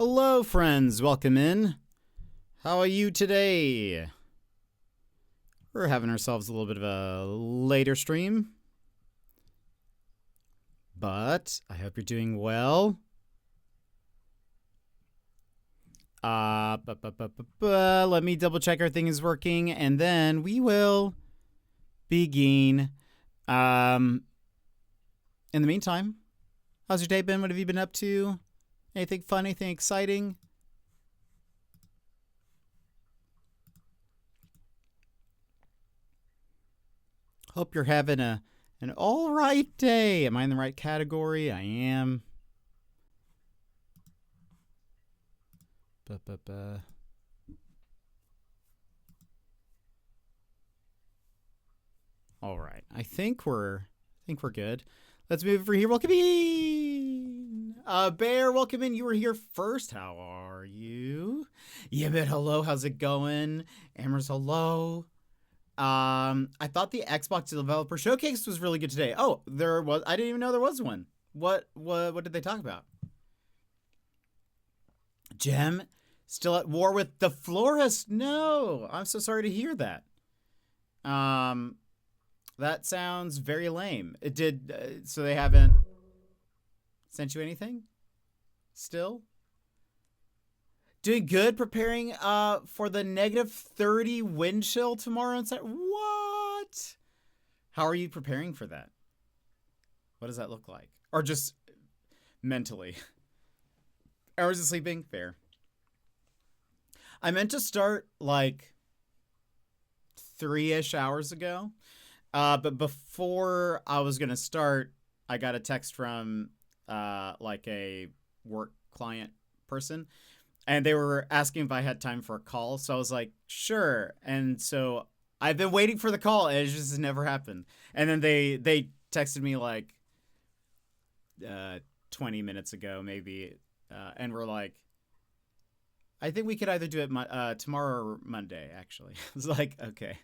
Hello, friends. Welcome in. How are you today? We're having ourselves a little bit of a later stream, but I hope you're doing well. Let me double check everything is working, and then we will begin. In the meantime, how's your day been? What have you been up to? Anything fun? Anything exciting? Hope you're having an all right day. Am I in the right category? I am. All right. I think we're good. Let's move over here. Welcome in. Bear, welcome in. You were here first. How are you? Yibit, hello. How's it going? Amers, hello. I thought the Xbox Developer Showcase was really good today. Oh, there was. I didn't even know there was one. What did they talk about? Gem still at war with the florist. No, I'm so sorry to hear that. That sounds very lame. It did. So they haven't sent you anything? Still? Doing good. Preparing for the -30 wind chill tomorrow. What? How are you preparing for that? What does that look like? Or just mentally? Hours of sleeping? Fair. I meant to start like 3-ish hours ago. But before I was going to start, I got a text from like a work client person, and they were asking if I had time for a call. So I was like, sure. And so I've been waiting for the call, and it just has never happened. And then they texted me like 20 minutes ago, maybe, and were like, I think we could either do it tomorrow or Monday, actually. I was like, okay,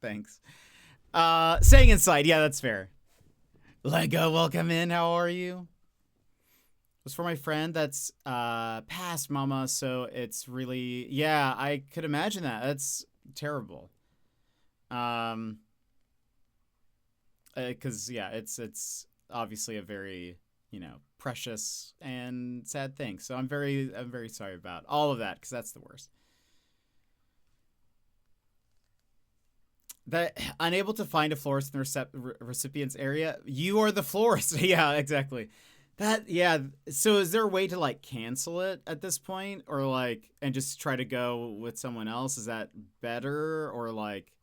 thanks. Staying inside. Yeah, that's fair. Lego, welcome in. How are you? It was for my friend that's passed, mama. So it's really, yeah, I could imagine that. That's terrible. Because yeah, it's obviously a very, precious and sad thing. So I'm very sorry about all of that, because that's the worst. That unable to find a florist in the recipient's area. You are the florist. Yeah, exactly. Yeah. So is there a way to like cancel it at this point, or like, and just try to go with someone else? Is that better, or like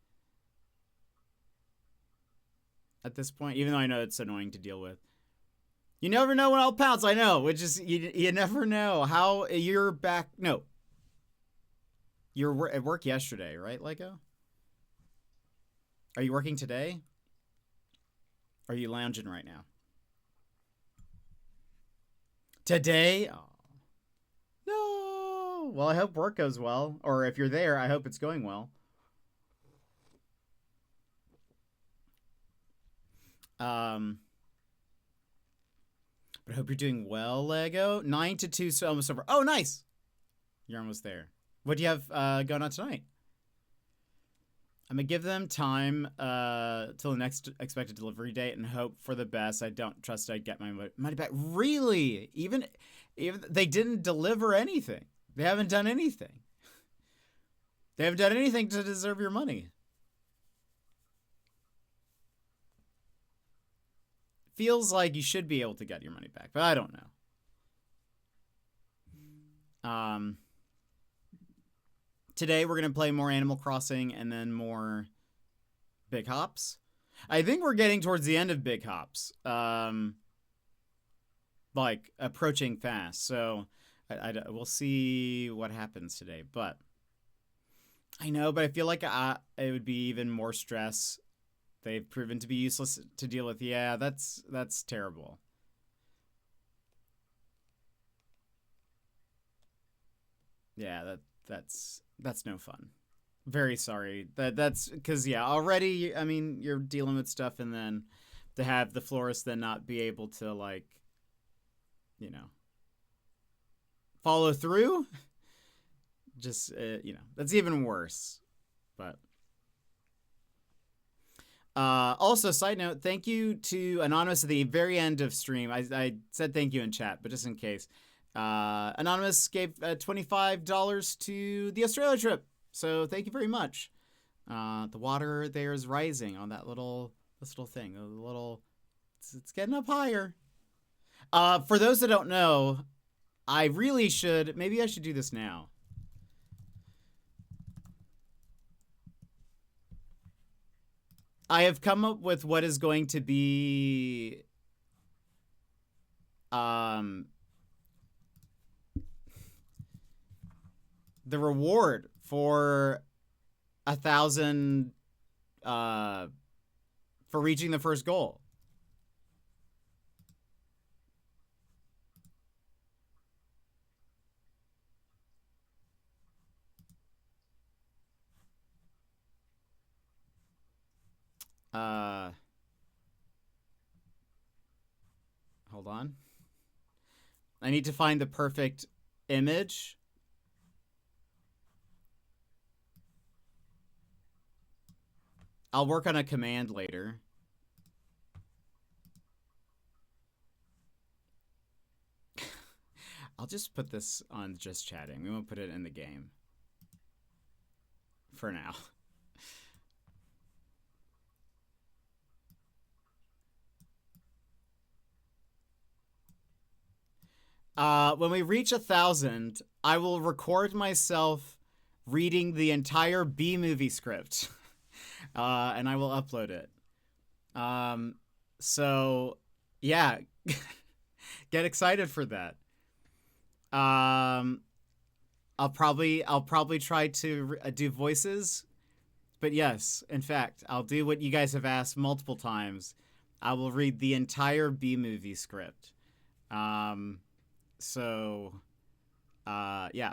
at this point, even though I know it's annoying to deal with? You never know when I'll pounce. I know, which is you never know how you're back. No, you're at work yesterday, right, Lego? Are you working today? Or are you lounging right now? Today? Oh. No. Well, I hope work goes well. Or if you're there, I hope it's going well. But I hope you're doing well, Lego. 9 to 2, so almost over. Oh, nice. You're almost there. What do you have going on tonight? I'm going to give them time till the next expected delivery date and hope for the best. I don't trust I'd get my money back. Really? Even they didn't deliver anything. They haven't done anything. They haven't done anything to deserve your money. Feels like you should be able to get your money back, but I don't know. Today we're going to play more Animal Crossing and then more Big Hops. I think we're getting towards the end of Big Hops. Like approaching fast. So we'll see what happens today. But I know, but I feel like it would be even more stress. They've proven to be useless to deal with. Yeah, that's terrible. Yeah, that's no fun. Very sorry. That's because, yeah, already, I mean, you're dealing with stuff, and then to have the florist then not be able to, like, follow through, just you know, that's even worse. But also, side note, thank you to Anonymous at the very end of stream. I said thank you in chat, but just in case, Anonymous gave $25 to the Australia trip. So thank you very much. The water there is rising on this little thing. It's getting up higher. For those that don't know, I really should, maybe I should do this now. I have come up with what is going to be the reward for 1,000 for reaching the first goal. Hold on. I need to find the perfect image. I'll work on a command later. I'll just put this on just chatting. We won't put it in the game. For now. When we reach 1,000, I will record myself reading the entire B-movie script. And I will upload it. So, yeah. Get excited for that. I'll probably try to do voices. But yes, in fact, I'll do what you guys have asked multiple times. I will read the entire B-movie script. So, yeah.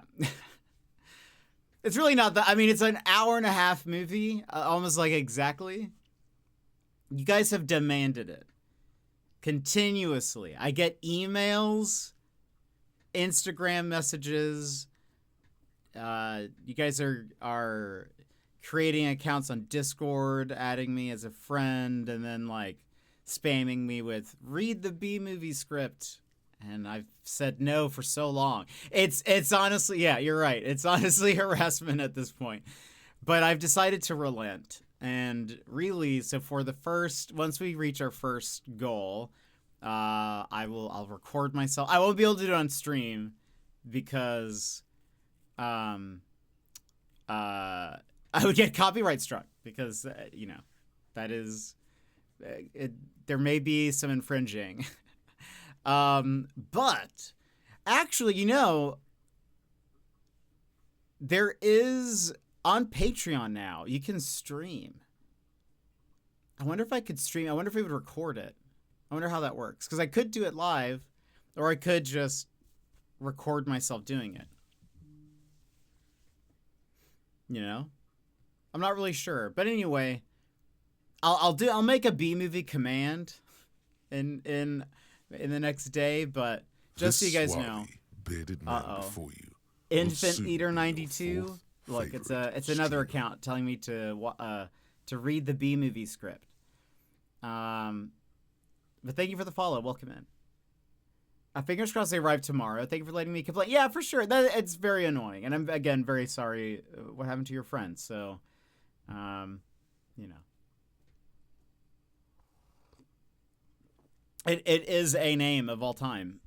It's really not that. I mean, it's an hour-and-a-half movie, almost like exactly. You guys have demanded it continuously. I get emails, Instagram messages. You guys are creating accounts on Discord, adding me as a friend, and then like spamming me with read the B-movie script. And I've said no for so long. It's honestly, yeah, you're right. It's honestly harassment at this point. But I've decided to relent. And really, so for the once we reach our first goal, I'll record myself. I won't be able to do it on stream because I would get copyright struck because, you know, that is, there may be some infringing. But actually, you know, there is on Patreon now, you can stream. I wonder if I could stream. I wonder if we would record it. I wonder how that works. Because I could do it live, or I could just record myself doing it. You know? I'm not really sure. But anyway, I'll make a B-movie command in the next day, but just so you guys know. Before you Infant Eater 92. Look, it's another account telling me to read the B-movie script. But thank you for the follow. Welcome in. Fingers crossed they arrive tomorrow. Thank you for letting me complain. Yeah, for sure. It's very annoying, and I'm again very sorry what happened to your friend. So, you know. It is a name of all time.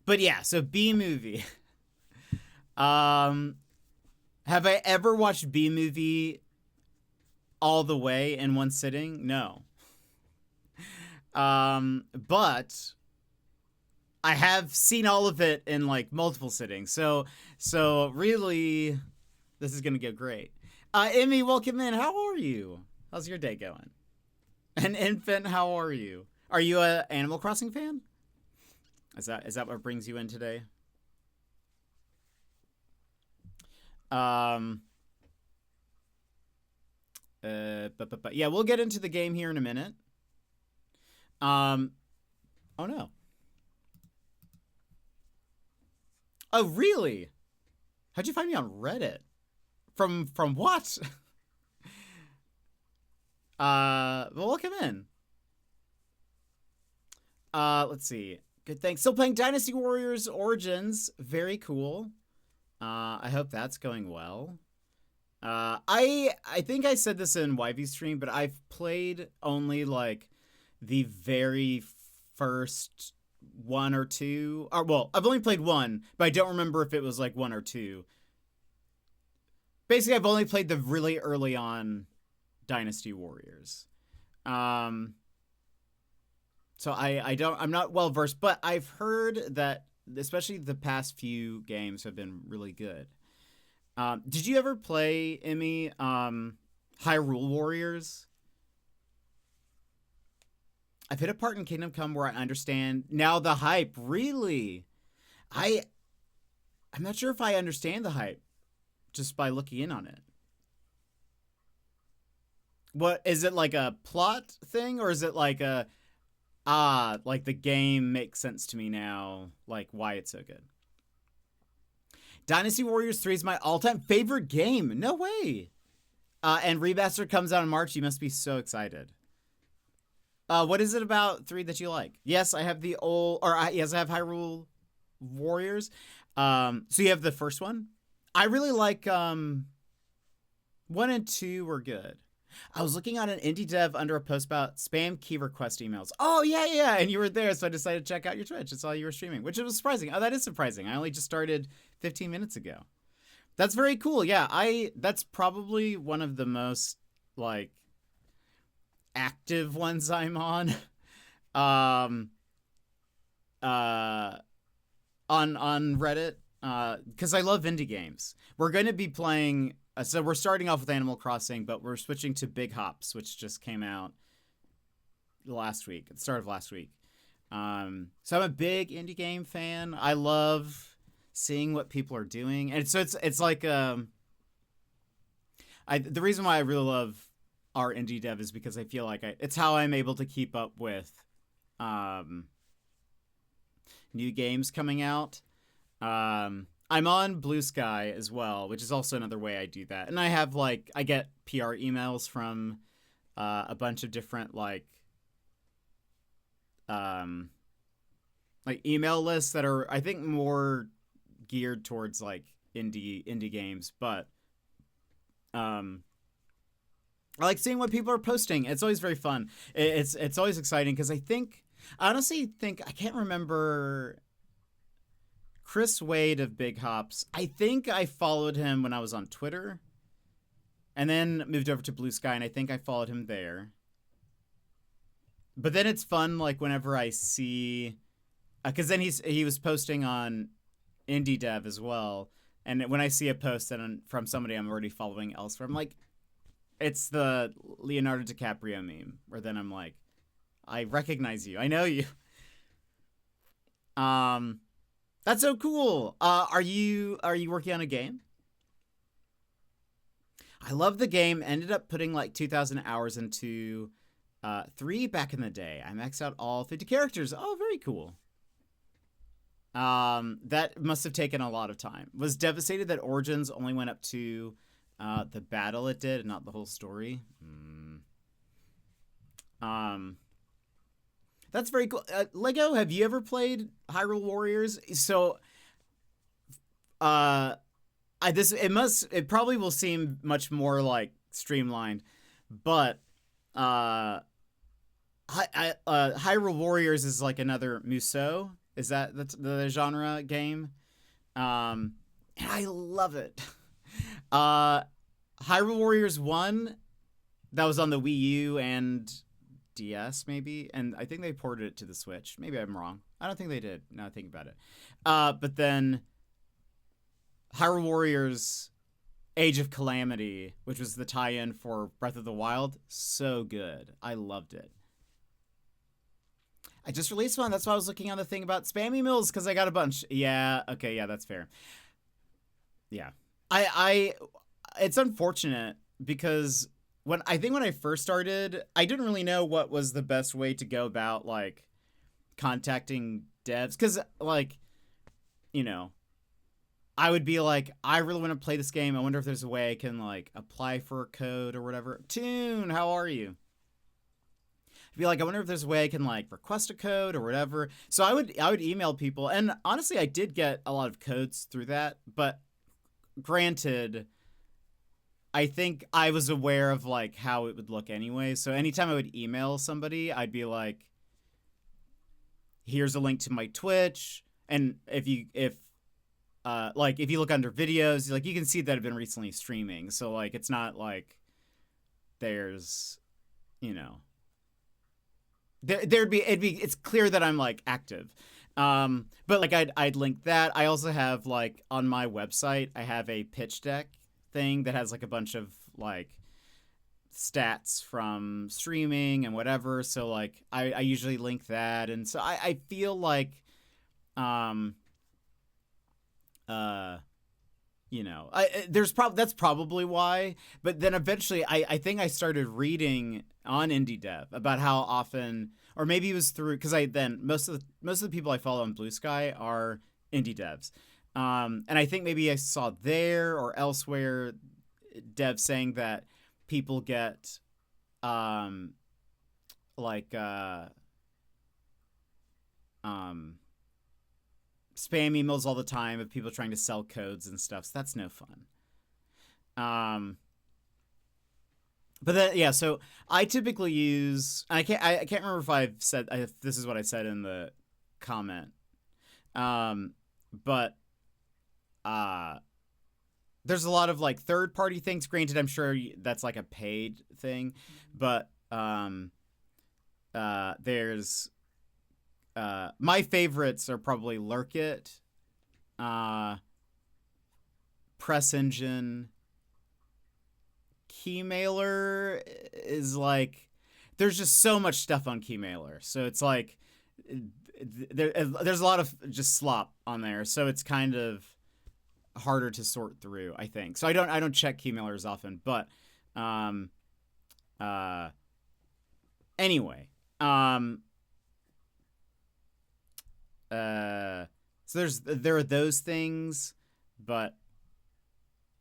But yeah, so B-movie. Have I ever watched B-movie all the way in one sitting? No. But I have seen all of it in like multiple sittings. So really, this is gonna go great. Emmy, welcome in. How are you? How's your day going? And Infant, how are you? Are you a Animal Crossing fan? Is that what brings you in today? But yeah, we'll get into the game here in a minute. Oh no. Oh, really? How'd you find me on Reddit? From what? Well, welcome in. Let's see. Good, thanks. Still playing Dynasty Warriors Origins. Very cool. I hope that's going well. I think I said this in YV stream, but I've played only like the very first one or two. Or, well, I've only played one, but I don't remember if it was like one or two. Basically, I've only played the really early on Dynasty Warriors. So I'm not well versed, but I've heard that especially the past few games have been really good. Did you ever play, Emmy, Hyrule Warriors? I've hit a part in Kingdom Come where I understand now the hype. Really? I'm not sure if I understand the hype just by looking in on it. What is it, like a plot thing, or is it like a like the game makes sense to me now, like why it's so good? Dynasty Warriors 3 is my all-time favorite game. No way. And Remaster comes out in March. You must be so excited. What is it about 3 that you like? Yes, I have the old, or yes, I have Hyrule Warriors. So you have the first one. I really like 1 and 2 were good. I was looking on an indie dev under a post about spam key request emails. Oh, yeah. And you were there, so I decided to check out your Twitch. I saw you were streaming, which was surprising. Oh, that is surprising. I only just started 15 minutes ago. That's very cool. Yeah, that's probably one of the most, like, active ones I'm on. On Reddit. Because I love indie games. We're going to be playing... so we're starting off with Animal Crossing, but we're switching to Big Hops, which just came out last week, at the start of last week. So I'm a big indie game fan. I love seeing what people are doing, and so it's like the reason why I really love our indie dev is because I feel like it's how I'm able to keep up with new games coming out. I'm on Blue Sky as well, which is also another way I do that. And I have I get PR emails from a bunch of different email lists that are, I think, more geared towards indie games. But I like seeing what people are posting. It's always very fun. It's always exciting because I honestly think I can't remember. Chris Wade of Big Hops. I think I followed him when I was on Twitter and then moved over to Blue Sky, and I think I followed him there. But then it's fun, whenever I see... Because then he was posting on Indie Dev as well, and when I see a post from somebody I'm already following elsewhere, I'm like, it's the Leonardo DiCaprio meme, where then I'm like, I recognize you. I know you. That's so cool. Are you working on a game? I love the game. Ended up putting 2,000 hours into 3 back in the day. I maxed out all 50 characters. Oh, very cool. That must have taken a lot of time. Was devastated that Origins only went up to the battle it did and not the whole story. That's very cool. Lego, have you ever played Hyrule Warriors? So, it probably will seem much more streamlined, but Hyrule Warriors is another Musou. Is that the genre game? And I love it. Hyrule Warriors 1, that was on the Wii U and DS maybe, and I think they ported it to the Switch. Maybe I'm wrong. I don't think they did, now I think about it. But then Hyrule Warriors Age of Calamity, which was the tie-in for Breath of the Wild, so good. I loved it. I just released one. That's why I was looking on the thing about spam emails, because I got a bunch. Yeah, okay, yeah, that's fair. Yeah. It's unfortunate because when I first started, I didn't really know what was the best way to go about contacting devs, because I would be like, I really want to play this game. I wonder if there's a way I can like apply for a code or whatever. Tune, how are you? I'd be like, I wonder if there's a way I can like request a code or whatever. So I would email people, and honestly, I did get a lot of codes through that. But granted, I think I was aware of like how it would look anyway. So anytime I would email somebody, I'd be like, here's a link to my Twitch, and if you look under videos, like you can see that I've been recently streaming. So like it's not like there's, you know, it's clear that I'm like active. But like I'd link that. I also have like on my website, I have a pitch deck thing that has like a bunch of like stats from streaming and whatever. So like I usually link that. And so I feel like, you know, that's probably why. But then eventually I think I started reading on Indie Dev about how often, or maybe it was through, because most of the people I follow on Blue Sky are indie devs. And I think maybe I saw there or elsewhere devs saying that people get spam emails all the time of people trying to sell codes and stuff. So that's no fun. But then, yeah, so I typically use, I can't remember if I've said, if this is what I said in the comment. But there's a lot of like third party things. Granted, I'm sure that's like a paid thing, but there's my favorites are probably Lurkit, Press Engine. Keymailer is like, there's just so much stuff on Keymailer, so it's like there's a lot of just slop on there, so it's kind of harder to sort through, I think. So I don't check Keymailer as often, but anyway, so there are those things, but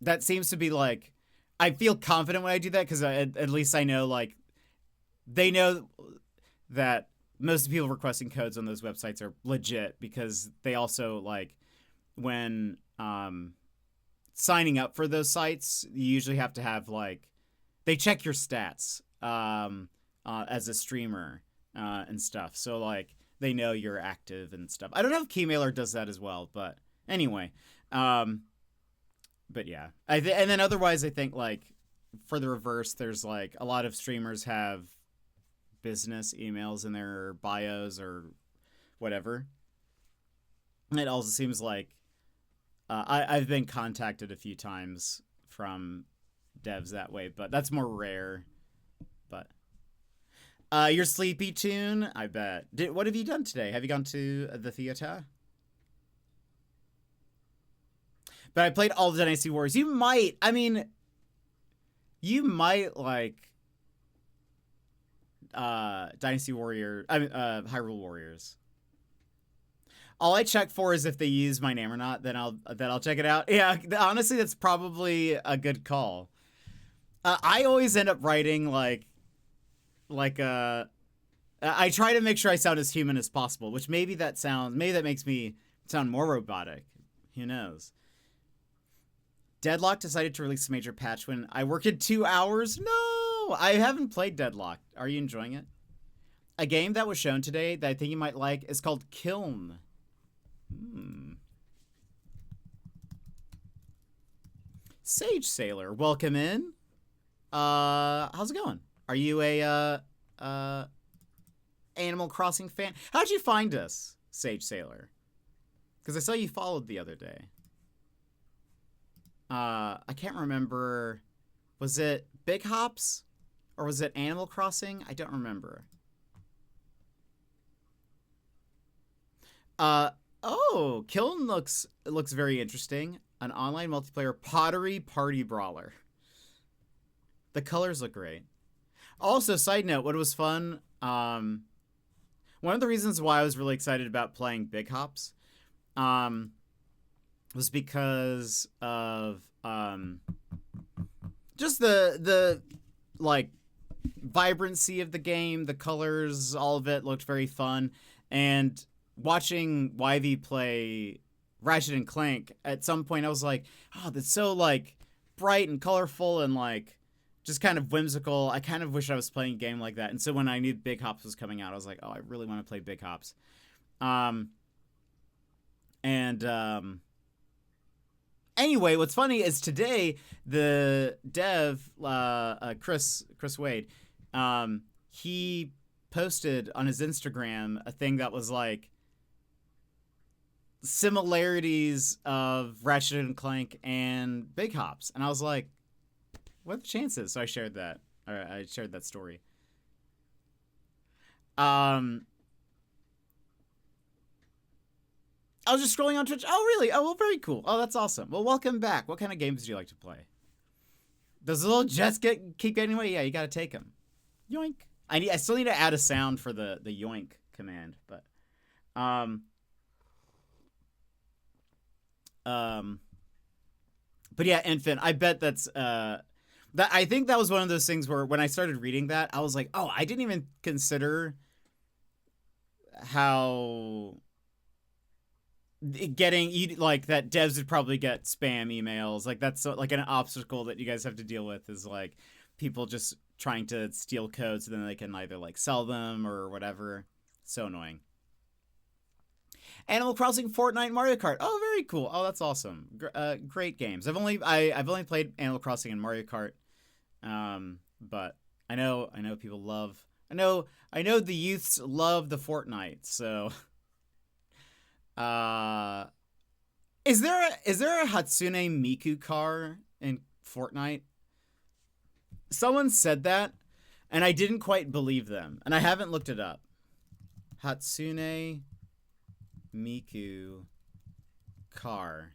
that seems to be like, I feel confident when I do that because at least I know, like, they know that most of the people requesting codes on those websites are legit, because they also, like, when signing up for those sites, you usually have to have, like, they check your stats as a streamer and stuff. So, like, they know you're active and stuff. I don't know if Keymailer does that as well, but anyway. But yeah, and then otherwise, I think like for the reverse, there's like a lot of streamers have business emails in their bios or whatever. It also seems like I've been contacted a few times from devs that way, but that's more rare. But you're sleepy, Tune, I bet. What have you done today? Have you gone to the theater? But I played all the Dynasty Warriors. You might like Dynasty Warrior. Hyrule Warriors. All I check for is if they use my name or not. Then I'll check it out. Yeah, honestly, that's probably a good call. I always end up writing like I try to make sure I sound as human as possible, which maybe that makes me sound more robotic. Who knows? Deadlock decided to release a major patch when I work in 2 hours? No! I haven't played Deadlock. Are you enjoying it? A game that was shown today that I think you might like is called Kiln. Sage Sailor, welcome in. How's it going? Are you a Animal Crossing fan? How'd you find us, Sage Sailor? Because I saw you followed the other day. I can't remember. Was it Big Hops? Or was it Animal Crossing? I don't remember. Oh, Kiln looks very interesting. An online multiplayer pottery party brawler. The colors look great. Also, side note, what was fun, one of the reasons why I was really excited about playing Big Hops, was because of just the like vibrancy of the game, the colors, all of it looked very fun. And watching YV play Ratchet and Clank, at some point I was like, oh, that's so like bright and colorful and like just kind of whimsical. I kind of wish I was playing a game like that. And so when I knew Big Hops was coming out, I was like, oh, I really want to play Big Hops. Anyway, what's funny is today the dev Chris Wade, he posted on his Instagram a thing that was like similarities of Ratchet and Clank and Big Hops, and I was like, what are the chances? So I shared that. Or I shared that story. I was just scrolling on Twitch. Oh, really? Oh, well, very cool. Oh, that's awesome. Well, welcome back. What kind of games do you like to play? Does the little jets keep getting away? Yeah, you got to take them. Yoink. I still need to add a sound for the yoink command, but yeah, Infant. I bet that's that. I think that was one of those things where when I started reading that, I was like, oh, I didn't even consider how getting like that devs would probably get spam emails. Like that's like an obstacle that you guys have to deal with is like people just trying to steal codes so then they can either like sell them or whatever. So annoying. Animal Crossing, Fortnite, Mario Kart. Oh, very cool. Oh, that's awesome. Great games. I've only played Animal Crossing and Mario Kart. But I know people love. I know the youths love the Fortnite. So, is there a Hatsune Miku car in Fortnite? Someone said that, and I didn't quite believe them, and I haven't looked it up. Hatsune Miku car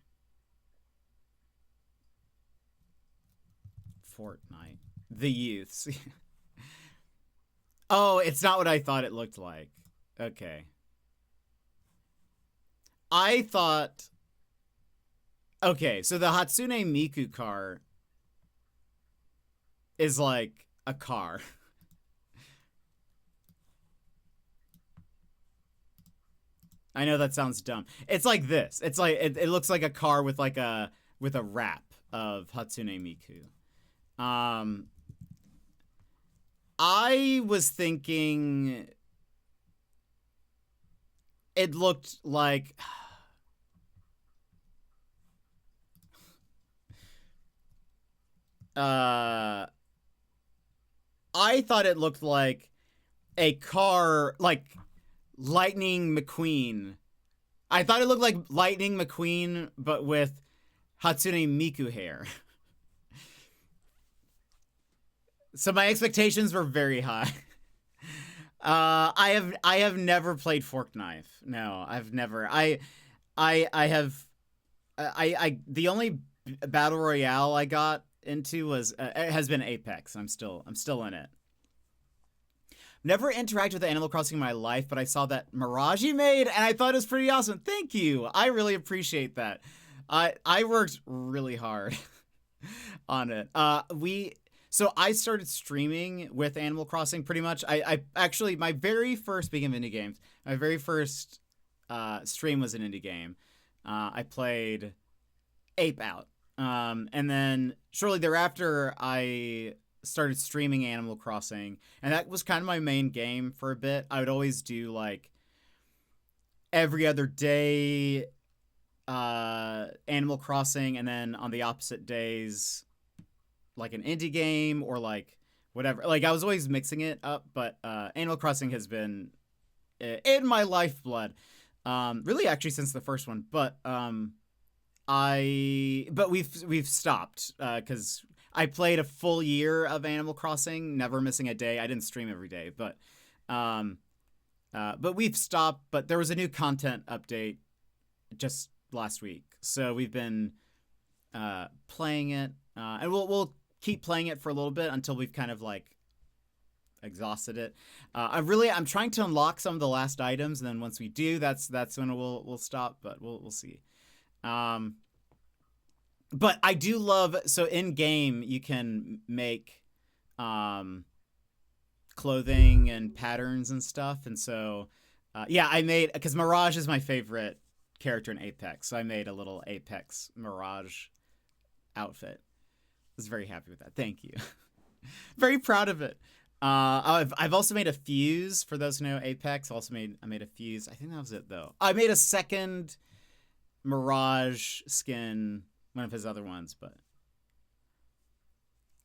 Fortnite. The youths. Oh, it's not what I thought it looked like. Okay. I thought... Okay, so the Hatsune Miku car is like a car. I know that sounds dumb. It's like this. It's like it looks like a car with like a wrap of Hatsune Miku. I was thinking it looked like I thought it looked like a car like Lightning McQueen. I thought it looked like Lightning McQueen, but with Hatsune Miku hair. So my expectations were very high. I have never played Fork Knife. No, I've never. I the only battle royale I got into was has been Apex. I'm still in it. Never interacted with Animal Crossing in my life, but I saw that Mirage you made, and I thought it was pretty awesome. Thank you. I really appreciate that. I worked really hard on it. So I started streaming with Animal Crossing pretty much. I actually, my very first, speaking of indie games, my very first stream was an indie game. I played Ape Out. And then shortly thereafter, I started streaming Animal Crossing, and that was kind of my main game for a bit. I would always do like every other day Animal Crossing, and then on the opposite days like an indie game or like whatever. Like I was always mixing it up, but Animal Crossing has been in my lifeblood really actually since the first one. But we've stopped because I played a full year of Animal Crossing, never missing a day. I didn't stream every day, but we've stopped. But there was a new content update just last week, so we've been playing it, and we'll keep playing it for a little bit until we've kind of like exhausted it. I'm trying to unlock some of the last items, and then once we do, that's when we'll stop. But we'll see. But I do love, so in game you can make clothing and patterns and stuff, and so yeah, I made, because Mirage is my favorite character in Apex, so I made a little Apex Mirage outfit. I was very happy with that. Thank you. Very proud of it. I've also made a fuse, for those who know Apex. I made a fuse. I think that was it though. I made a second Mirage skin, one of his other ones, but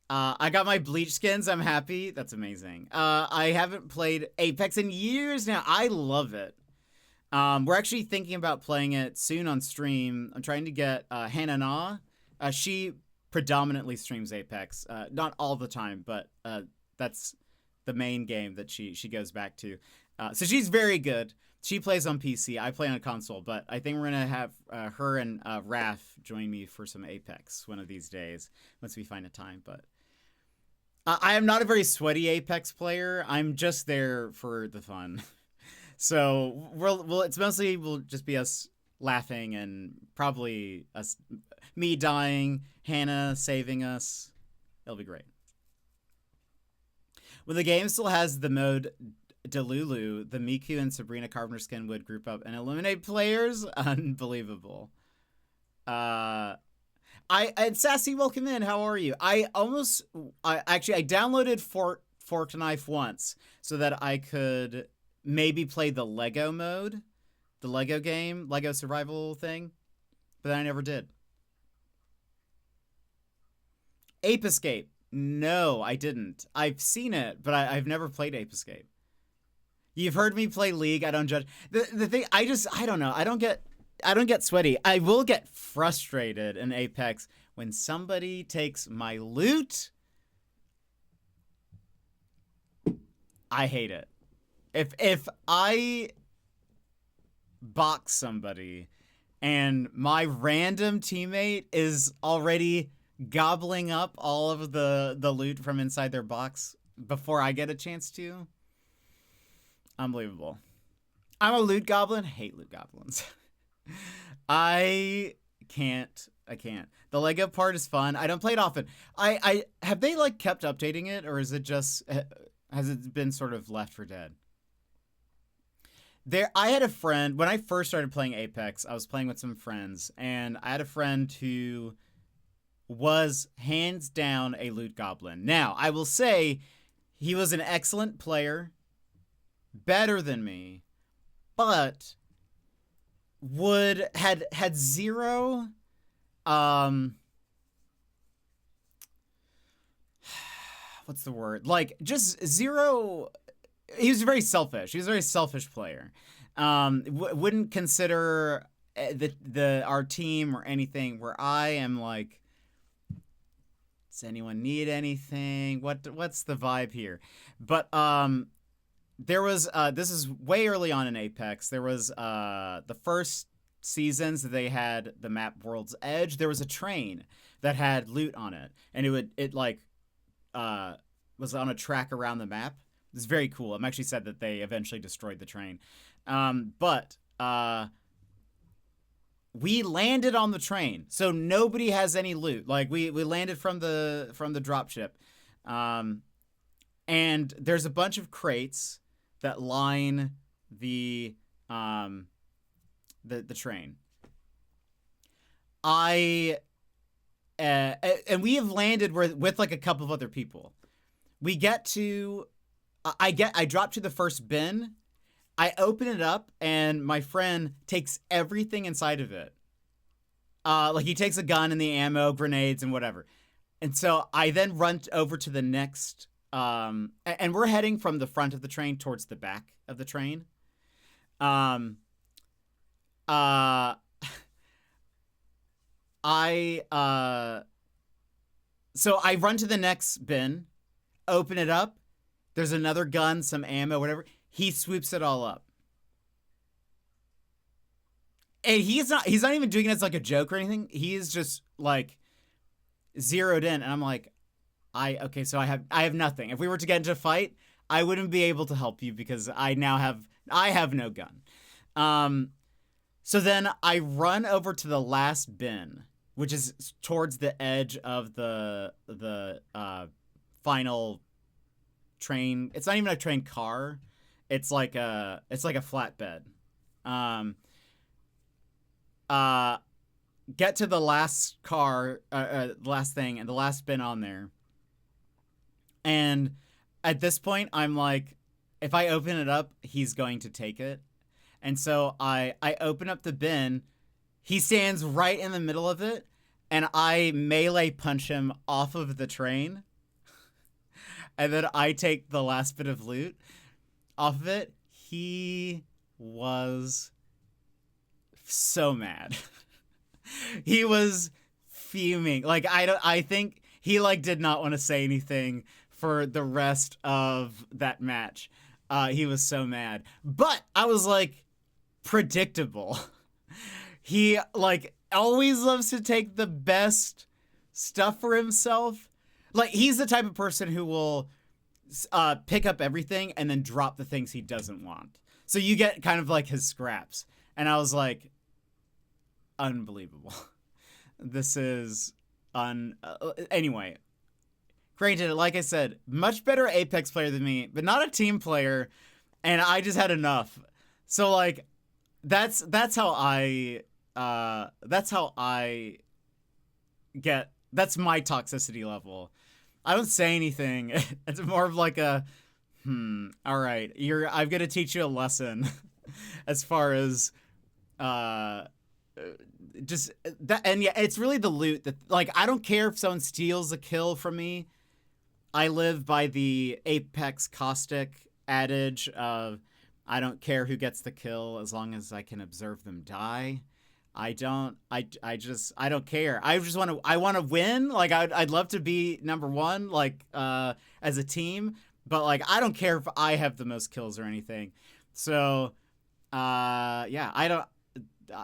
I got my bleach skins. I'm happy. That's amazing. I haven't played Apex in years now. I love it. We're actually thinking about playing it soon on stream. I'm trying to get Hannah Na. She predominantly streams Apex. Not all the time, but that's the main game that she goes back to. So she's very good. She plays on PC. I play on a console, but I think we're going to have her and Raph join me for some Apex one of these days once we find a time. But I am not a very sweaty Apex player. I'm just there for the fun. So it's mostly will just be us laughing and probably me dying, Hannah saving us. It'll be great. When the game still has the mode Delulu, the Miku and Sabrina Carpenter skin would group up and eliminate players. Unbelievable. And Sassy, welcome in. How are you? I downloaded Fork to Knife once so that I could maybe play the Lego mode, the Lego game, Lego survival thing, but I never did. Ape Escape. No, I didn't. I've seen it, but I've never played Ape Escape. You've heard me play League. I don't judge. The thing, I don't know. I don't get sweaty. I will get frustrated in Apex when somebody takes my loot. I hate it. If I box somebody and my random teammate is already gobbling up all of the loot from inside their box before I get a chance to, unbelievable. I'm a loot goblin. Hate loot goblins. I can't. The Lego part is fun. I don't play it often. I have they like kept updating it, or is it just, has it been sort of left for dead? I had a friend when I first started playing Apex. I was playing with some friends, and I had a friend who was hands down a loot goblin. Now, I will say he was an excellent player, better than me, but had zero what's the word? Like, just zero. He was very selfish. He was a very selfish player. Wouldn't consider our team or anything, where I am like, does anyone need anything? What's the vibe here? But there was this is way early on in Apex. There was the first seasons that they had the map World's Edge. There was a train that had loot on it, and it was on a track around the map. It was very cool. I'm actually sad that they eventually destroyed the train. But we landed on the train, so nobody has any loot. Like we landed from the dropship, and there's a bunch of crates that line the train. And we have landed with like a couple of other people. We get to, I drop to the first bin. I open it up, and my friend takes everything inside of it. Like he takes a gun and the ammo, grenades, and whatever. And so I then run over to the next, and we're heading from the front of the train towards the back of the train. So I run to the next bin, open it up. There's another gun, some ammo, whatever. He swoops it all up. And he's not even doing it as like a joke or anything. He is just like zeroed in. And I'm like, so I have nothing. If we were to get into a fight, I wouldn't be able to help you because I have no gun. So then I run over to the last bin, which is towards the edge of the final train. It's not even a train car. It's like a flatbed. Get to the last car, last thing, and the last bin on there. And at this point, I'm like, if I open it up, he's going to take it. And so I open up the bin. He stands right in the middle of it, and I melee punch him off of the train. And then I take the last bit of loot off of it. He was so mad. He was fuming. Like, I think he like did not want to say anything for the rest of that match. He was so mad. But I was like, predictable. He like always loves to take the best stuff for himself. Like, he's the type of person who will pick up everything and then drop the things he doesn't want. So you get kind of like his scraps. And I was like, unbelievable. This is anyway. Granted, like I said, much better Apex player than me, but not a team player, and I just had enough. So like, that's how I get. That's my toxicity level. I don't say anything. It's more of like a, all right, I'm gonna teach you a lesson, as far as, just that. And yeah, it's really the loot that, like, I don't care if someone steals a kill from me. I live by the Apex caustic adage of, I don't care who gets the kill as long as I can observe them die. I don't care. I want to win. Like, I'd love to be number one, like, as a team, but like, I don't care if I have the most kills or anything. So, yeah, I don't,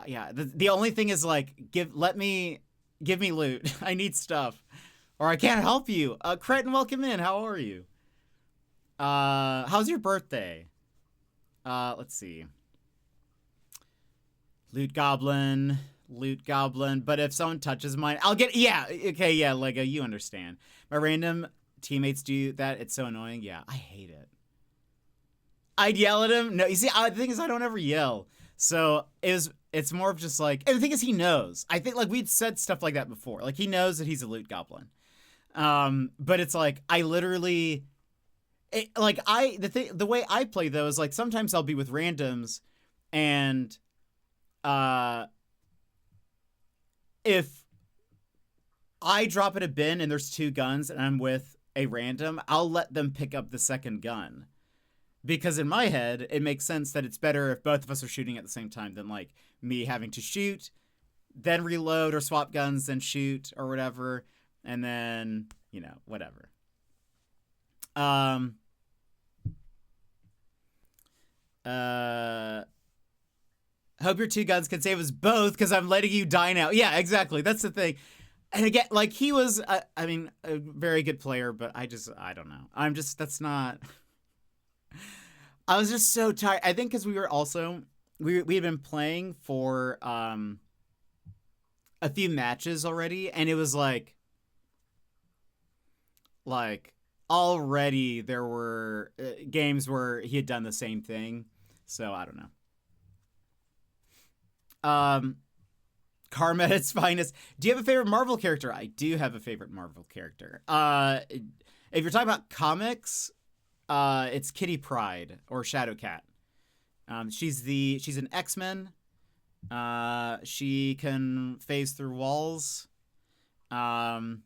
yeah. The only thing is like, give me loot. I need stuff, or I can't help you. Cretin, welcome in. How are you? How's your birthday? Let's see. Loot goblin. But if someone touches mine, I'll get, yeah, okay, yeah, Lego, you understand. My random teammates do that. It's so annoying. Yeah, I hate it. I'd yell at him. No, you see, the thing is, I don't ever yell. So it's more of just like, and the thing is, he knows. I think like we'd said stuff like that before. Like, he knows that he's a loot goblin. But it's like, I literally, the way I play though is like, sometimes I'll be with randoms, and if I drop in a bin and there's 2 guns and I'm with a random, I'll let them pick up the second gun. Because in my head, it makes sense that it's better if both of us are shooting at the same time than like me having to shoot, then reload or swap guns, then shoot or whatever. And then, you know, whatever. Hope your 2 guns can save us both, because I'm letting you die now. Yeah, exactly. That's the thing. And again, like, he was, I mean, a very good player, but I don't know. That's not... I was just so tired. I think because we were also, we had been playing for a few matches already, and it was like already there were games where he had done the same thing. So I don't know. Karma at its finest. Do you have a favorite Marvel character? I do have a favorite Marvel character. If you're talking about comics, it's Kitty Pryde or Shadowcat. She's an X-Men. She can phase through walls, and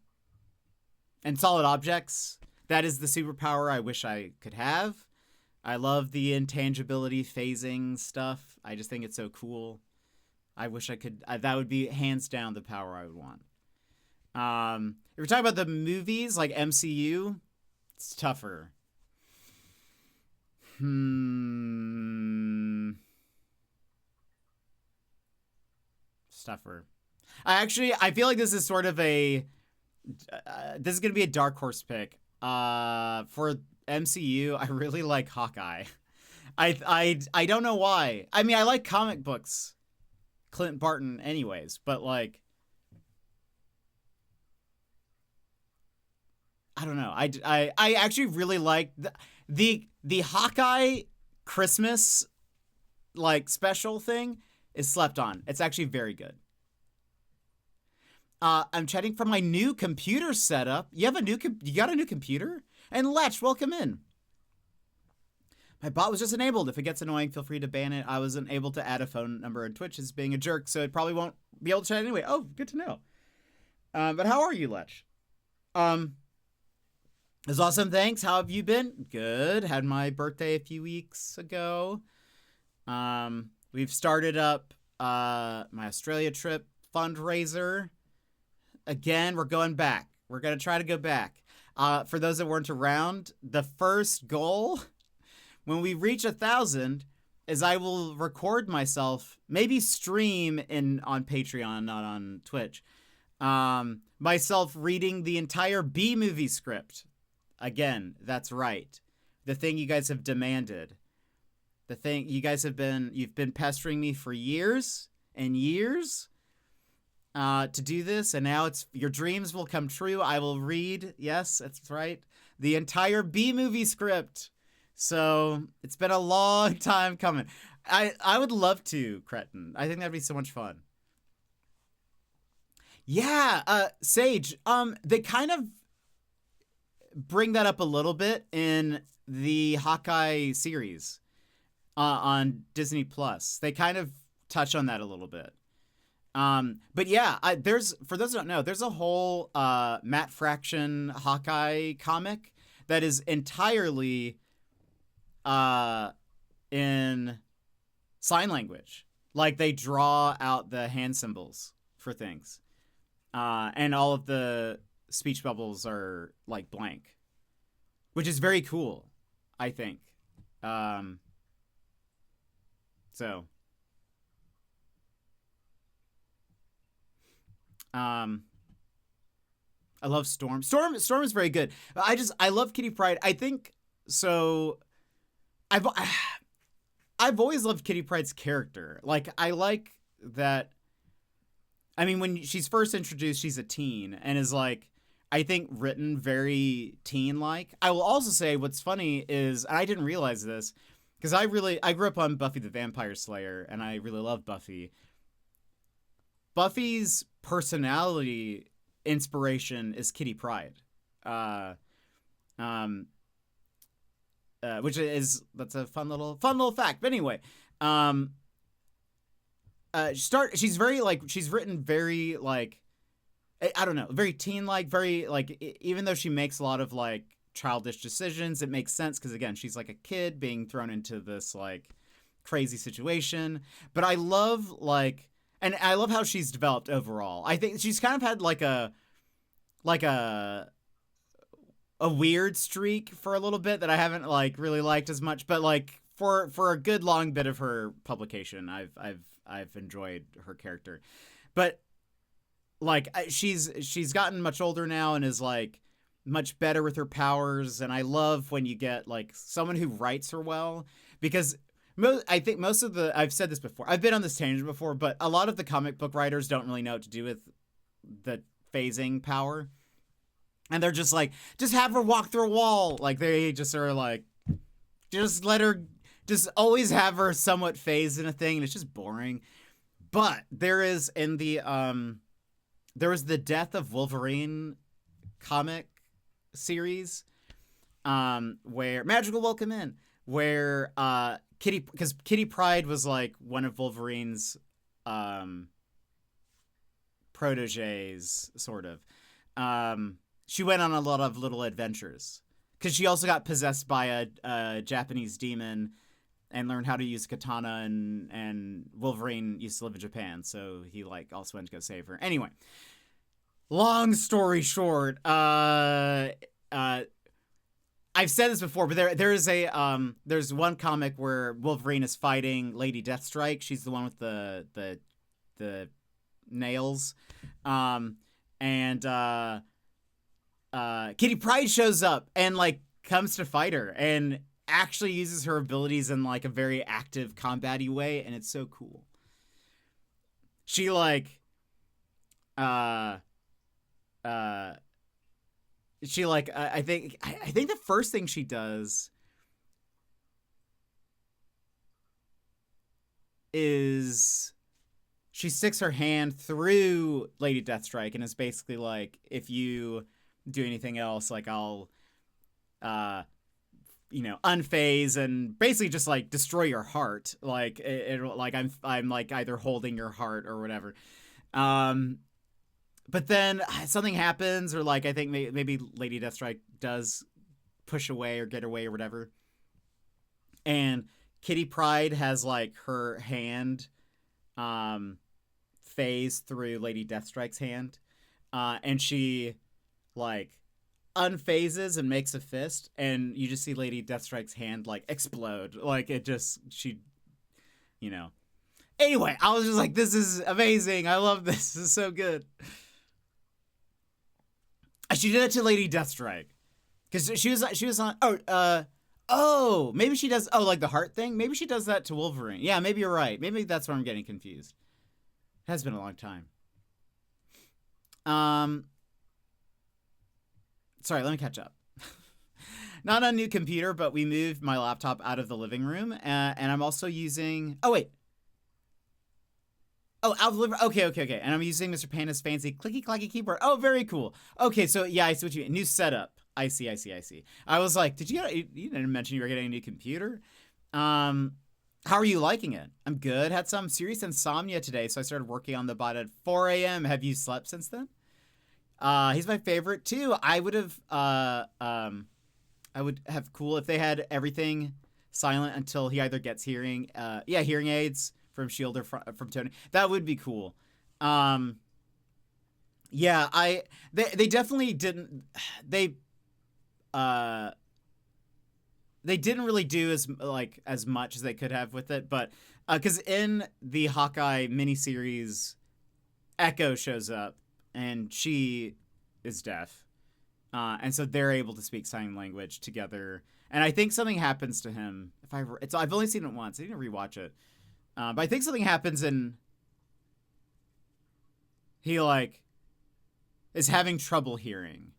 solid objects. That is the superpower I wish I could have. I love the intangibility phasing stuff. I just think it's so cool. I wish I could. That would be hands down the power I would want. If we're talking about the movies, like MCU, it's tougher. Stuffer. I feel like this is sort of a this is gonna be a dark horse pick. For MCU, I really like Hawkeye. I don't know why. I mean, I like comic books, Clint Barton anyways, but like, I don't know. I actually really like the Hawkeye Christmas like special thing is slept on. It's actually very good. I'm chatting from my new computer setup. You got a new computer? And Lech, welcome in. My bot was just enabled. If it gets annoying, feel free to ban it. I wasn't able to add a phone number on Twitch as being a jerk, so it probably won't be able to chat anyway. Oh, good to know. But how are you, Lech? It's awesome. Thanks. How have you been? Good. Had my birthday a few weeks ago. We've started up my Australia trip fundraiser. Again, we're going back. We're going to try to go back. For those that weren't around, the first goal when we reach 1,000 is I will record myself, maybe stream on Patreon, not on Twitch, myself reading the entire B-movie script. Again, that's right. The thing you guys have demanded. The thing you guys you've been pestering me for years and years to do this, and now your dreams will come true. I will read, yes, that's right, the entire B-movie script. So it's been a long time coming. I would love to, Cretin. I think that'd be so much fun. Yeah, Sage, they kind of bring that up a little bit in the Hawkeye series on Disney Plus. They kind of touch on that a little bit. But yeah, for those who don't know, there's a whole Matt Fraction Hawkeye comic that is entirely in sign language. Like they draw out the hand symbols for things. And all of the speech bubbles are like blank, which is very cool, I think. So I love Storm. Storm is very good. I love Kitty Pryde. I think so. I've always loved Kitty Pryde's character. Like I like that. I mean, when she's first introduced, she's a teen and is like, I think written very teen-like. I will also say what's funny is, and I didn't realize this, because I grew up on Buffy the Vampire Slayer, and I really love Buffy. Buffy's personality inspiration is Kitty Pryde. That's a fun little fact. But anyway, she's written very like, I don't know, very teen-like, very like, even though she makes a lot of like childish decisions, it makes sense because again, she's like a kid being thrown into this like crazy situation. But I love like, and I love how she's developed overall. I think she's kind of had like a weird streak for a little bit that I haven't like really liked as much, but like for a good long bit of her publication, I've enjoyed her character. But like she's gotten much older now and is like much better with her powers, and I love when you get like someone who writes her well, because I think most of I've said this before, I've been on this tangent before, but a lot of the comic book writers don't really know what to do with the phasing power. And they're just like, just have her walk through a wall. Like they just are like, just let her, just always have her somewhat phased in a thing. And it's just boring. But there is there was the Death of Wolverine comic series, where Magical Welcome In, where because Kitty Pryde was like one of Wolverine's proteges, sort of. She went on a lot of little adventures because she also got possessed by a Japanese demon and learned how to use katana, and Wolverine used to live in Japan, so he like also went to go save her. Anyway, long story short, I've said this before, but there's one comic where Wolverine is fighting Lady Deathstrike. She's the one with the nails, and Kitty Pryde shows up and like comes to fight her and actually uses her abilities in like a very active combat-y way, and it's so cool. She like she like I think the first thing she does is she sticks her hand through Lady Deathstrike and is basically like, if you do anything else, like I'll unphase and basically just like destroy your heart. Like it'll like I'm like either holding your heart or whatever. But then something happens, or like I think maybe Lady Deathstrike does push away or get away or whatever. And Kitty Pryde has like her hand phase through Lady Deathstrike's hand. And she like unphases and makes a fist, and you just see Lady Deathstrike's hand like explode. Like it just, Anyway, I was just like, this is amazing. I love this. This is so good. She did it to Lady Deathstrike. Because she was on, maybe she does, like the heart thing? Maybe she does that to Wolverine. Yeah, maybe you're right. Maybe that's where I'm getting confused. It has been a long time. Sorry, let me catch up. Not a new computer, but we moved my laptop out of the living room, and I'm also using, out of the living room. Okay. And I'm using Mr. Panda's fancy clicky-clacky keyboard. Oh, very cool. Okay, so yeah, I see what you mean. New setup. I see. I was like, you didn't mention you were getting a new computer? How are you liking it? I'm good. Had some serious insomnia today, so I started working on the bot at 4 a.m. Have you slept since then? He's my favorite too. I would have cool if they had everything silent until he either gets hearing aids from Shield or from Tony. That would be cool. They definitely didn't. They didn't really do as much as they could have with it, but because in the Hawkeye miniseries, Echo shows up and she is deaf, and so they're able to speak sign language together. And I think something happens to him. I've only seen it once. I need to rewatch it, but I think something happens and he is having trouble hearing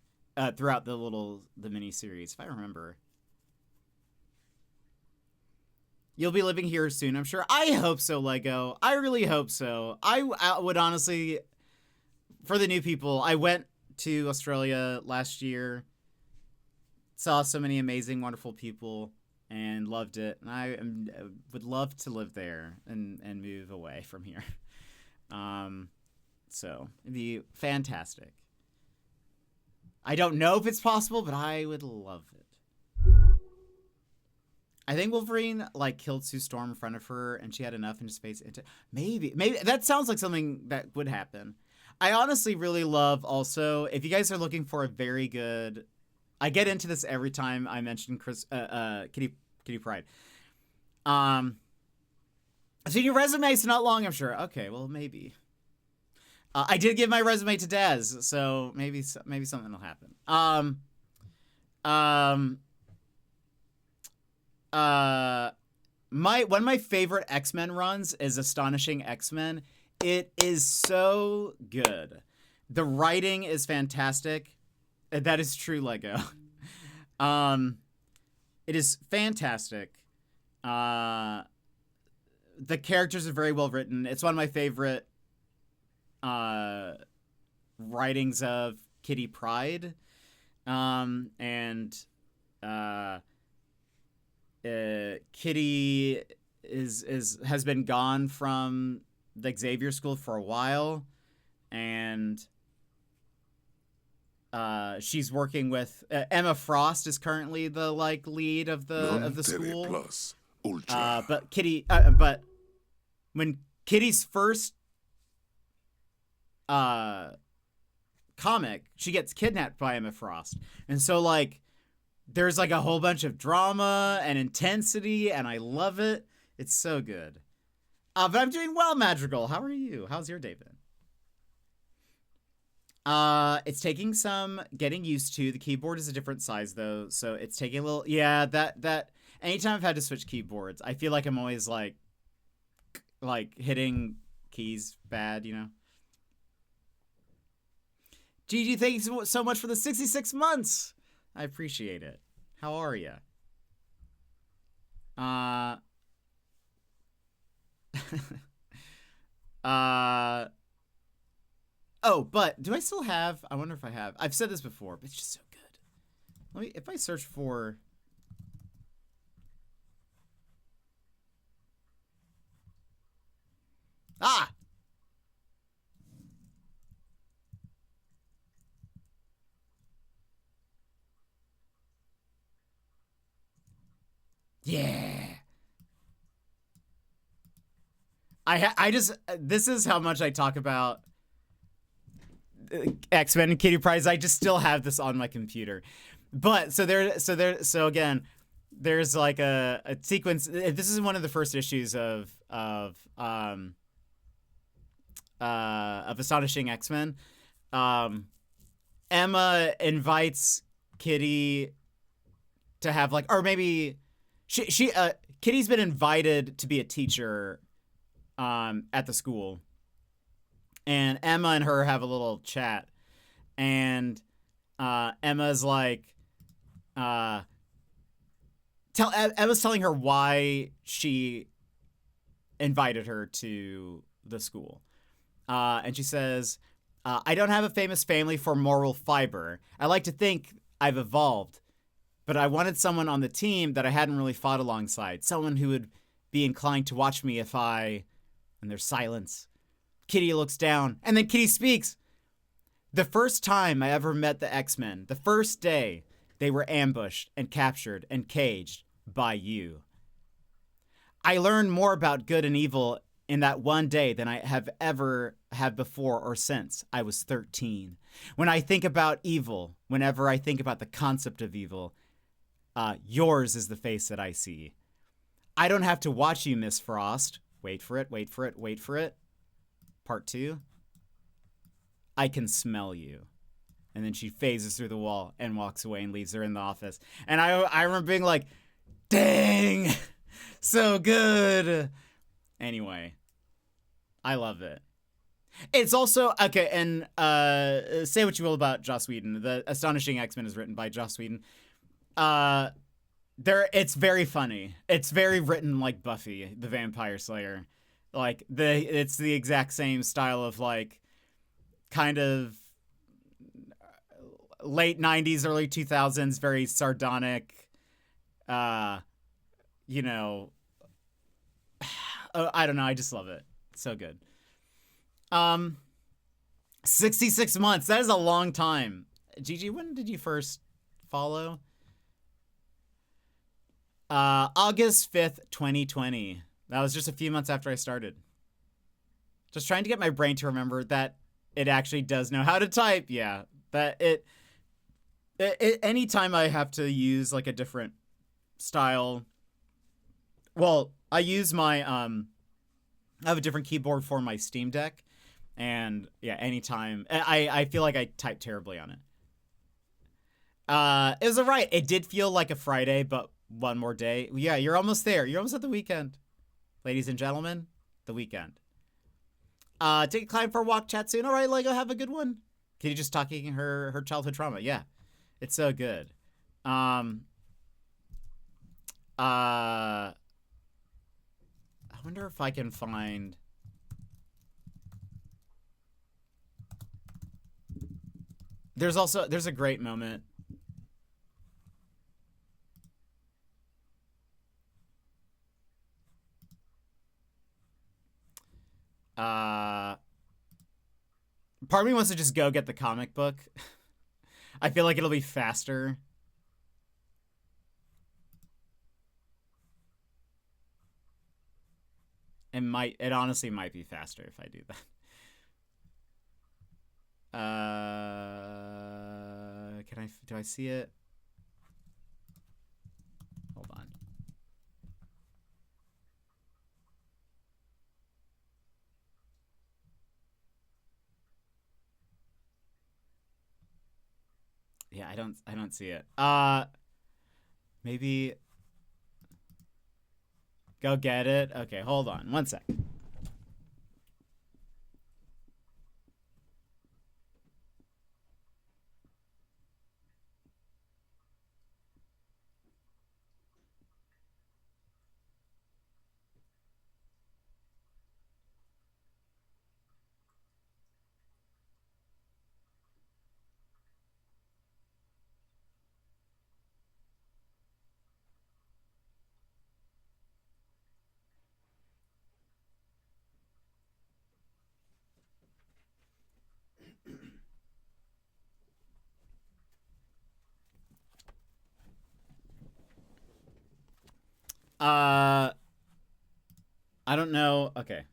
throughout the miniseries, if I remember. You'll be living here soon, I'm sure. I hope so, Lego. I really hope so. I would honestly, for the new people, I went to Australia last year, saw so many amazing, wonderful people, and loved it. And I would love to live there and move away from here. So it'd be fantastic. I don't know if it's possible, but I would love it. I think Wolverine killed Sue Storm in front of her, and she had enough in his face. Maybe that sounds like something that would happen. I honestly really love also, if you guys are looking for a very good, I get into this every time I mention Kitty Pryde. So your resume is not long, I'm sure. Okay, well maybe. I did give my resume to Daz, so maybe something will happen. One of my favorite X-Men runs is Astonishing X-Men. It is so good. The writing is fantastic. That is true, Lego. It is fantastic. The characters are very well written. It's one of my favorite writings of Kitty Pryde. Kitty has been gone from the Xavier School for a while, and she's working with Emma Frost is currently the lead of the school. Plus, ultra. But when Kitty's first comic, she gets kidnapped by Emma Frost, and so there's a whole bunch of drama and intensity, and I love it. It's so good. But I'm doing well, Madrigal. How are you? How's your day been? It's taking some getting used to. The keyboard is a different size though, so it's taking a little. Yeah, that. Anytime I've had to switch keyboards, I feel like I'm always hitting keys bad, Gigi, thanks so much for the 66 months. I appreciate it. How are you? Oh, but do I still have? I wonder if I have. I've said this before, but it's just so good. Let me. If I search for. Ah. Yeah. I just this is how much I talk about X-Men and Kitty Pryde. I just still have this on my computer. But so again, there's like a sequence. This is one of the first issues of Astonishing X-Men. Emma invites Kitty to have like, or maybe Kitty's been invited to be a teacher at the school, and Emma and her have a little chat, and Emma's like, Emma's telling her why she invited her to the school, and she says, I don't have a famous family for moral fiber. I like to think I've evolved, but I wanted someone on the team that I hadn't really fought alongside, someone who would be inclined to watch me if I... And there's silence. Kitty looks down, and then Kitty speaks. The first time I ever met the X-Men, the first day, they were ambushed and captured and caged by you. I learned more about good and evil in that one day than I have ever had before or since I was 13. When I think about evil, whenever I think about the concept of evil, yours is the face that I see. I don't have to watch you, Miss Frost. Wait for it, wait for it, wait for it. Part 2. I can smell you. And then she phases through the wall and walks away and leaves her in the office. And I remember being like, dang, so good. Anyway, I love it. It's also, okay, and say what you will about Joss Whedon. The Astonishing X-Men is written by Joss Whedon. It's very funny. It's very written like Buffy the Vampire Slayer. Like it's the exact same style of like kind of late 90s, early 2000s, very sardonic, you know, I don't know, I just love it. It's so good. 66 months. That is a long time. Gigi, when did you first follow? August 5th, 2020. That was just a few months after I started. Just trying to get my brain to remember that it actually does know how to type. Yeah, that it anytime I have to use like a different style. Well, I use my I have a different keyboard for my Steam Deck, and yeah, anytime I feel like I type terribly on it. It was alright. It did feel like a Friday, but one more day. Yeah, you're almost there. You're almost at the weekend. Ladies and gentlemen, the weekend. Take a climb for a walk, chat soon. All right, Lego, have a good one. Kitty just talking her childhood trauma. Yeah, it's so good. I wonder if I can find... There's a great moment. Part of me wants to just go get the comic book. I feel like it'll be faster. It honestly might be faster if I do that. Do I see it? Hold on. Yeah, I don't see it. Maybe go get it. Okay, hold on. One sec. I don't know. Okay.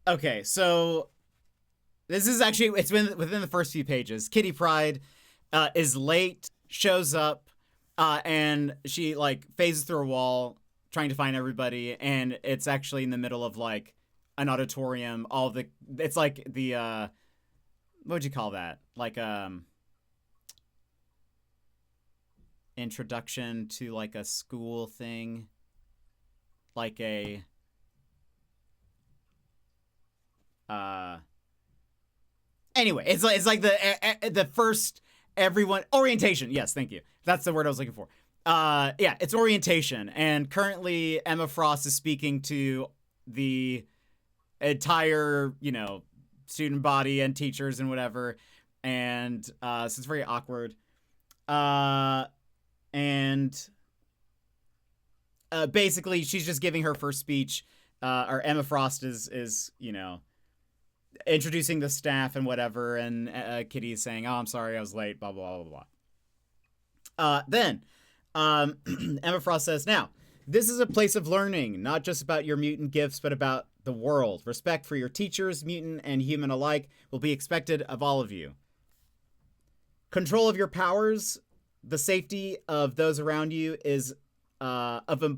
Okay, so this is actually, it's been within the first few pages. Kitty Pryde is late, shows up, and she like phases through a wall trying to find everybody, and it's actually in the middle of like an auditorium. It's like the what would you call that? Like introduction to like a school thing, like a anyway, it's like the first everyone orientation. Yes, thank you. That's the word I was looking for. Yeah, it's orientation, and currently Emma Frost is speaking to the entire, student body and teachers and whatever, and so it's very awkward. And basically, she's just giving her first speech. Or Emma Frost is introducing the staff and whatever, and Kitty is saying, "Oh, I'm sorry, I was late." Blah blah blah blah. Then Emma Frost says, "Now, this is a place of learning, not just about your mutant gifts, but about the world. Respect for your teachers, mutant and human alike, will be expected of all of you. Control of your powers, the safety of those around you is of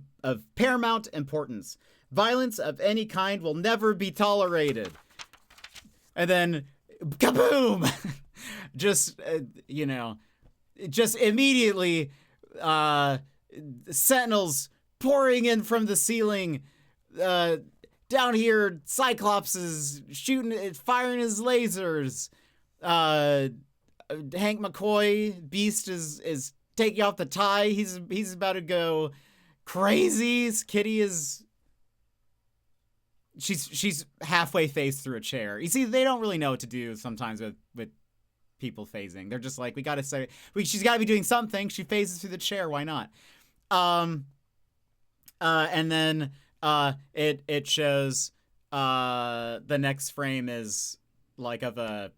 paramount importance. Violence of any kind will never be tolerated." And then, kaboom! just immediately, sentinels pouring in from the ceiling. Down here, Cyclops is firing his lasers. Hank McCoy, Beast is taking off the tie. He's about to go crazy. Kitty is... She's halfway phased through a chair. You see, they don't really know what to do sometimes with people phasing. They're just like, we gotta say, she's gotta be doing something. She phases through the chair. Why not? And then it shows the next frame is like of a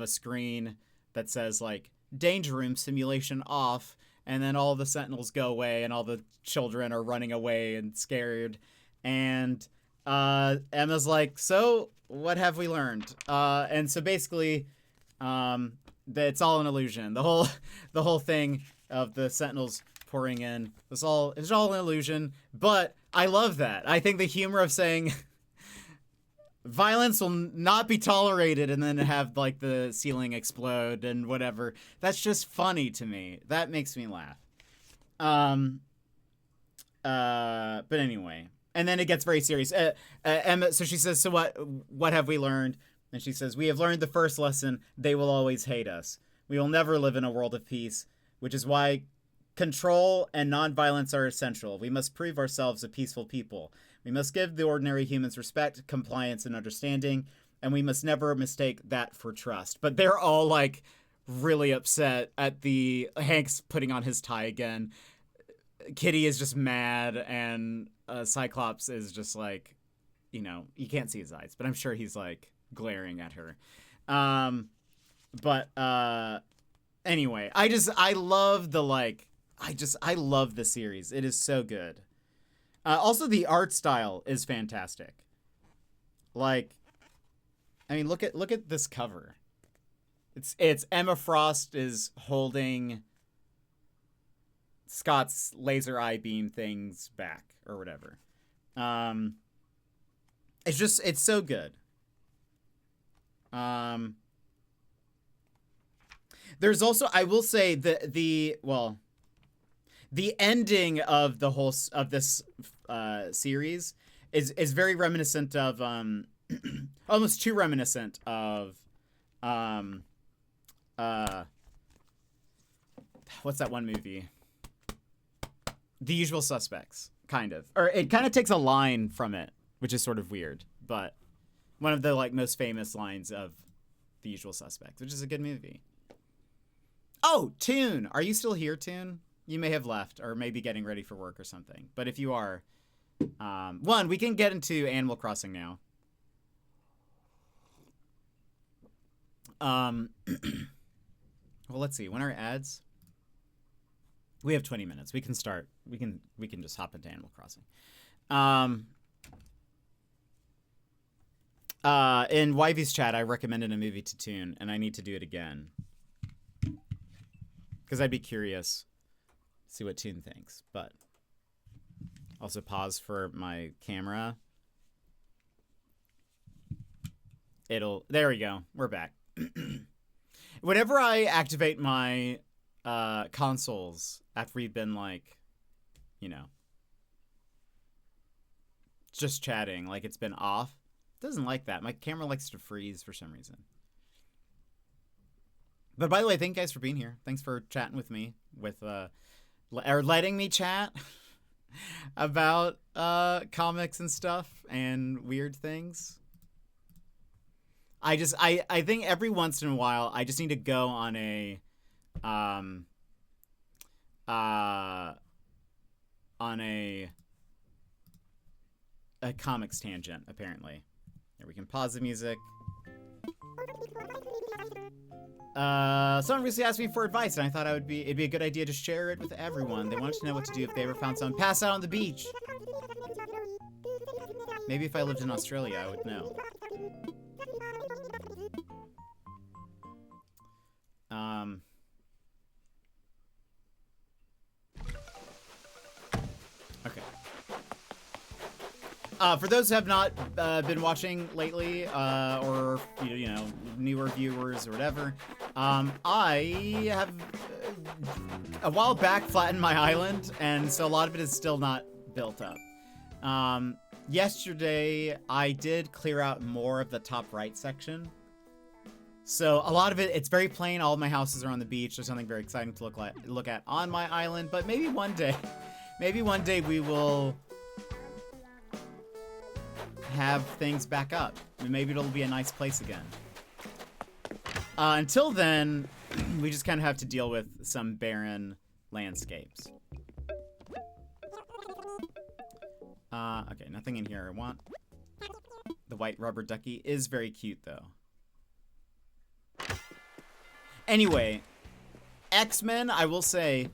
screen that says like danger room simulation off, and then all the sentinels go away and all the children are running away and scared, and Emma's like, "So what have we learned?" And so basically it's all an illusion. The whole thing of the sentinels pouring in, it's all an illusion. But I love that. I think the humor of saying violence will not be tolerated and then have like the ceiling explode and whatever, that's just funny to me. That makes me laugh. But anyway, and then it gets very serious. Emma, so she says, "So what have we learned?" And she says, "We have learned the first lesson. They will always hate us. We will never live in a world of peace, which is why control and nonviolence are essential. We must prove ourselves a peaceful people. We must give the ordinary humans respect, compliance, and understanding, and we must never mistake that for trust." But they're all like really upset at the Hank's putting on his tie again. Kitty is just mad, and Cyclops is just like, you can't see his eyes, but I'm sure he's like glaring at her. But anyway, I love the series. It is so good. Also, the art style is fantastic. Like, I mean, look at this cover. It's Emma Frost is holding Scott's laser eye beam things back or whatever. It's so good. There's also, I will say, the ending of the whole of this series is very reminiscent of almost too reminiscent of what's that one movie? The Usual Suspects, kind of. Or it kind of takes a line from it, which is sort of weird, but one of the like most famous lines of The Usual Suspects, which is a good movie. Oh, Toon. Are you still here, Toon? you may have left or maybe getting ready for work or something. But if you are, one, we can get into Animal Crossing now. Well, let's see. When are ads? We have 20 minutes. We can start. We can just hop into Animal Crossing. In Wivey's chat, I recommended a movie to Tune, and I need to do it again. Because I'd be curious to see what Tune thinks. But also pause for my camera. There we go. We're back. Whenever I activate my consoles after we've been, like, you know, just chatting, like it's been off, it doesn't like that. My camera likes to freeze for some reason. But by the way, thank you guys for being here. Thanks for chatting with me, or letting me chat about comics and stuff and weird things. I think every once in a while I just need to go on a comics tangent, apparently. Here, we can pause the music. Someone recently asked me for advice, and I thought it'd be a good idea to share it with everyone. They wanted to know what to do if they ever found someone passed out on the beach. Maybe if I lived in Australia, I would know. Okay. For those who have not been watching lately, or you know, newer viewers or whatever, I have a while back flattened my island, and so a lot of it is still not built up. Yesterday, I did clear out more of the top right section. So a lot of it's very plain. All of my houses are on the beach. There's nothing very exciting to look at on my island, but maybe one day we will have things back up. Maybe it'll be a nice place again. Until then, we just kind of have to deal with some barren landscapes. Okay, nothing in here I want. The white rubber ducky is very cute, though. Anyway, X-Men, I will say,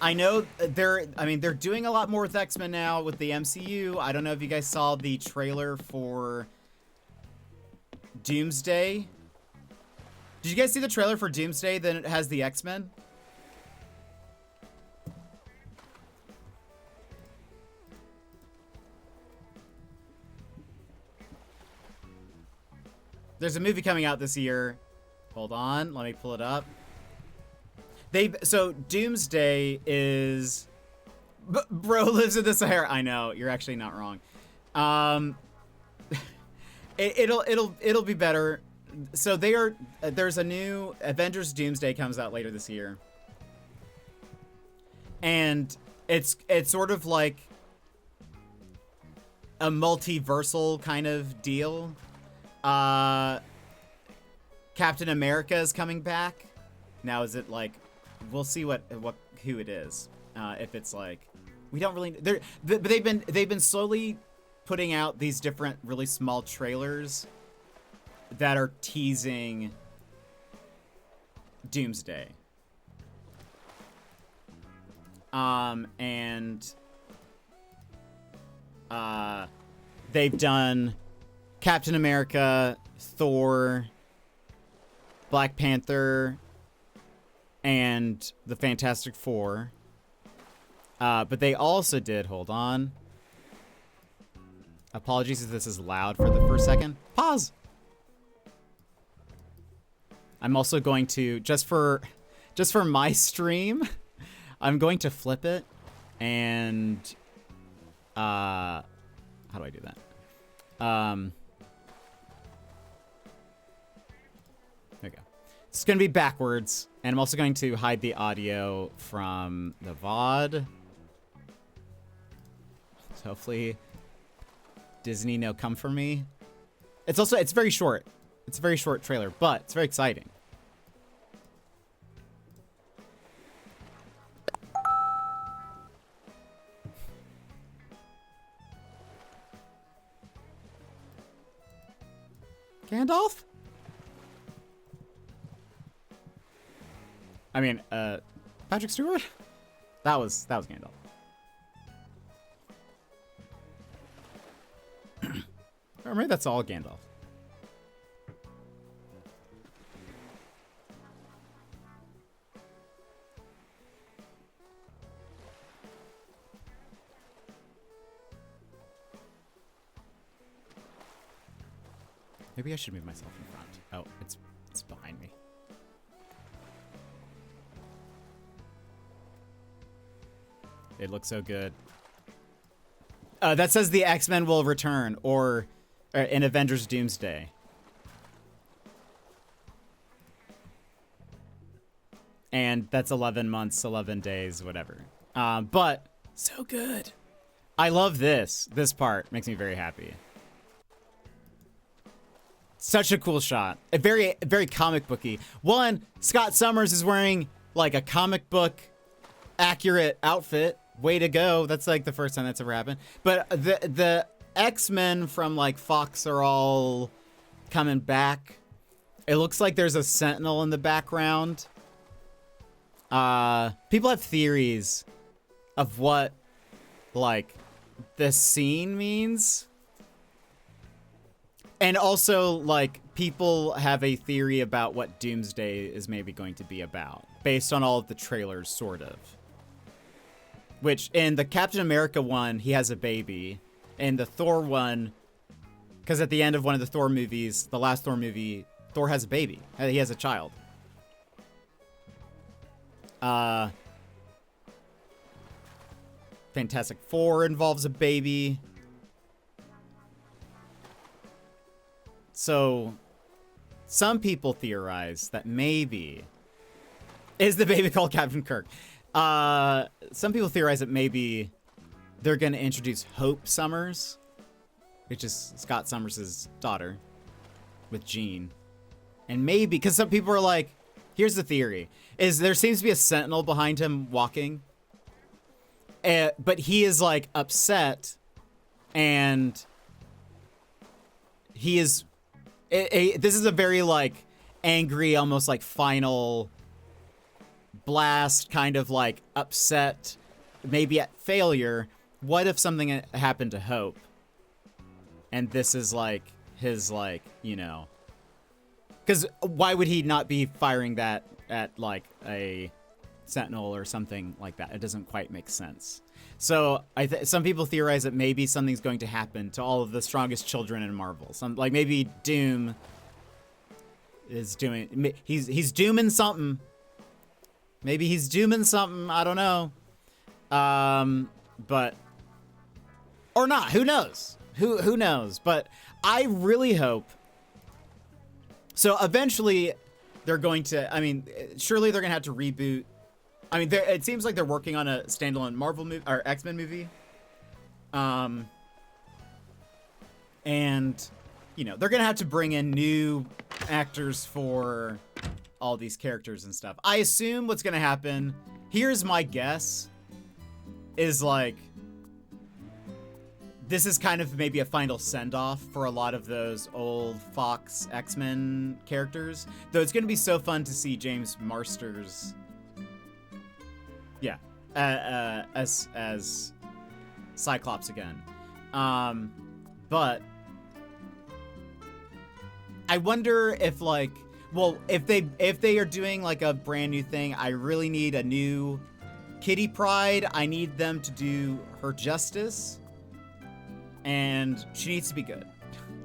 I know they're doing a lot more with X-Men now with the MCU. I don't know if you guys saw the trailer for Doomsday. Did you guys see the trailer for Doomsday that it has the X-Men? There's a movie coming out this year. Hold on, let me pull it up. So Doomsday is, bro lives in the Sahara. I know, you're actually not wrong. It'll be better. So there's a new Avengers Doomsday comes out later this year, and it's sort of like a multiversal kind of deal. Captain America is coming back. Now, is it like, we'll see who it is. If it's like, we don't really, but they've been slowly putting out these different really small trailers that are teasing Doomsday. And they've done Captain America, Thor, Black Panther, and the Fantastic Four. But they also did, hold on. Apologies if this is loud for the first second. Pause. I'm also going to, just for my stream, I'm going to flip it and, how do I do that? There we go. It's going to be backwards, and I'm also going to hide the audio from the VOD. So hopefully Disney no come for me. It's very short. It's a very short trailer, but it's very exciting. Gandalf? I mean, Patrick Stewart? That was Gandalf. Or maybe that's all Gandalf. Maybe I should move myself in front. Oh, it's behind me. It looks so good. That says the X-Men will return, or in Avengers Doomsday. And that's 11 months, 11 days, whatever. But so good. I love this. This part makes me very happy. Such a cool shot. A very, very comic booky. One, Scott Summers is wearing like a comic book accurate outfit. Way to go. That's like the first time that's ever happened. But the X-Men from like Fox are all coming back. It looks like there's a Sentinel in the background. People have theories of what like this scene means. And also, like, people have a theory about what Doomsday is maybe going to be about, based on all of the trailers, sort of. Which, in the Captain America one, he has a baby. In the Thor one, because at the end of one of the Thor movies, the last Thor movie, Thor has a baby. He has a child. Fantastic Four involves a baby. So, some people theorize that maybe... Is the baby called Captain Kirk? Some people theorize that maybe they're going to introduce Hope Summers, which is Scott Summers' daughter, with Jean. And maybe, because some people are like, here's the theory, is there seems to be a Sentinel behind him walking. But he is, like, upset, and he is... this is a very, like, angry, almost, like, final blast, kind of, like, upset, maybe at failure. What if something happened to Hope? And this is, like, his, like, you know... Because why would he not be firing that at, like, a Sentinel or something like that? It doesn't quite make sense. So some people theorize that maybe something's going to happen to all of the strongest children in Marvel. Like maybe Doom is doing... He's dooming something. Maybe he's dooming something. I don't know. But... Or not. Who knows? Who knows? But I really hope... So eventually they're going to... I mean, surely they're going to have to reboot... I mean, it seems like they're working on a standalone Marvel movie or X-Men movie. And, you know, they're going to have to bring in new actors for all these characters and stuff. I assume what's going to happen, here's my guess, is like, this is kind of maybe a final send-off for a lot of those old Fox X-Men characters. Though it's going to be so fun to see James Marsters... Yeah, as Cyclops again. But I wonder if like, well, if they are doing like a brand new thing, I really need a new Kitty Pryde. I need them to do her justice, and she needs to be good.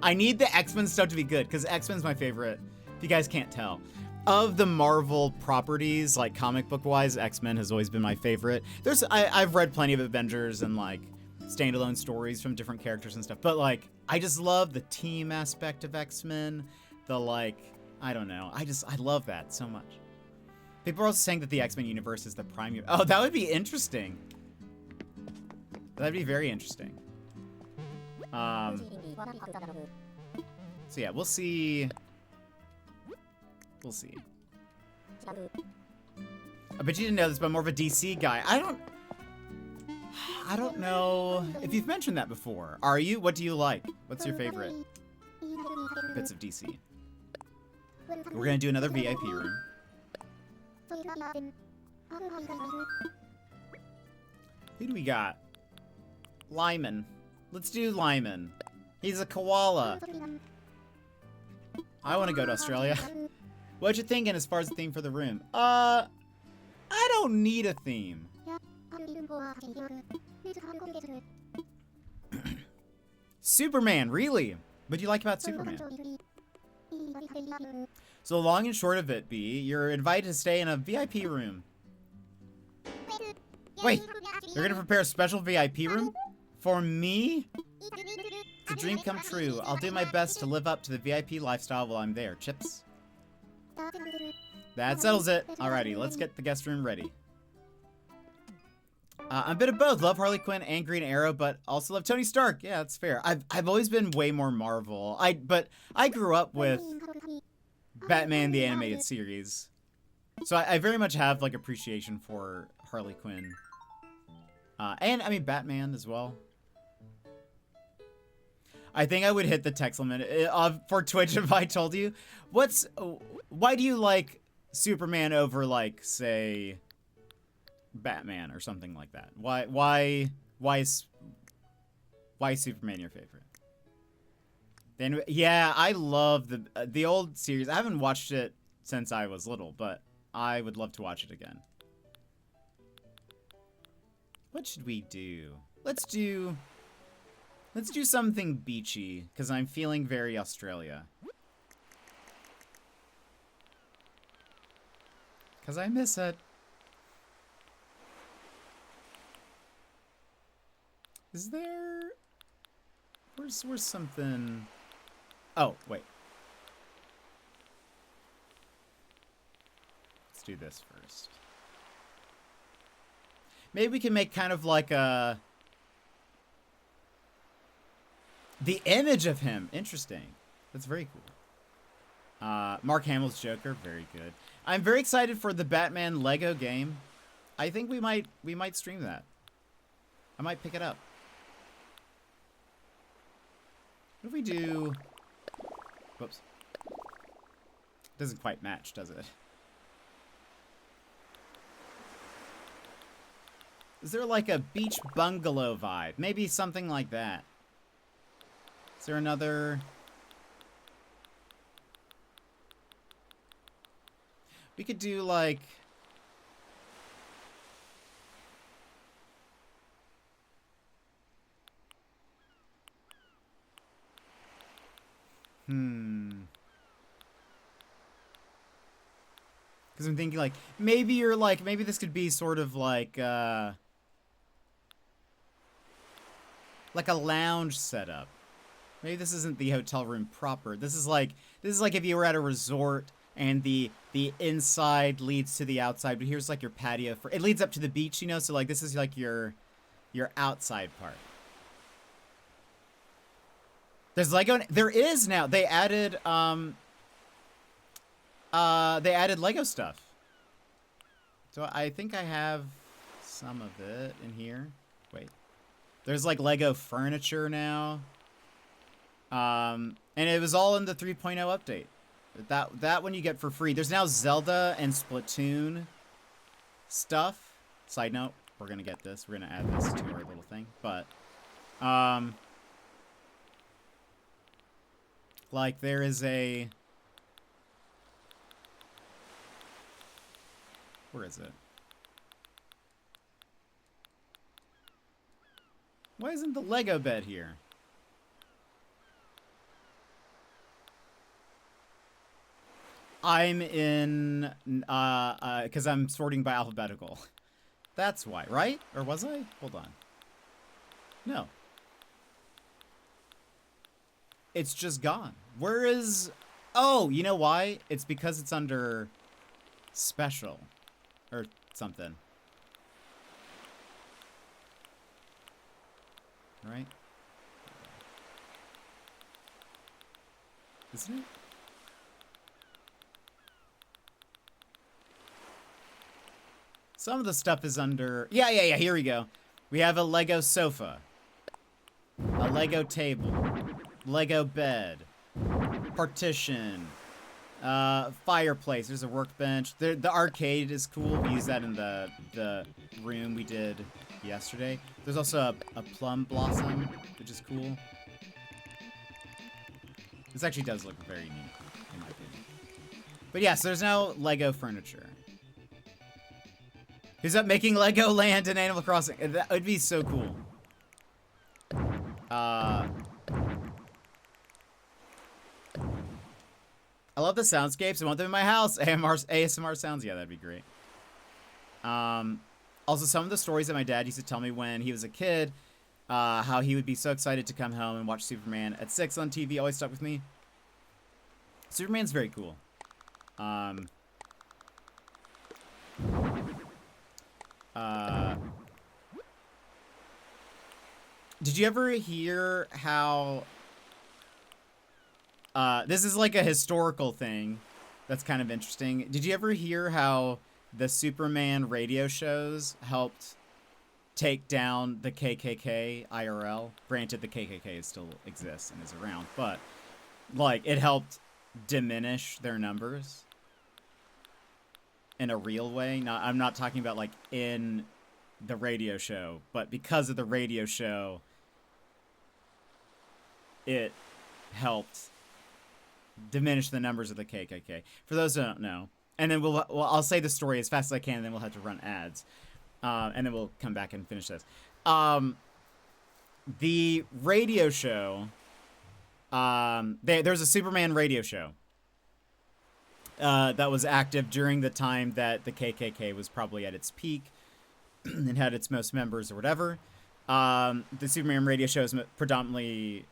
I need the X-Men stuff to be good because X-Men's my favorite. If you guys can't tell. Of the Marvel properties, like comic book wise, X-Men has always been my favorite. I've read plenty of Avengers and like standalone stories from different characters and stuff, but like I just love the team aspect of X-Men. The like, I don't know, I love that so much. People are also saying that the X-Men universe is the prime. Oh, that would be interesting. That'd be very interesting. So yeah, we'll see. We'll see. I bet you didn't know this, but I'm more of a DC guy. I don't know if you've mentioned that before. Are you? What do you like? What's your favorite? bits of DC. We're gonna do another VIP room. Who do we got? Lyman. Let's do Lyman. He's a koala. I want to go to Australia. What you thinking as far as the theme for the room? I don't need a theme. Superman, really? What do you like about Superman? So long and short of it, B, you're invited to stay in a VIP room. Wait, you're gonna prepare a special VIP room? For me? It's a dream come true. I'll do my best to live up to the VIP lifestyle while I'm there. Chips? That settles it. Alrighty, let's get the guest room ready. I'm a bit of both. Love Harley Quinn and Green Arrow, but also love Tony Stark. Yeah, that's fair. I've always been way more Marvel. But I grew up with Batman the Animated Series. So I very much have, like, appreciation for Harley Quinn. And, I mean, Batman as well. I think I would hit the text limit for Twitch if I told you. Why do you like Superman over, like, say, Batman or something like that? Why is Superman your favorite? Then, yeah, I love the old series. I haven't watched it since I was little, but I would love to watch it again. What should we do? Let's do something beachy, because I'm feeling very Australia. Because I miss it. Is there... Where's something... Oh, wait. Let's do this first. Maybe we can make kind of like a... The image of him. Interesting. That's very cool. Mark Hamill's Joker. Very good. I'm very excited for the Batman Lego game. I think we might stream that. I might pick it up. What if we do... Whoops. Doesn't quite match, does it? Is there like a beach bungalow vibe? Maybe something like that. Is there another... We could do like... Because I'm thinking like, maybe this could be sort of like a lounge setup. Maybe this isn't the hotel room proper. This is like if you were at a resort and the inside leads to the outside, but here's like your patio it leads up to the beach, you know, so like this is like your outside part. There's Lego. There is now. They added Lego stuff. So I think I have some of it in here. Wait. There's like Lego furniture now. And it was all in the 3.0 update. That one you get for free. There's now Zelda and Splatoon stuff. Side note, we're gonna get this. We're gonna add this to our little thing. But like there is a... Where is it? Why isn't the Lego bed here? I'm in, because I'm sorting by alphabetical. That's why, right? Or was I? Hold on. No. It's just gone. Where is... Oh, you know why? It's because it's under special. Or something. Right? Isn't it? Some of the stuff is under... Yeah, here we go. We have a Lego sofa. A Lego table. Lego bed. partition, fireplace. There's a workbench. The arcade is cool. We use that in the room we did yesterday. There's also a plum blossom, which is cool. This actually does look very neat, in my opinion. But yeah, so there's now Lego furniture. Who's up making Lego Land in Animal Crossing? That would be so cool. I love the soundscapes. I want them in my house. ASMR sounds. Yeah, that'd be great. Also, some of the stories that my dad used to tell me when he was a kid, how he would be so excited to come home and watch Superman at 6 on TV, always stuck with me. Superman's very cool. Did you ever hear how... this is like a historical thing that's kind of interesting. Did you ever hear how the Superman radio shows helped take down the KKK IRL? Granted, the KKK still exists and is around, but like it helped diminish their numbers in a real way. I'm not talking about like in the radio show, but because of the radio show, it helped diminish the numbers of the KKK. For those who don't know, and then I'll say the story as fast as I can, and then we'll have to run ads, and then we'll come back and finish this. The radio show, there's a Superman radio show that was active during the time that the KKK was probably at its peak and had its most members or whatever. The Superman radio show is predominantly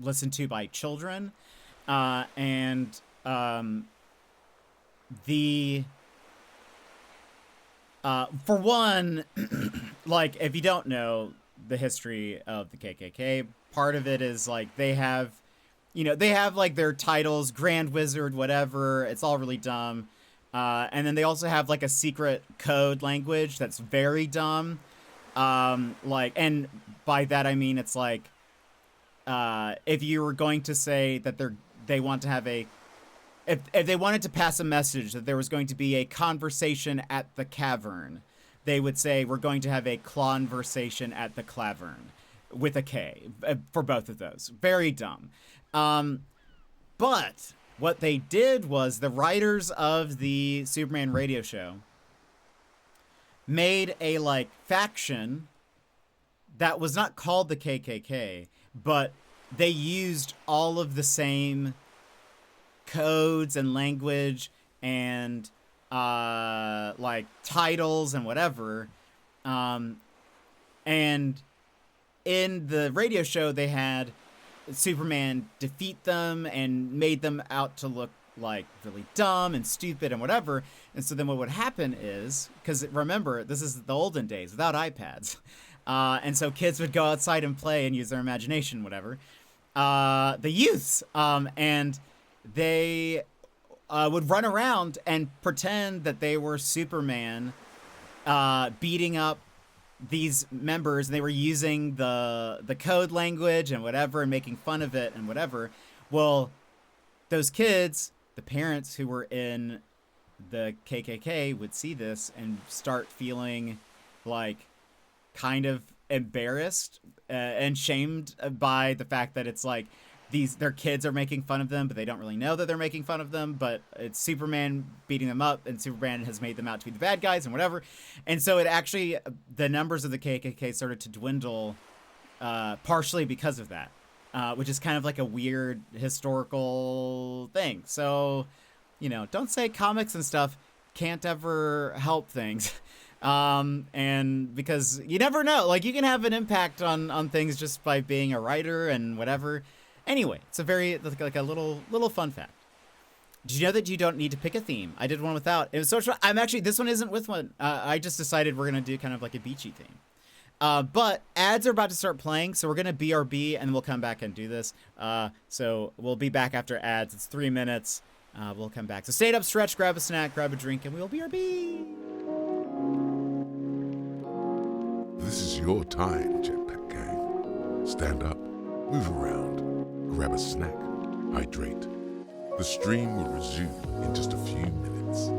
listened to by children, and for one, like if you don't know the history of the KKK, part of it is like they have like their titles, Grand Wizard, whatever. It's all really dumb. And then they also have like a secret code language that's very dumb. Like, and by that I mean it's like, if you were going to say that they want to have if they wanted to pass a message that there was going to be a conversation at the cavern, they would say we're going to have a conversation at the clavern with a K for both of those. Very dumb. But what they did was the writers of the Superman radio show made a like faction that was not called the KKK, but they used all of the same codes and language and like titles and whatever. And in the radio show, they had Superman defeat them and made them out to look like really dumb and stupid and whatever. And so then what would happen is, because remember, this is the olden days without iPads. And so kids would go outside and play and use their imagination, whatever. The youths, and they would run around and pretend that they were Superman, beating up these members, and they were using the code language and whatever and making fun of it and whatever. Well, those kids, the parents who were in the KKK would see this and start feeling like kind of embarrassed and shamed by the fact that it's like their kids are making fun of them, but they don't really know that they're making fun of them, but it's Superman beating them up, and Superman has made them out to be the bad guys and whatever. And so it actually, the numbers of the KKK started to dwindle, partially because of that, which is kind of like a weird historical thing. So, don't say comics and stuff can't ever help things. And because you never know, like you can have an impact on things just by being a writer and whatever. Anyway, it's a very, like a little fun fact. Did you know that you don't need to pick a theme? I did one without. It was so short. This one isn't with one. I just decided we're going to do kind of like a beachy theme. But ads are about to start playing, so we're going to BRB and then we'll come back and do this. So we'll be back after ads. It's 3 minutes. We'll come back. So stay up, stretch, grab a snack, grab a drink, and we'll BRB. This is your time, Jetpack Gang. Stand up, move around, grab a snack, hydrate. The stream will resume in just a few minutes.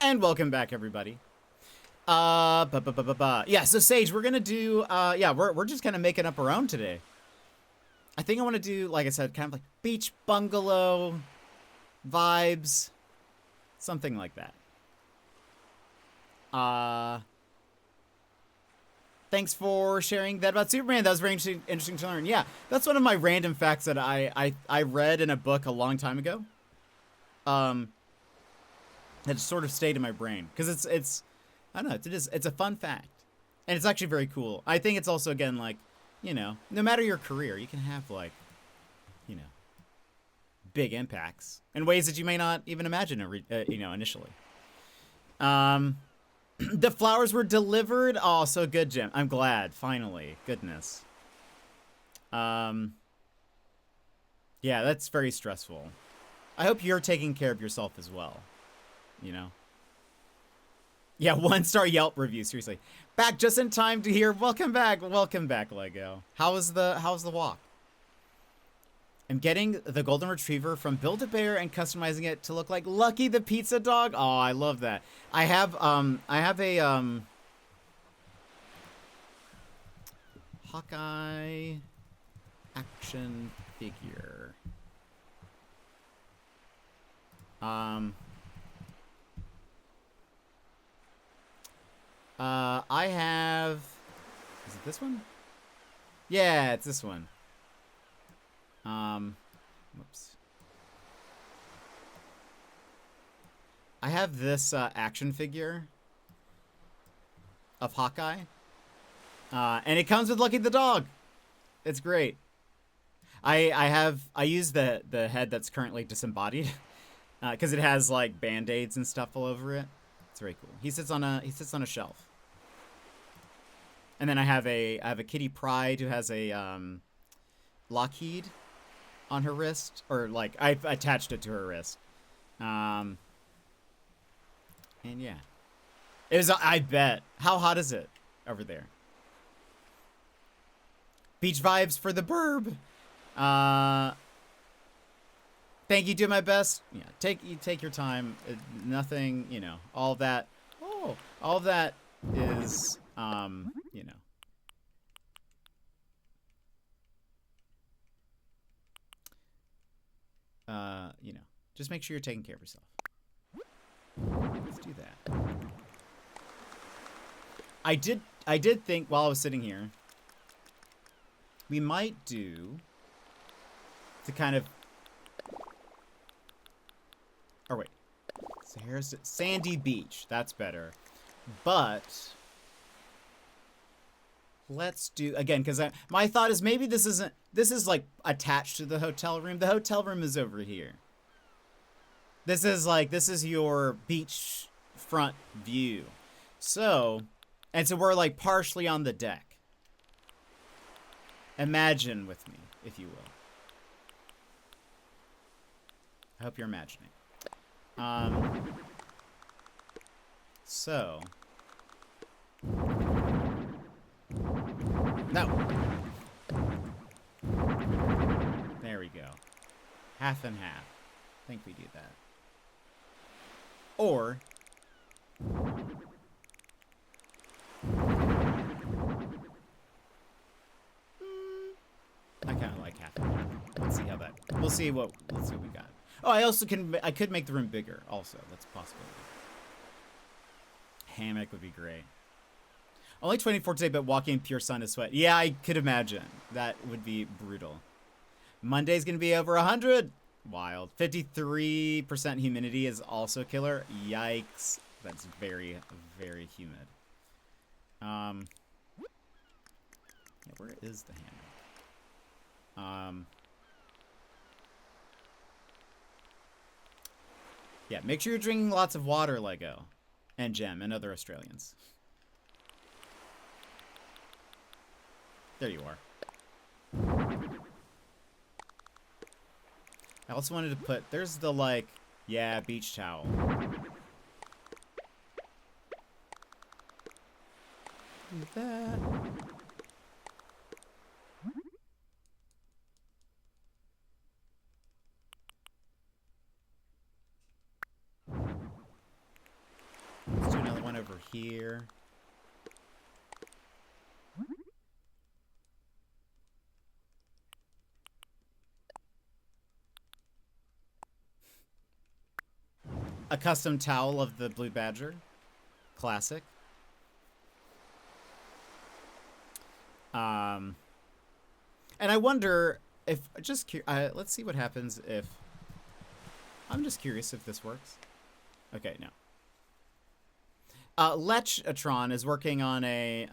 And welcome back, everybody. Yeah, so Sage, we're gonna do yeah, we're just kind of making up our own today. I think I want to do, like I said, kind of like beach bungalow vibes, something like that. Thanks for sharing that about Superman. That was very interesting to learn. Yeah, that's one of my random facts that I read in a book a long time ago. That sort of stayed in my brain because it's I don't know, it's a fun fact, and it's actually very cool. I think it's also, again, like, you know, no matter your career, you can have, like, you know, big impacts in ways that you may not even imagine, you know, initially. The flowers were delivered. Oh, so good, Jim. I'm glad. Finally. Goodness. Yeah, that's very stressful. I hope you're taking care of yourself as well. You know? Yeah, 1-star Yelp review, seriously. Back just in time to hear, welcome back, Lego. How's the walk? I'm getting the golden retriever from Build-A-Bear and customizing it to look like Lucky the pizza dog. Oh, I love that. I have a Hawkeye action figure. I have, is it this one? Yeah, it's this one. Whoops. I have this action figure of Hawkeye. And it comes with Lucky the dog. It's great. I use the head that's currently disembodied because it has like band-aids and stuff all over it. It's very cool. He sits on a shelf. And then I have a Kitty Pryde who has a Lockheed on her wrist, or like I've attached it to her wrist. And yeah, it was. I bet. How hot is it over there? Beach vibes for the burb. Thank you. Do my best. Yeah. Take your time. Nothing. You know. All that. Oh. All of that is. You know. You know. Just make sure you're taking care of yourself. Let's do that. I did think while I was sitting here, we might do to kind of. Or wait, so here's Sandy Beach. That's better, but let's do again because my thought is maybe this isn't. This is like attached to the hotel room. The hotel room is over here. This is your beach front view. So, and so we're like partially on the deck. Imagine with me, if you will. I hope you're imagining. So. No. There we go. Half and half. I think we do that. Or I kind of like half and half. Let's see how that. Let's see what we got. Oh, I could make the room bigger. Also, that's a possibility. Hammock would be great. Only 24 today, but walking in pure sun is sweat. Yeah, I could imagine. That would be brutal. Monday's gonna be over 100. Wild. 53% humidity is also killer. Yikes. That's very, very humid. Yeah, where is the hammock? Yeah, make sure you're drinking lots of water, Lego. And Gem and other Australians. There you are. I also wanted to put, there's the like, yeah, beach towel. Do that. Let's do another one over here. A custom towel of the Blue Badger. Classic. And I wonder if, let's see what happens if, I'm just curious if this works. Okay, no. Lechatron is working on a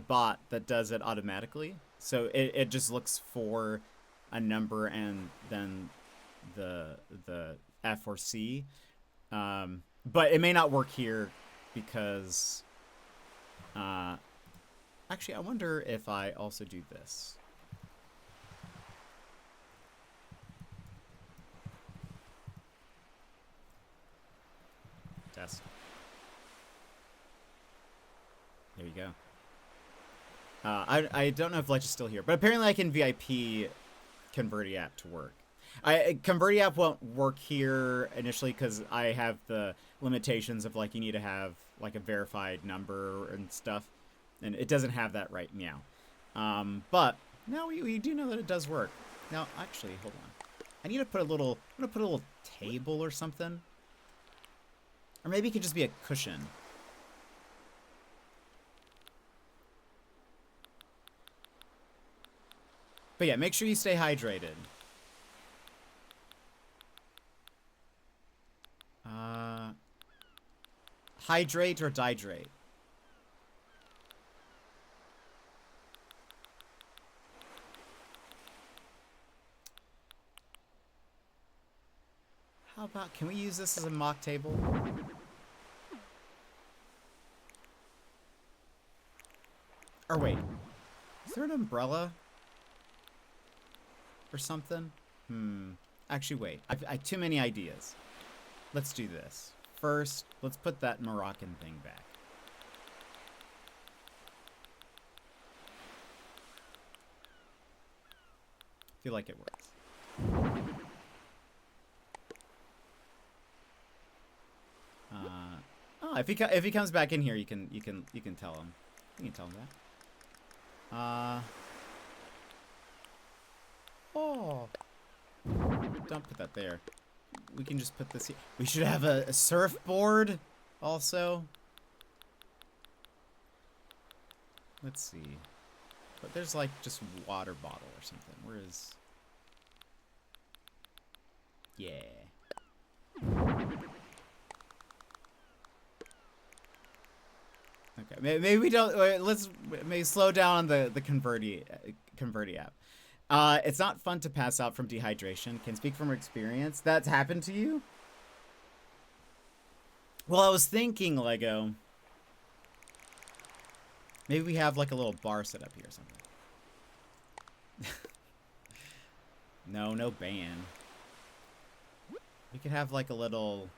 bot that does it automatically. So it just looks for a number and then the F or C. But it may not work here because actually I wonder if I also do this. Test. There you go. I don't know if Lech is still here, but apparently I can VIP Converti app to work. Converti app won't work here initially because I have the limitations of like you need to have like a verified number and stuff, and it doesn't have that right now. But now we do know that it does work. Now actually, hold on. I need to put a little. I'm gonna put a little table or something, or maybe it could just be a cushion. But yeah, make sure you stay hydrated. Hydrate or dihydrate? How about, can we use this as a mock table? Or wait, is there an umbrella? Or something? Actually, wait. I too many ideas. Let's do this. First, let's put that Moroccan thing back. Feel like it works. Oh, if he comes back in here, you can tell him. You can tell him that. Oh. Don't put that there. We can just put this here. We should have a surfboard also. Let's see. But there's like just water bottle or something. Where is... Yeah. Okay, maybe we don't... Let's maybe slow down on the Converti app. It's not fun to pass out from dehydration. Can speak from experience. That's happened to you? Well, I was thinking, Lego. Maybe we have like a little bar set up here or something. No ban. We could have like a little...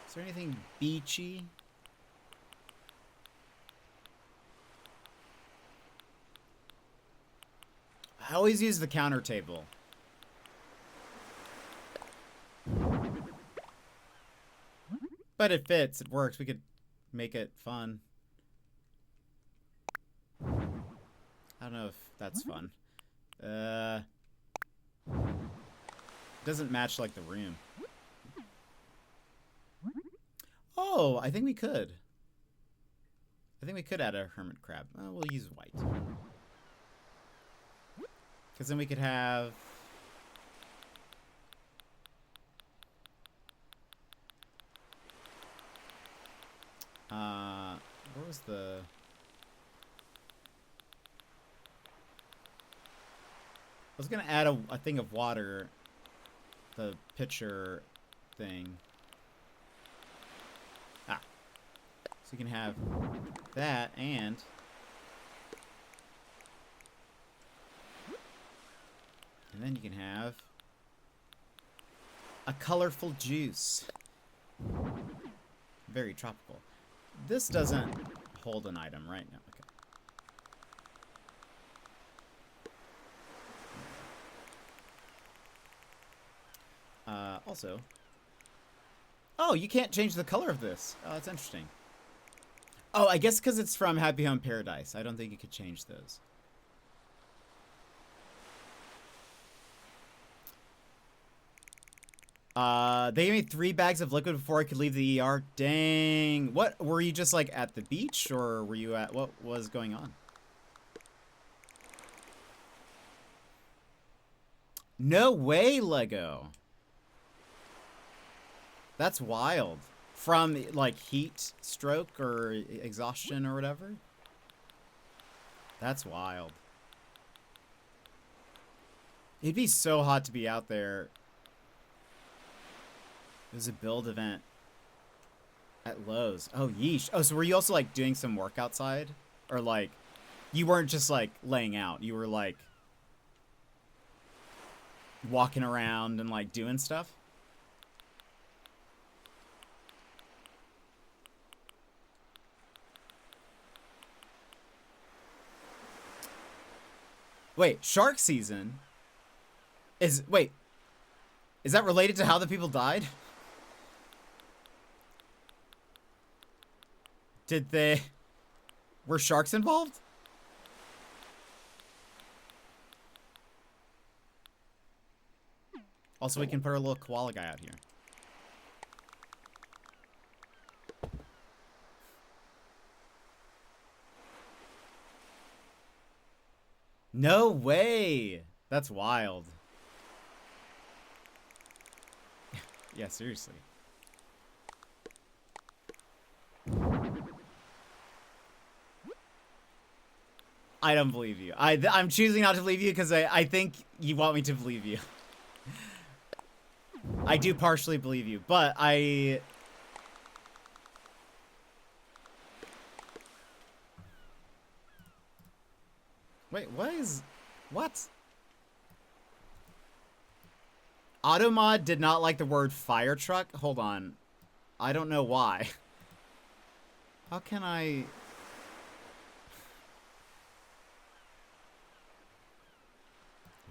Is there anything beachy? I always use the counter table. But it fits, it works. We could make it fun. I don't know if that's fun. Doesn't match like the room. Oh, I think we could. I think we could add a hermit crab. We'll use white. Because then we could have... where was the... I was gonna add a thing of water, the pitcher thing. Ah. So you can have that and... And then you can have a colorful juice. Very tropical. This doesn't hold an item, right? No, okay. Also... Oh, you can't change the color of this. Oh, that's interesting. Oh, I guess because it's from Happy Home Paradise. I don't think you could change those. They gave me 3 bags of liquid before I could leave the ER. Dang. What, were you just like at the beach or were you at, what was going on? No way, Lego. That's wild. From like heat stroke or exhaustion or whatever? That's wild. It'd be so hot to be out there. It was a build event at Lowe's. Oh, yeesh. Oh, so were you also like doing some work outside? Or like, you weren't just like laying out. You were like walking around and like doing stuff? Wait, shark season? Wait, is that related to how the people died? Were sharks involved? Also, we can put our little koala guy out here. No way! That's wild. Yeah, seriously. I don't believe you. I'm choosing not to believe you because I think you want me to believe you. I do partially believe you, but I... Wait, what is... What? Automod did not like the word fire truck? Hold on. I don't know why. How can I...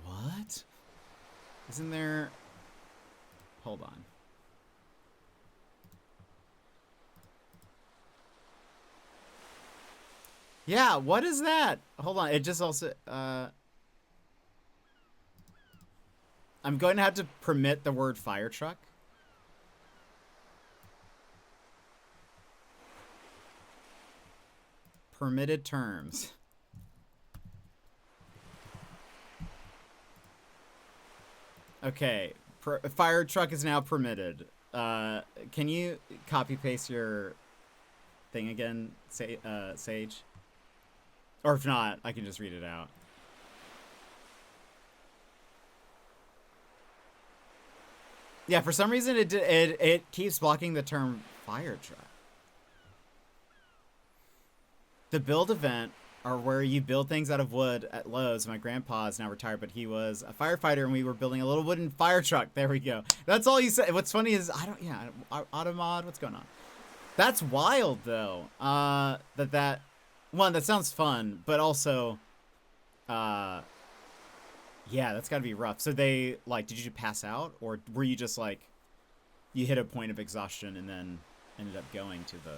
What? Isn't there... Hold on. Yeah, what is that? Hold on, it just also... I'm going to have to permit the word fire truck. Permitted terms. Okay, fire truck is now permitted. Can you copy paste your thing again, Sage? Or if not, I can just read it out. Yeah, for some reason it keeps blocking the term fire truck. The build event are where you build things out of wood at Lowe's. My grandpa is now retired, but he was a firefighter, and we were building a little wooden fire truck. There we go. That's all you said. What's funny is Automod. What's going on? That's wild though. That sounds fun, but also, yeah, that's got to be rough. So they did you pass out, or were you just you hit a point of exhaustion and then ended up going to the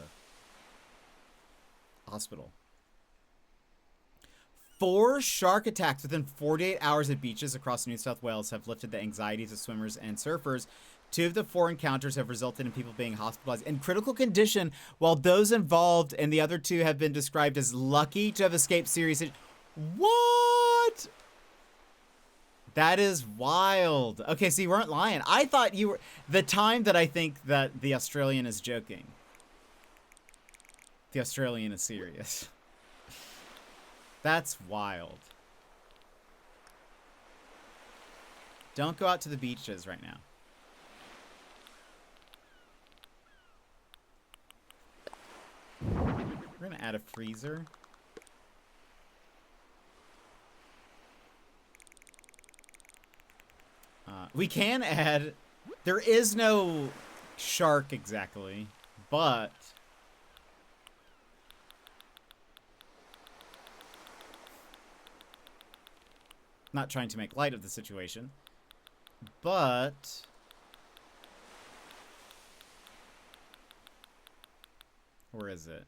hospital? 4 shark attacks within 48 hours at beaches across New South Wales have lifted the anxieties of swimmers and surfers. 2 of the 4 encounters have resulted in people being hospitalized in critical condition, while those involved and the other 2 have been described as lucky to have escaped serious... What? That is wild. Okay, so you weren't lying. I thought you were... The time that I think that the Australian is joking. The Australian is serious. That's wild. Don't go out to the beaches right now. We're gonna add a freezer. We can add... There is no shark exactly, but... Not trying to make light of the situation, but... Where is it?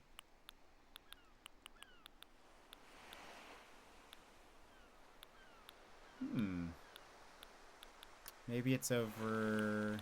Maybe it's over...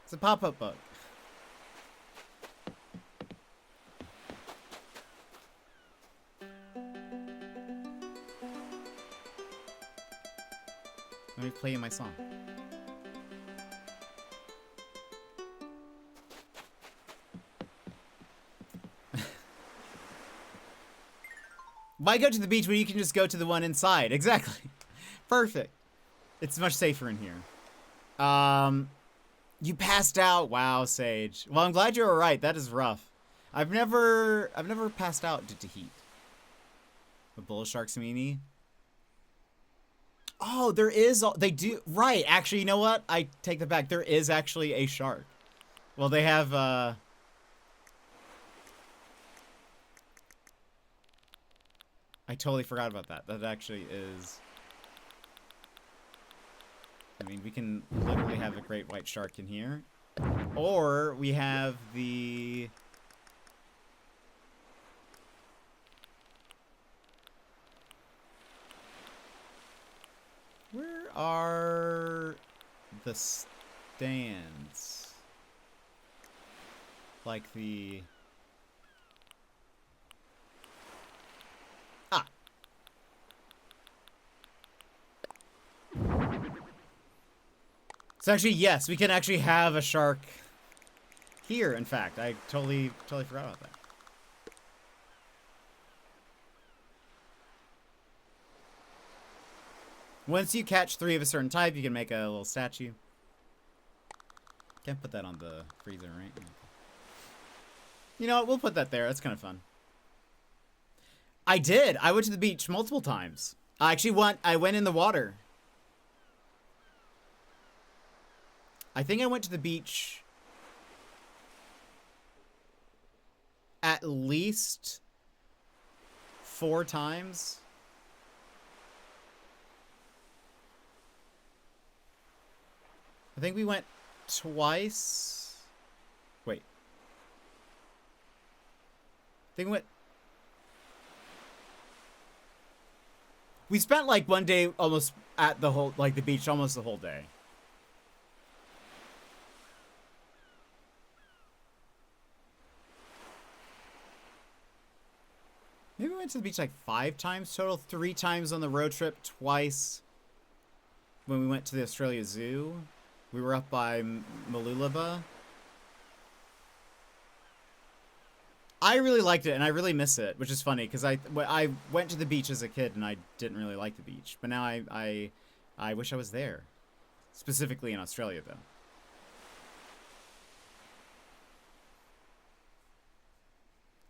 It's a pop-up bug. Let me play you my song. Why go to the beach when you can just go to the one inside? Exactly. Perfect. It's much safer in here. You passed out. Wow, Sage. Well, I'm glad you were right. That is rough. I've never passed out due to heat. A bull shark's meanie. Oh, there is. They do. Right. Actually, you know what? I take that back. There is actually a shark. Well, they have. I totally forgot about that. That actually is. I mean, we can literally have a great white shark in here. Or we have the... Where are the stands? like the... Ah. So actually, yes, we can actually have a shark here, in fact. I totally forgot about that. Once you catch 3 of a certain type, you can make a little statue. Can't put that on the freezer, right? You know what? We'll put that there. That's kind of fun. I did. I went to the beach multiple times. I went in the water. I think I went to the beach at least 4 times. I think we went twice. Wait. I think we spent like one day almost at the whole, like the beach almost the whole day. Maybe we went to the beach like 5 times total. 3 times on the road trip, twice when we went to the Australia Zoo. We were up by Mooloolaba. I really liked it, and I really miss it, which is funny, because I went to the beach as a kid, and I didn't really like the beach. But now I wish I was there. Specifically in Australia, though.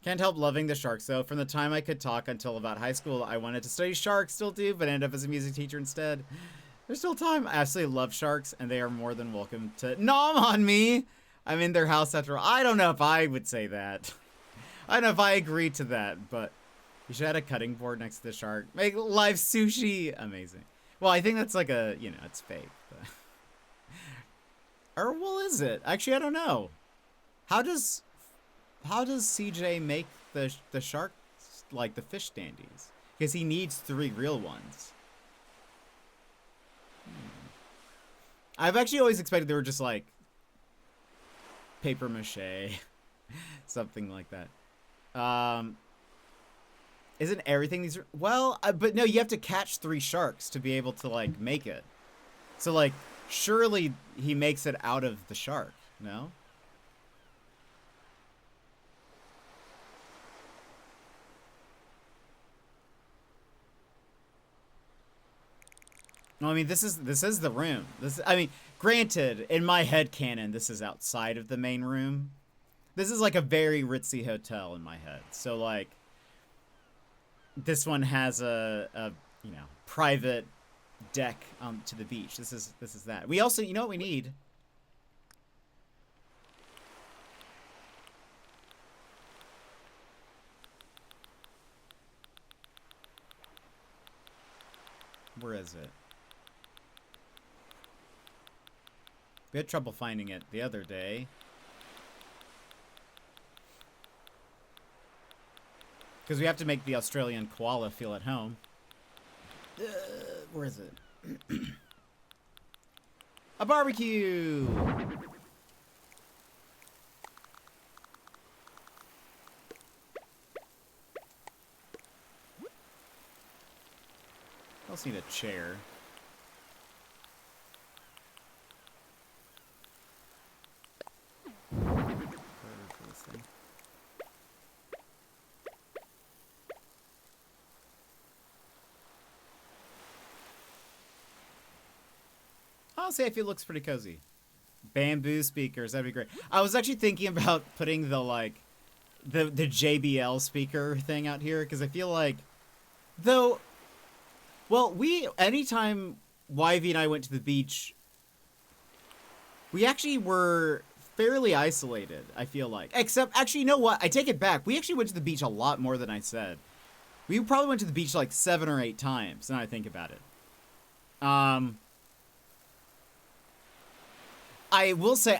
Can't help loving the sharks, though. From the time I could talk until about high school, I wanted to study sharks, still do, but ended up as a music teacher instead. There's still time. I absolutely love sharks, and they are more than welcome to nom on me. I'm in their house after all. I don't know if I would say that. I don't know if I agree to that, but you should have a cutting board next to the shark. Make live sushi. Amazing. Well, I think that's like a, you know, it's fake. But... or, well, is it? Actually, I don't know. How does CJ make the shark, like the fish standees? Because he needs 3 real ones. I've actually always expected they were just like paper mache, something like that. Isn't everything these? Well, but no, you have to catch 3 sharks to be able to like make it. So like, surely he makes it out of the shark. No. No, I mean this is the room. I mean, granted, in my head canon, this is outside of the main room. This is like a very ritzy hotel in my head. So like, this one has a you know, private deck to the beach. This is that. We also, you know what we need? Where is it? We had trouble finding it the other day. Because we have to make the Australian koala feel at home. Where is it? A barbecue! I also need a chair. I'll say if it looks pretty cozy. Bamboo speakers, that'd be great. I was actually thinking about putting the like the JBL speaker thing out here, because I feel like, though, well, anytime YV and I went to the beach, we actually were fairly isolated, I feel like. Except, actually, you know what? I take it back. We actually went to the beach a lot more than I said. We probably went to the beach like 7 or 8 times, now I think about it. I will say,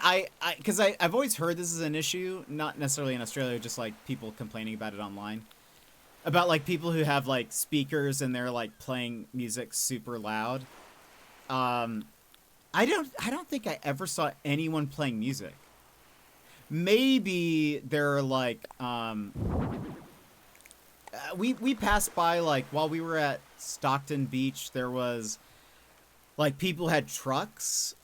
because I've always heard this is an issue, not necessarily in Australia, just like people complaining about it online. About like people who have like speakers and they're like playing music super loud. I don't think I ever saw anyone playing music. maybe they're like, we passed by, like, while we were at Stockton Beach, there was, like, people had trucks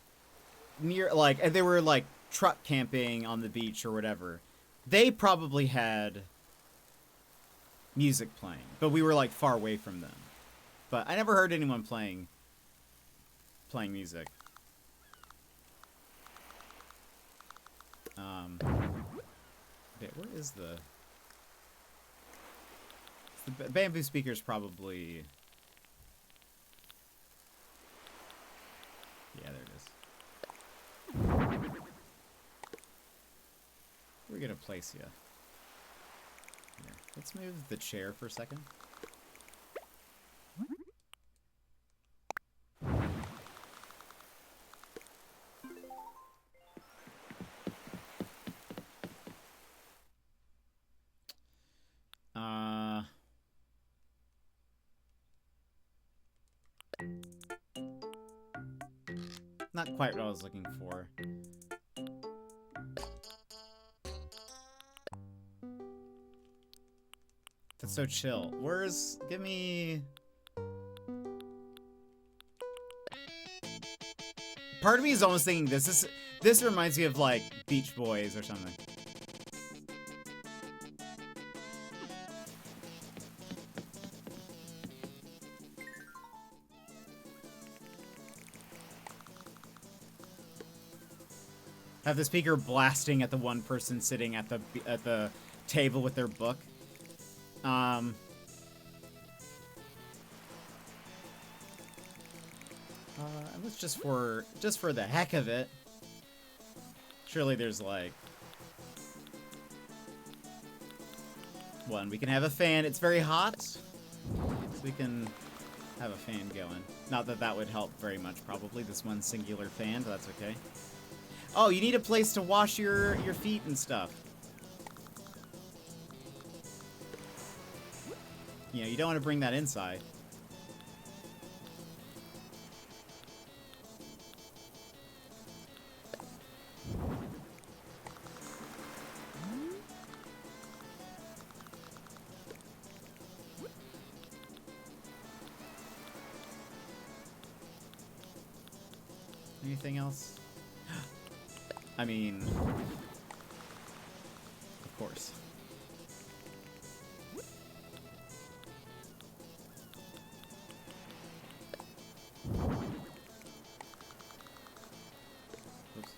near, like, and they were, like, truck camping on the beach or whatever. They probably had music playing, but we were, like, far away from them. But I never heard anyone playing music. Okay, where is the bamboo speaker's probably... Yeah, there it is. We're gonna place you. Here, let's move the chair for a second. Not quite what I was looking for. That's so chill. Where's... Give me... Part of me is almost thinking this reminds me of, like, Beach Boys or something. Have the speaker blasting at the one person sitting at the table with their book. And let's just for the heck of it. Surely there's like one. We can have a fan. It's very hot, so we can have a fan going. Not that that would help very much, probably, this one singular fan, but that's okay. Oh, you need a place to wash your feet and stuff. You know, you don't want to bring that inside. Anything else? I mean, of course. Oops.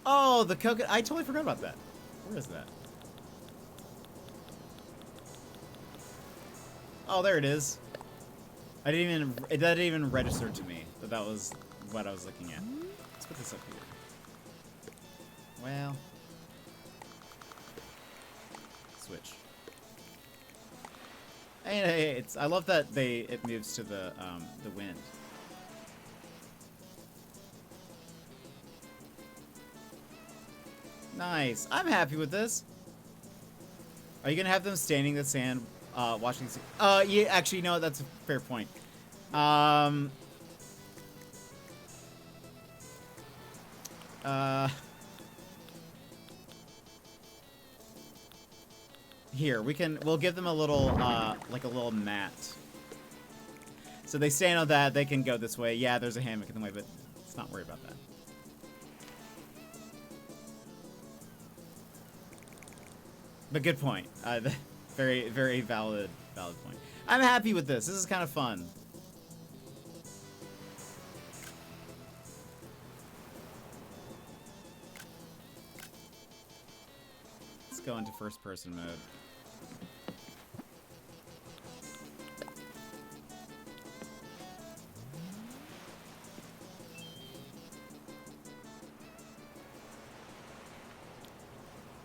Oh, the coconut. I totally forgot about that. Where is that? Oh, there it is. It didn't even register to me that that was what I was looking at. Let's put this up here. Well, switch. Hey, I love that it moves to the wind. Nice. I'm happy with this. Are you gonna have them standing in the sand? Watching. Yeah, actually, no, that's a fair point. Here, we'll give them a little, like a little mat. So they stand on that, they can go this way. Yeah, there's a hammock in the way, but let's not worry about that. But good point. Very, very valid point. I'm happy with this. This is kind of fun. Let's go into first person mode.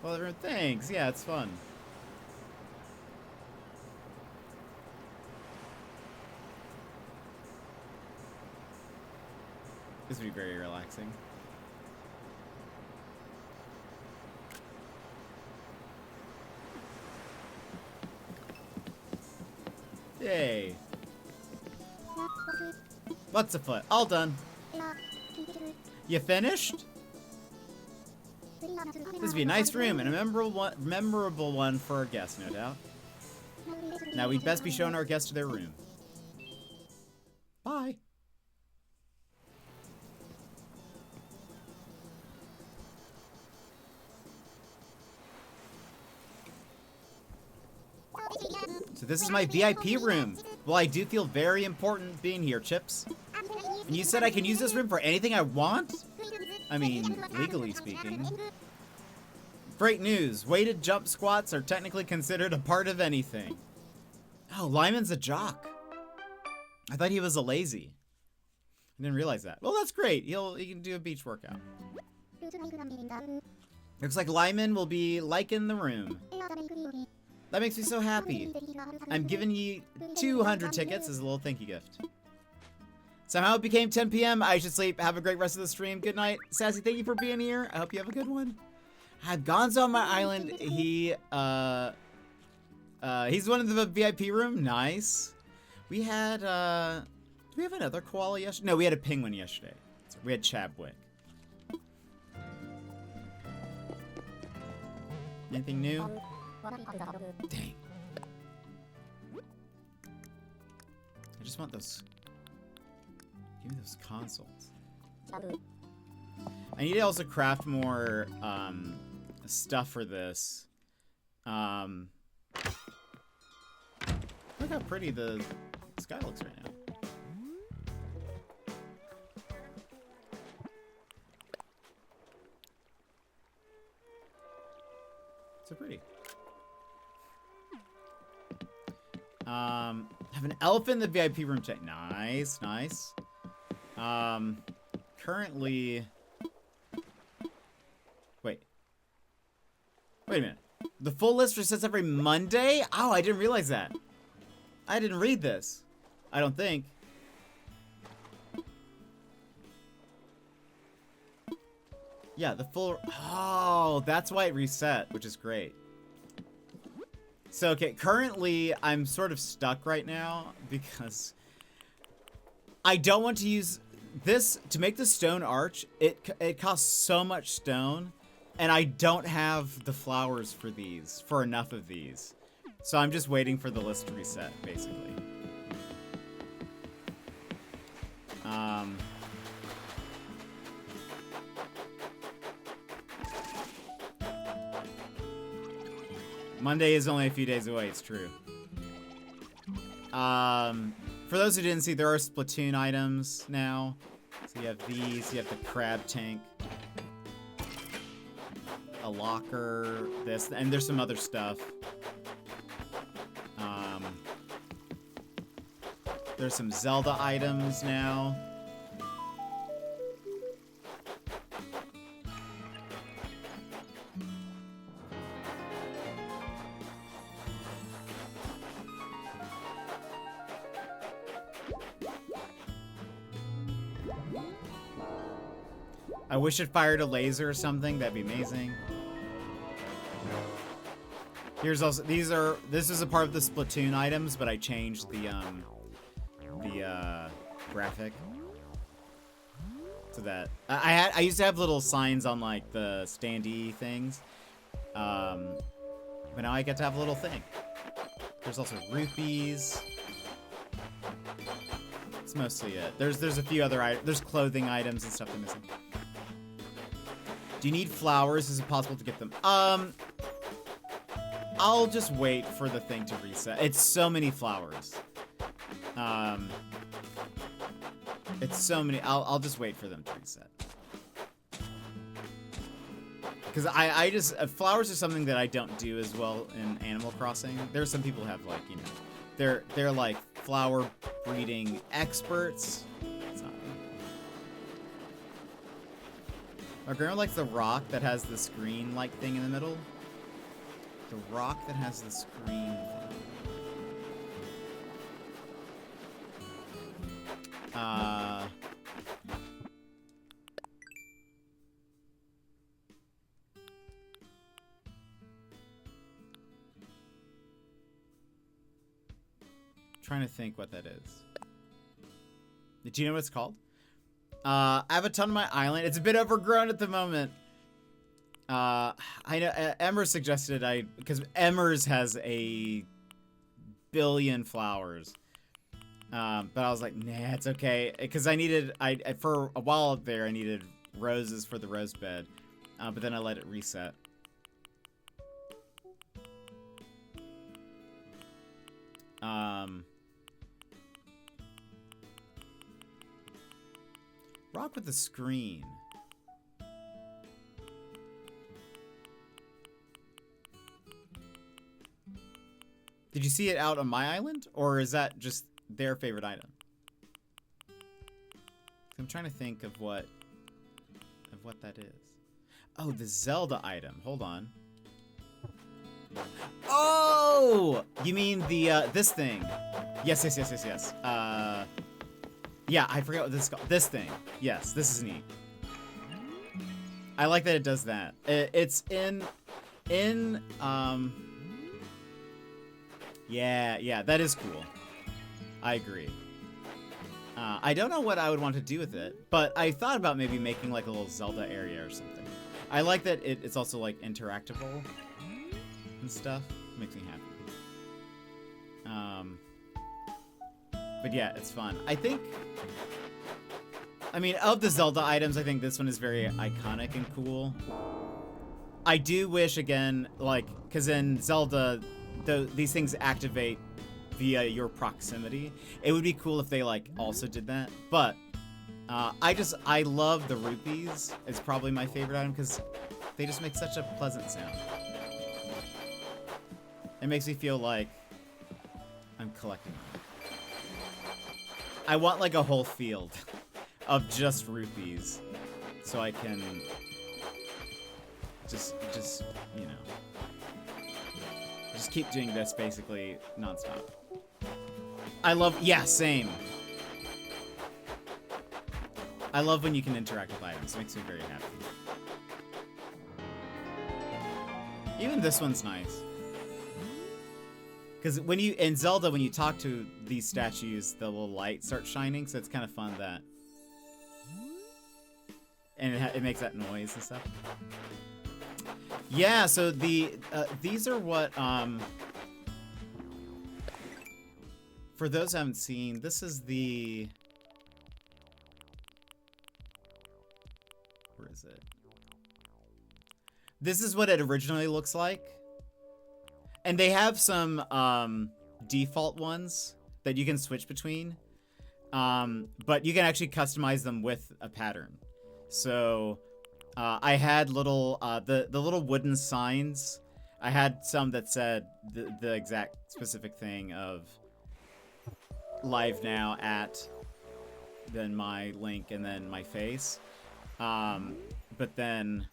Well, everyone, thanks. Yeah, it's fun. This would be very relaxing. Yay. What's afoot? All done. You finished? This would be a nice room and a memorable one for our guests, no doubt. Now we'd best be showing our guests to their room. Bye. So this is my VIP room. Well, I do feel very important being here, Chips. And you said I can use this room for anything I want? I mean, legally speaking. Great news. Weighted jump squats are technically considered a part of anything. Oh, Lyman's a jock. I thought he was a lazy. I didn't realize that. Well, that's great. He can do a beach workout. Looks like Lyman will be liking the room. That makes me so happy. I'm giving you 200 tickets as a little thank you gift. Somehow it became 10 p.m. I should sleep. Have a great rest of the stream. Good night. Sassy, thank you for being here. I hope you have a good one. I have Gonzo on my island. He's one of the VIP room. Nice. We had, do we have another koala yesterday? No, we had a penguin yesterday. So we had Chadwick. Anything new? Dang. I just want those. Give me those consoles. I need to also craft more stuff for this. Look how pretty the sky looks right now. So pretty. Have an elephant in the VIP room check. Nice, nice. Currently... Wait a minute. The full list resets every Monday? Oh, I didn't realize that. I didn't read this. I don't think. Yeah, the full... Oh, that's why it reset, which is great. So, okay, currently, I'm sort of stuck right now because I don't want to use this to make the stone arch. It costs so much stone, and I don't have the flowers for these, for enough of these. So I'm just waiting for the list to reset, basically. Monday is only a few days away, it's true. For those who didn't see, there are Splatoon items now. So you have these, you have the crab tank, a locker, this, and there's some other stuff. There's some Zelda items now. I wish it fired a laser or something. That'd be amazing. Here's also this is a part of the Splatoon items, but I changed the graphic so that I used to have little signs on like the standee things, but now I get to have a little thing. There's also rupees. That's mostly it. There's a few other items. There's clothing items and stuff I'm missing. Do you need flowers? Is it possible to get them? I'll just wait for the thing to reset. It's so many flowers. It's so many. I'll just wait for them to reset. Because I just flowers are something that I don't do as well in Animal Crossing. There are some people who have like, you know, they're like flower breeding experts. It's not me. Our grandma likes the rock that has the screen like thing in the middle. The rock that has the screen. Trying to think what that is. Do you know what it's called? I have a ton on my island. It's a bit overgrown at the moment. I know Emmer suggested because Emmer's has a billion flowers. But I was like, nah, it's okay. Because for a while up there, I needed roses for the rose bed. But then I let it reset. Rock with the screen. Did you see it out on my island? Or is that just their favorite item? I'm trying to think of what that is. Oh, the Zelda item. Hold on. Oh! You mean the this thing. Yes. Yeah, I forgot what this is called. This thing. Yes, this is neat. I like that it does that. It's in yeah, that is cool. I agree. I don't know what I would want to do with it, but I thought about maybe making like a little Zelda area or something. I like that it's also like interactable and stuff. Makes me happy. But yeah, it's fun. I mean, of the Zelda items, I think this one is very iconic and cool. I do wish, again, like, because in Zelda, these things activate via your proximity. It would be cool if they, like, also did that. But I love the rupees. It's probably my favorite item because they just make such a pleasant sound. It makes me feel like I'm collecting them. I want like a whole field of just rupees so I can just you know, just keep doing this basically nonstop. Yeah, same. I love when you can interact with items. It makes me very happy. Even this one's nice. Because in Zelda, when you talk to these statues, the little light starts shining, so it's kind of fun that... And it makes that noise and stuff. Yeah, so these are what... For those who haven't seen, this is the... Where is it? This is what it originally looks like. And they have some default ones that you can switch between. But you can actually customize them with a pattern. So I had little the little wooden signs. I had some that said the exact specific thing of live now at then my link and then my face. But then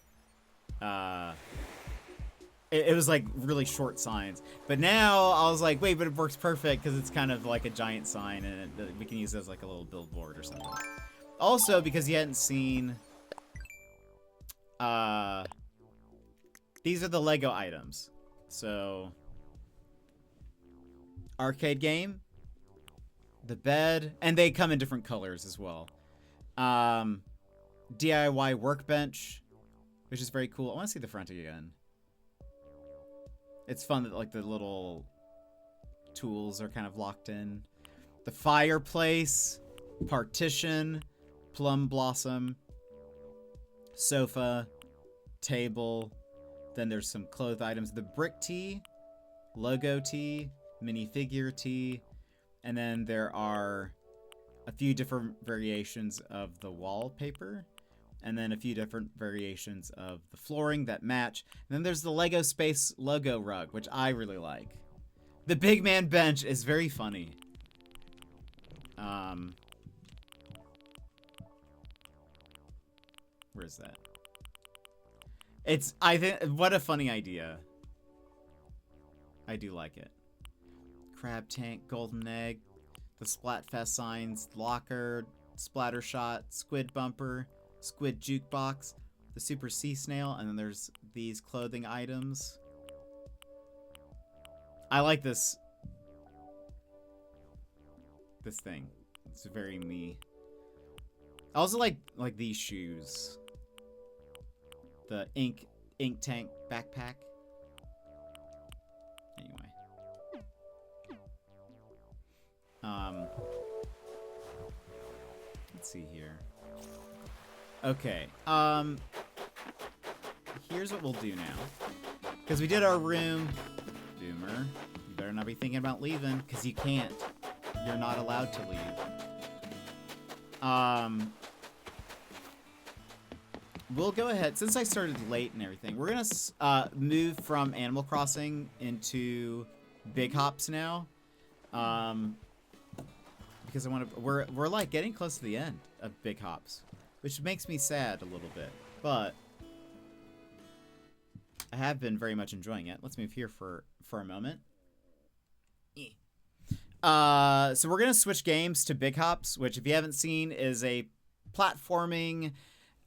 it was like really short signs. But now I was like, wait, but it works perfect because it's kind of like a giant sign and we can use it as like a little billboard or something. Also, because you hadn't seen, these are the Lego items. So, arcade game, the bed, and they come in different colors as well. DIY workbench, which is very cool. I want to see the front again. It's fun that like the little tools are kind of locked in. The fireplace, partition, plum blossom, sofa, table. Then there's some clothes items. The brick tee, logo tee, minifigure tee. And then there are a few different variations of the wallpaper. And then a few different variations of the flooring that match. And then there's the Lego Space logo rug, which I really like. The Big Man bench is very funny. Where is that? I think, what a funny idea. I do like it. Crab tank, golden egg, the Splatfest signs, locker, splatter shot, squid bumper, squid jukebox, the super sea snail, and then there's these clothing items. I like this thing. It's very me. I also like these shoes. The ink tank backpack. Anyway. Let's see here. Okay. Here's what we'll do now. Because we did our room. Doomer, you better not be thinking about leaving, because you can't. You're not allowed to leave. We'll go ahead. Since I started late and everything, we're going to move from Animal Crossing into Big Hops now. Because I want to... We're like getting close to the end of Big Hops, which makes me sad a little bit. But I have been very much enjoying it. Let's move here for a moment. So we're going to switch games to Big Hops, which if you haven't seen is a platforming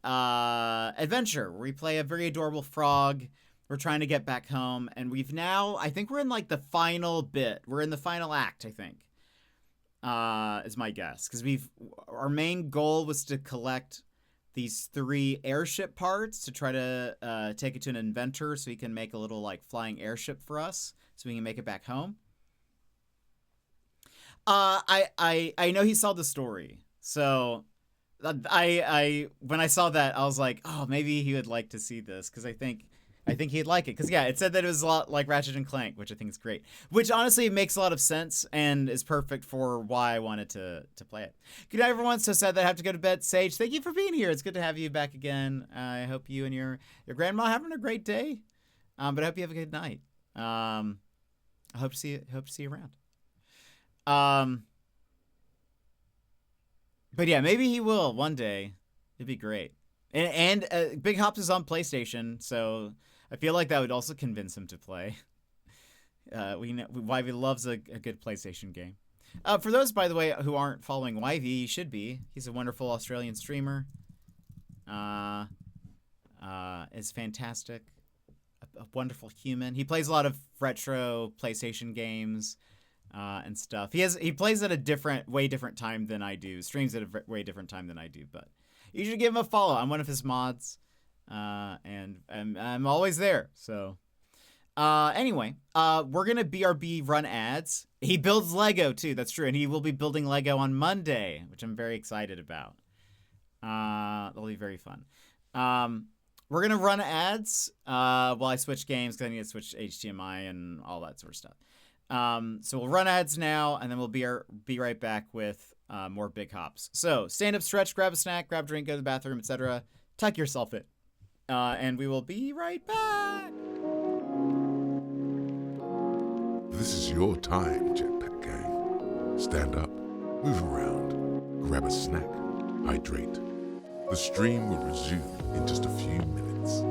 adventure where we play a very adorable frog. We're trying to get back home, and we've now, I think we're in like the final bit. We're in the final act, I think, is my guess. Because our main goal was to collect these 3 airship parts to try to take it to an inventor so he can make a little like flying airship for us so we can make it back home. I know he saw the story, so I when I saw that I was like, oh, maybe he would like to see this, because I think he'd like it, because yeah, it said that it was a lot like Ratchet and Clank, which I think is great, which honestly makes a lot of sense and is perfect for why I wanted to play it. Good night, everyone. So sad that I have to go to bed. Sage, thank you for being here. It's good to have you back again. I hope you and your grandma are having a great day, but I hope you have a good night. I hope to see you around. But yeah, maybe he will one day. It'd be great. And Big Hops is on PlayStation, so I feel like that would also convince him to play. We know Wivey loves a good PlayStation game. For those, by the way, who aren't following Wivey, you should be. He's a wonderful Australian streamer. Is fantastic. A wonderful human. He plays a lot of retro PlayStation games. And stuff. He plays at a way different time than I do. Streams at a way different time than I do. But you should give him a follow. I'm one of his mods, and I'm always there. So, anyway, we're gonna BRB run ads. He builds Lego too. That's true, and he will be building Lego on Monday, which I'm very excited about. That'll be very fun. We're gonna run ads while I switch games, because I need to switch HDMI and all that sort of stuff. So we'll run ads now, and then we'll be right back with more Big Hops. So stand up, stretch, grab a snack, grab a drink, go to the bathroom, etc. Tuck yourself in, and we will be right back. This is your time, Jetpack Gang. Stand up, move around, grab a snack, hydrate. The stream will resume in just a few minutes.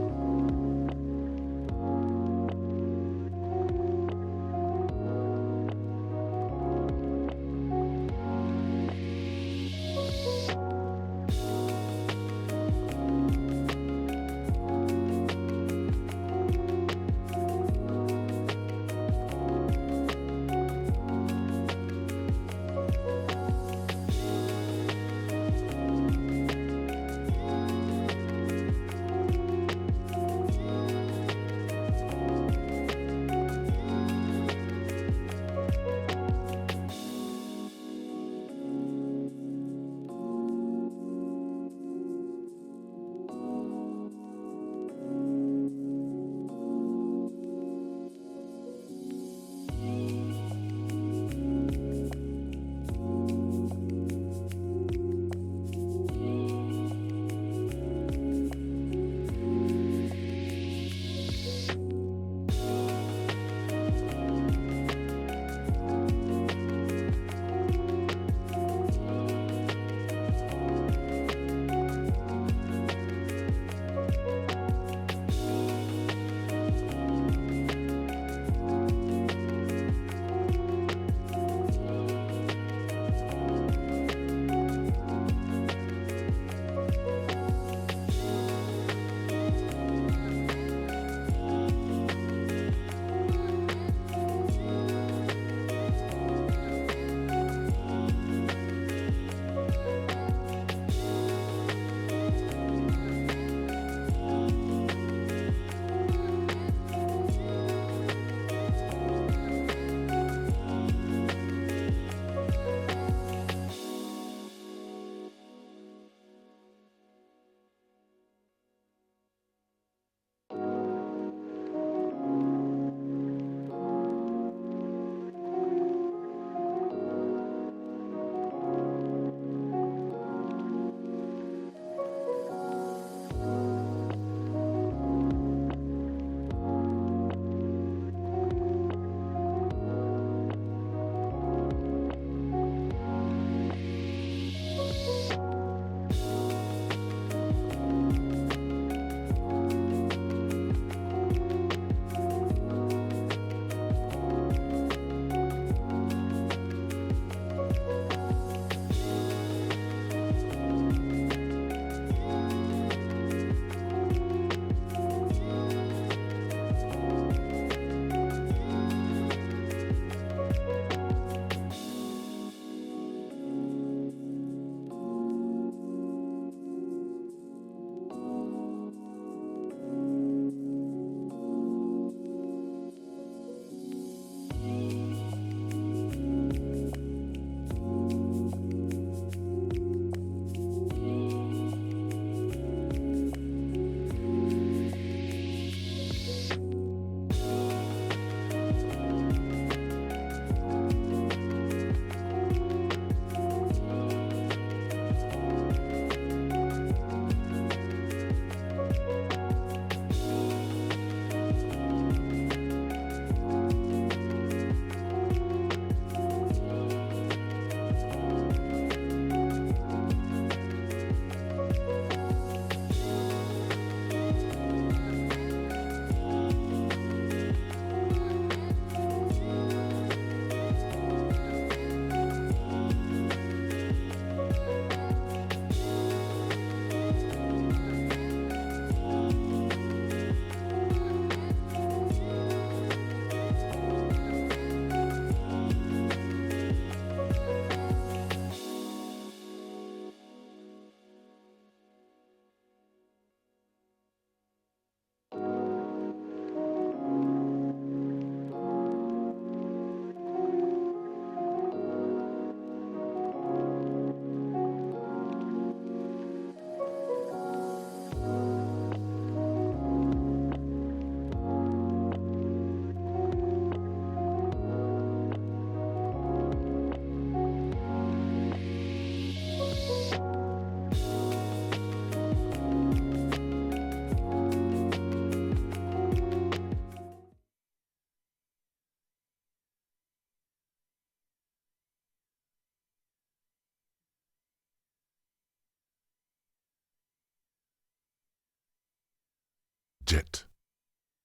Jet,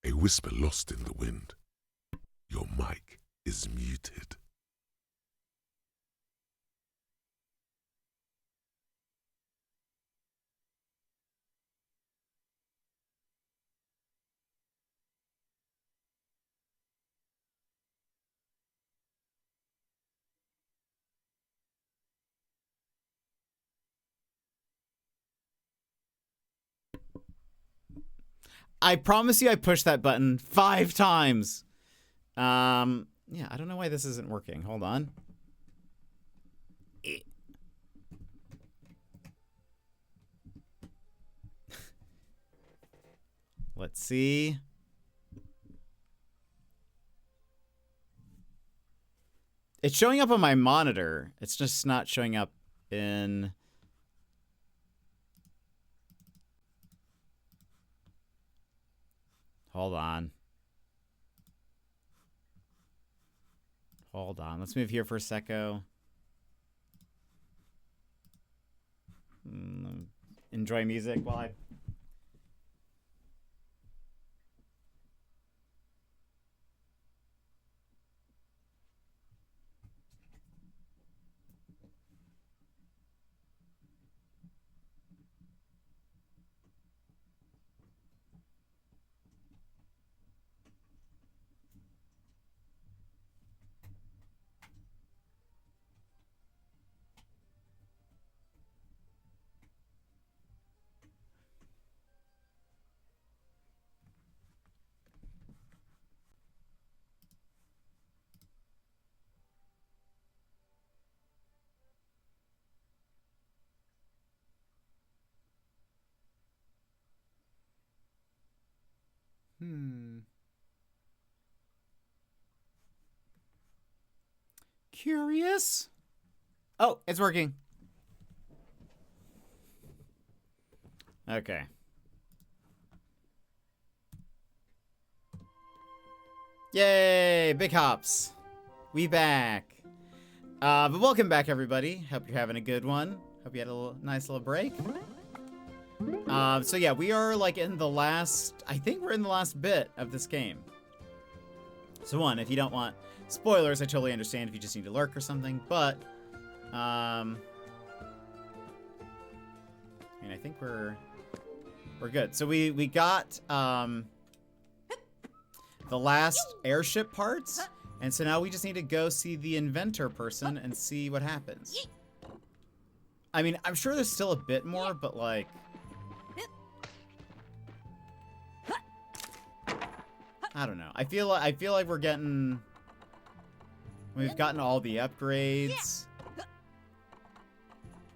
a whisper lost in the wind. Your mic is muted. I promise you I pushed that button 5 times. Yeah, I don't know why this isn't working. Hold on. Let's see. It's showing up on my monitor. It's just not showing up in... Hold on. Hold on. Let's move here for a secco. Enjoy music while I... Curious? Oh, it's working. Okay. Yay, Big Hops. We back. But welcome back, everybody. Hope you're having a good one. Hope you had a nice little break. So yeah, we are like in the last... I think we're in the last bit of this game. So one, if you don't want spoilers, I totally understand if you just need to lurk or something. But, I mean, I think we're good. So we got the last airship parts, and so now we just need to go see the inventor person and see what happens. I mean, I'm sure there's still a bit more, but like... I don't know. I feel like we're getting... We've gotten all the upgrades.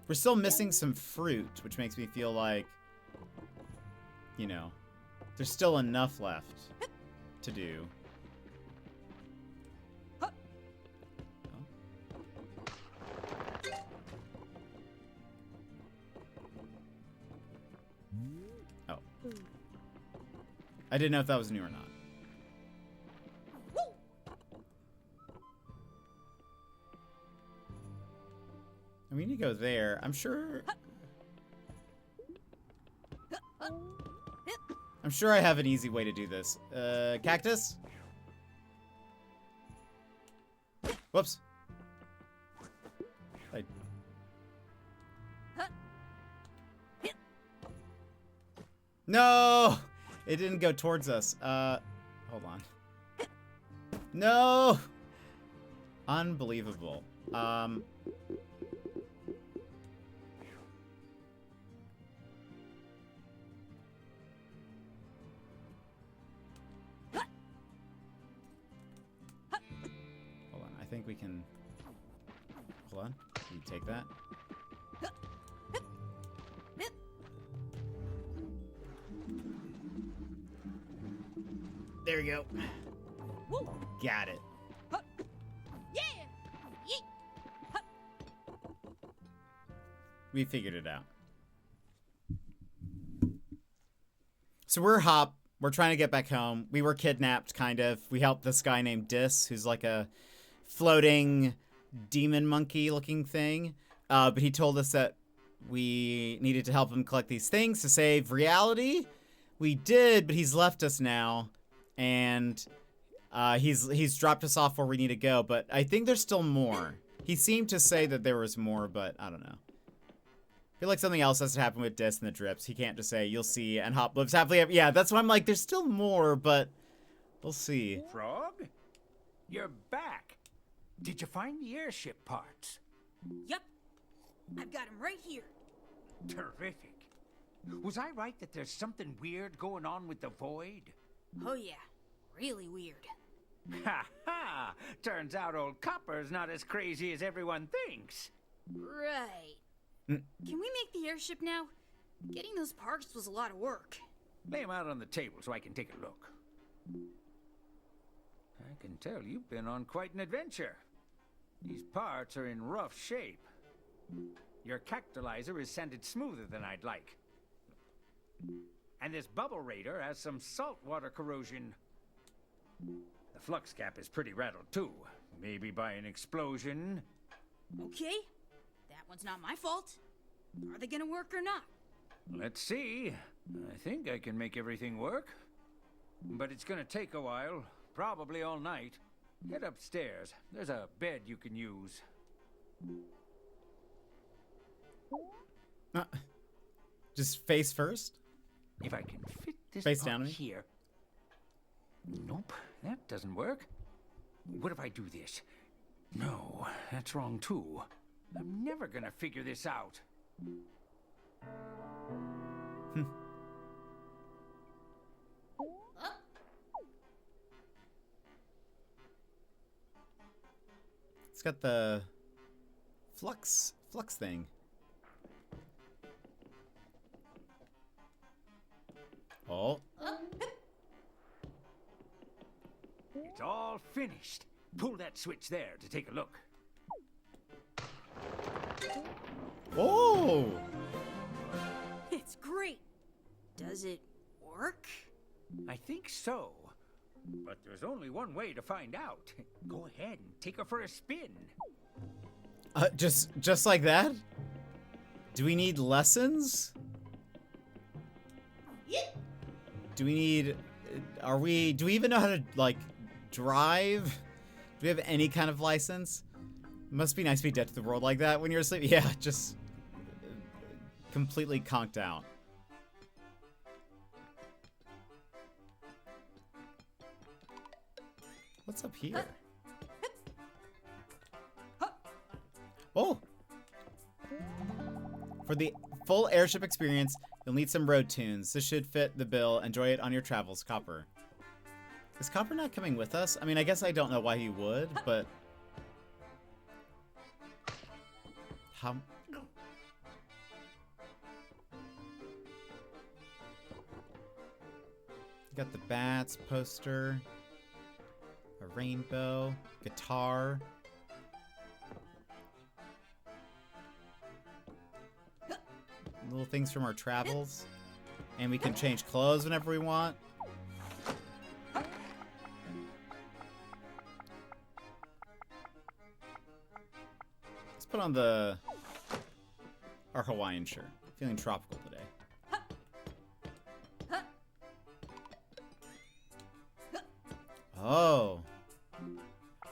We're still missing some fruit, which makes me feel like, you know, there's still enough left to do. Oh. I didn't know if that was new or not. We need to go there. I'm sure I have an easy way to do this. Cactus? Whoops. No! It didn't go towards us. Hold on. No! Unbelievable. I think we can... Hold on. You take that. There we go. Got it. We figured it out. So we're Hop. We're trying to get back home. We were kidnapped, kind of. We helped this guy named Dis, who's like a floating demon monkey looking thing. But he told us that we needed to help him collect these things to save reality. We did, but he's left us now, and he's dropped us off where we need to go. But I think there's still more. He seemed to say that there was more, but I don't know. I feel like something else has to happen with Dis and the drips. He can't just say, you'll see, and Hop lives happily ever. Yeah, that's why I'm like, there's still more, but we'll see. Frog? You're back. Did you find the airship parts? Yep. I've got him right here. Terrific. Was I right that there's something weird going on with the void? Oh yeah, really weird. Ha ha! Turns out old Copper's not as crazy as everyone thinks. Right. Can we make the airship now? Getting those parts was a lot of work. Lay them out on the table so I can take a look. I can tell you've been on quite an adventure. These parts are in rough shape. Your cactualizer is sanded smoother than I'd like. And this bubble raider has some saltwater corrosion. The flux cap is pretty rattled too. Maybe by an explosion. Okay, that one's not my fault. Are they gonna work or not? Let's see. I think I can make everything work. But it's gonna take a while. Probably all night. Head upstairs. There's a bed you can use. Just face first? If I can fit this Face part down me? here. Nope, that doesn't work. What if I do this? No, that's wrong too. I'm never gonna figure this out. It's got the flux thing. Oh. It's all finished. Pull that switch there to take a look. Oh! It's great. Does it work? I think so. But there's only one way to find out. Go ahead and take her for a spin. Just like that? Do we need lessons? Do we need... do we even know how to, like, drive? Do we have any kind of license? Must be nice to be dead to the world like that when you're asleep. Yeah, just... completely conked out. What's up here? Oh! For the full airship experience, you'll need some road tunes. This should fit the bill. Enjoy it on your travels, Copper. Is Copper not coming with us? I mean, I guess I don't know why he would, but... How... Got the bats poster. A rainbow. Guitar. Little things from our travels. And we can change clothes whenever we want. Let's put on our Hawaiian shirt. Feeling tropical today. Oh.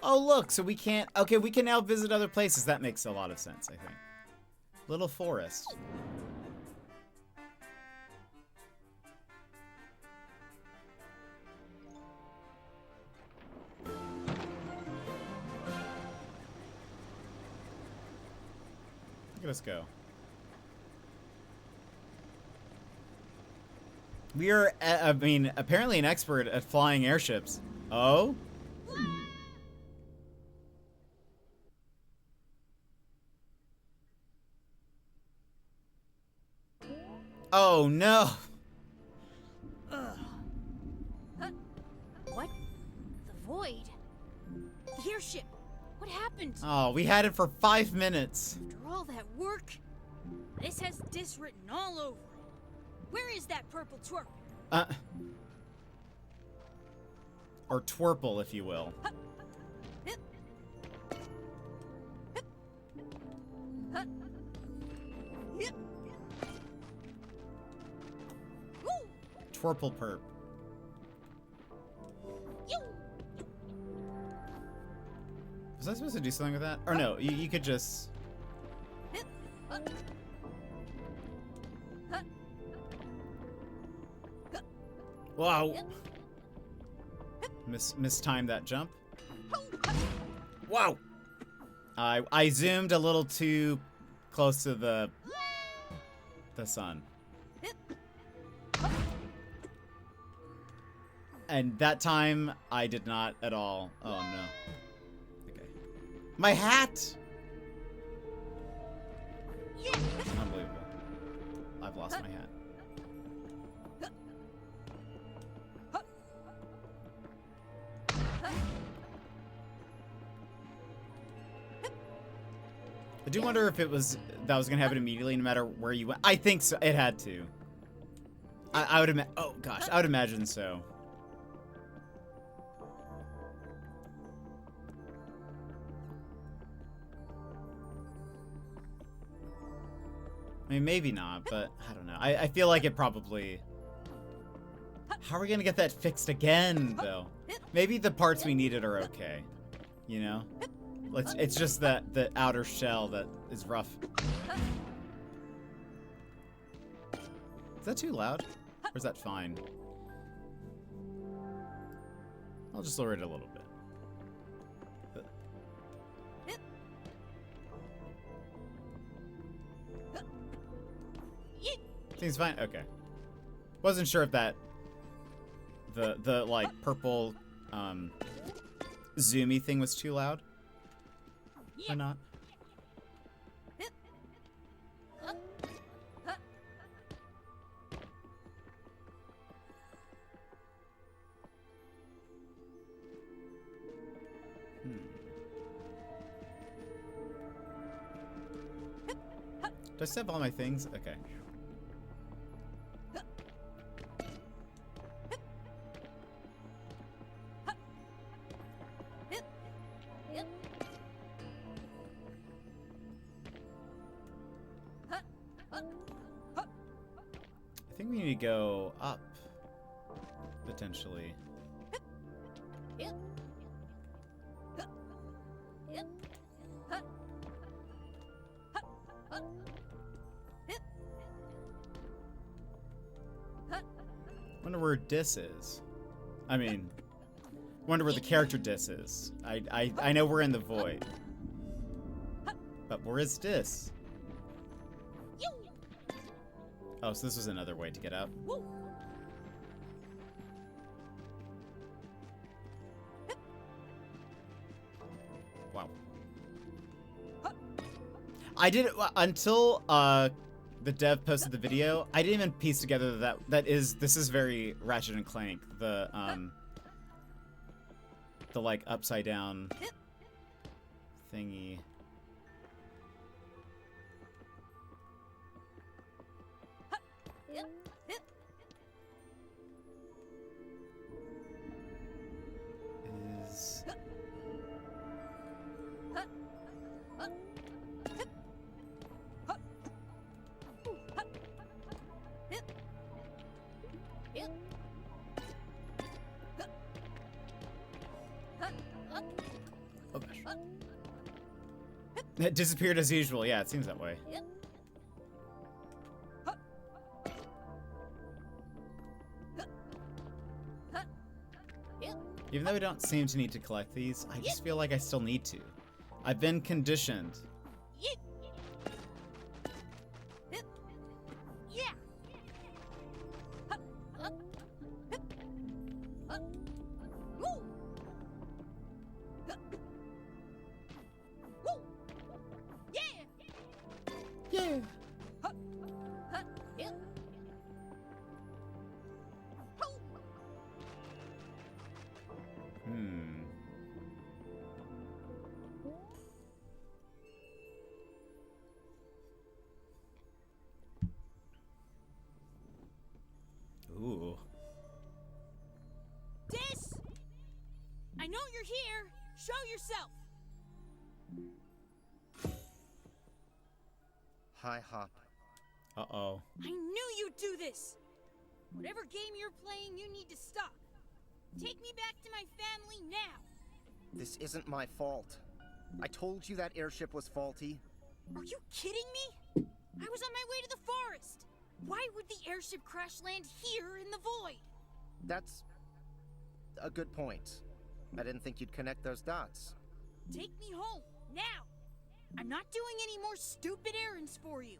Oh, look, so we can't... Okay, we can now visit other places. That makes a lot of sense, I think. Little forest. Look at us go. We are, I mean, apparently an expert at flying airships. Oh? Oh, no. What? The void? The airship? What happened? Oh, we had it for 5 minutes. After all that work, this has Dis written all over it. Where is that purple twerp? Or twerple, if you will. purple perp. Was I supposed to do something with that? Or no, you could just... Wow. Mistimed that jump. Wow. I zoomed a little too close to the sun. And that time, I did not at all. Oh, no. Okay. My hat! Unbelievable. I've lost my hat. I do wonder if that was gonna happen immediately, no matter where you went. I think so. It had to. I would imagine. Oh gosh, I would imagine so. I mean, maybe not, but I don't know. I feel like it probably. How are we gonna get that fixed again, though? Maybe the parts we needed are okay. You know? It's just that the outer shell that is rough. Is that too loud? Or is that fine? I'll just lower it a little bit. Seems fine? Okay. Wasn't sure if that... The like, purple, zoomy thing was too loud. Or not. Do I still have all my things? Okay. I think we need to go up, potentially. Wonder where Dis is. I mean, wonder where the character Dis is. I know we're in the void. But where is Dis? Oh, so this was another way to get up. Wow. I did until the dev posted the video. I didn't even piece together that this is very Ratchet and Clank. The like upside down thingy. Is oh gosh. It disappeared as usual. Yeah, it seems that way. Even though we don't seem to need to collect these, I just feel like I still need to. I've been conditioned. Yeah. Ooh. Dis! I know you're here. Show yourself. Hi, Hop. Uh-oh. I knew you'd do this. Whatever game you're playing, you need to stop. Take me back to my family now. This isn't my fault. I told you that airship was faulty. Are you kidding me? I was on my way to the forest. Why would the airship crash land here in the void? That's a good point. I didn't think you'd connect those dots. Take me home, now. I'm not doing any more stupid errands for you.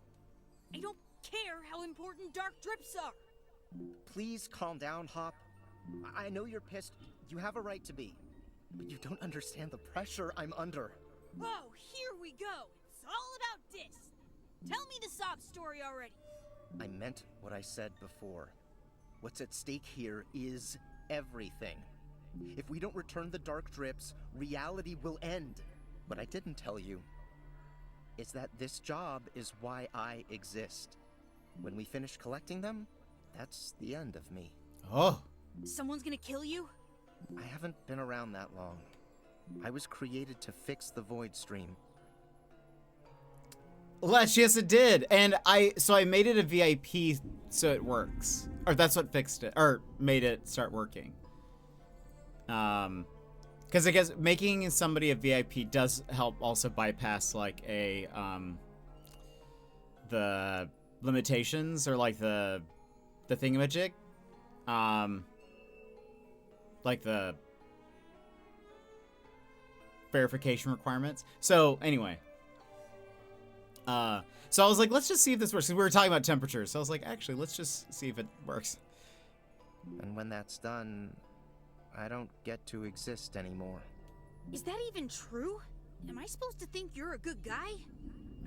I don't care how important dark drips are. Please calm down, Hop. I know you're pissed. You have a right to be. But you don't understand the pressure I'm under. Oh, here we go. It's all about this. Tell me the sob story already. I meant what I said before. What's at stake here is everything. If we don't return the dark drips, reality will end. What I didn't tell you is that this job is why I exist. When we finish collecting them, that's the end of me. Oh. Someone's gonna kill you? I haven't been around that long. I was created to fix the void stream. Yes, it did. And I made it a VIP so it works. Or that's what fixed it. Or made it start working. Because I guess making somebody a VIP does help also bypass like the limitations or like the thingamajig. Like the verification requirements. So anyway. So I was like, let's just see if this works. 'Cause we were talking about temperatures. So I was like, actually, let's just see if it works. And when that's done, I don't get to exist anymore. Is that even true? Am I supposed to think you're a good guy?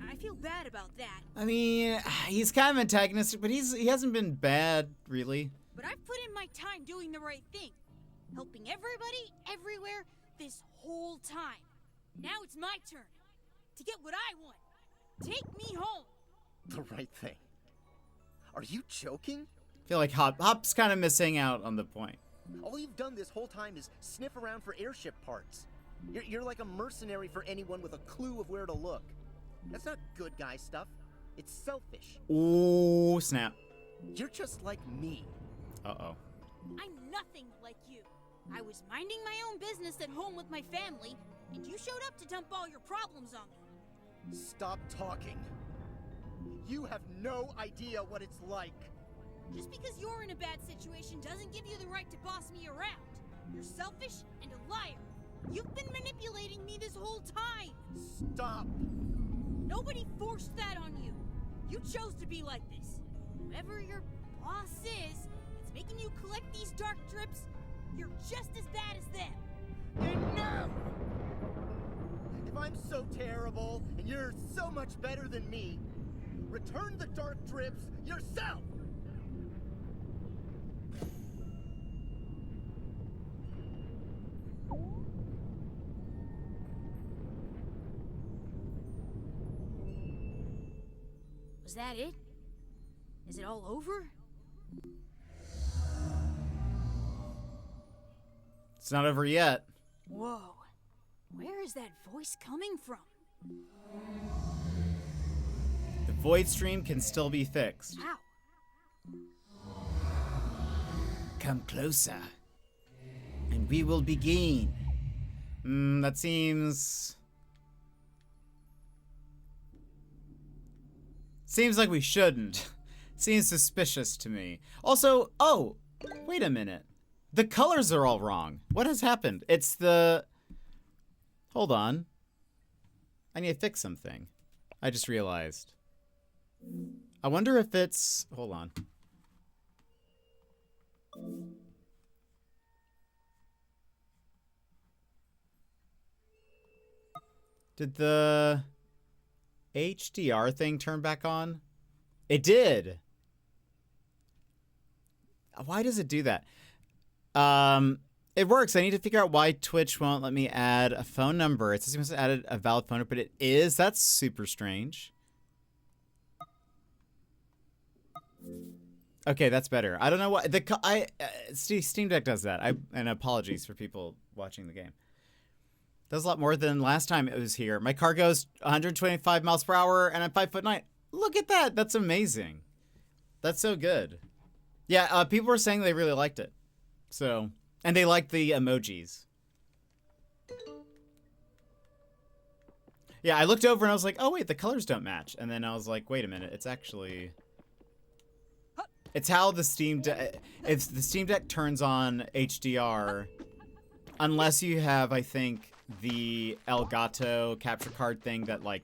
I feel bad about that. I mean, he's kind of antagonistic, but he hasn't been bad, really. But I've put in my time doing the right thing. Helping everybody, everywhere, this whole time. Now it's my turn. To get what I want. Take me home. The right thing. Are you joking? I feel like Hop's kind of missing out on the point. All you've done this whole time is sniff around for airship parts. You're like a mercenary for anyone with a clue of where to look. That's not good guy stuff. It's selfish. Ooh, snap. You're just like me. Uh-oh. I'm nothing like you. I was minding my own business at home with my family, and you showed up to dump all your problems on me. Stop talking. You have no idea what it's like. Just because you're in a bad situation doesn't give you the right to boss me around. You're selfish and a liar. You've been manipulating me this whole time. Stop. Nobody forced that on you. You chose to be like this. Whoever your boss is that's making you collect these dark drips, you're just as bad as them. Enough! If I'm so terrible and you're so much better than me, return the dark drips yourself! Was that it? Is it all over? It's not over yet. Whoa. Where is that voice coming from? The void stream can still be fixed. How? Come closer, and we will begin. That seems like we shouldn't. Seems suspicious to me. Also, oh, wait a minute. The colors are all wrong. What has happened? It's the... Hold on. I need to fix something. I just realized. I wonder if it's... Hold on. Did the HDR thing turn back on? It did. Why does it do that? It works. I need to figure out why Twitch won't let me add a phone number. It says you must add a valid phone number, but it is. That's super strange. Okay, that's better. I don't know what Steam Deck does that. And apologies for people watching the game. Does a lot more than last time it was here. My car goes 125 miles per hour, and I'm 5'9". Look at that. That's amazing. That's so good. Yeah, people were saying they really liked it. So, and they liked the emojis. Yeah, I looked over and I was like, oh wait, the colors don't match. And then I was like, wait a minute, it's actually... It's how the Steam Deck... It's the Steam Deck turns on HDR unless you have, I think, the Elgato capture card thing that, like,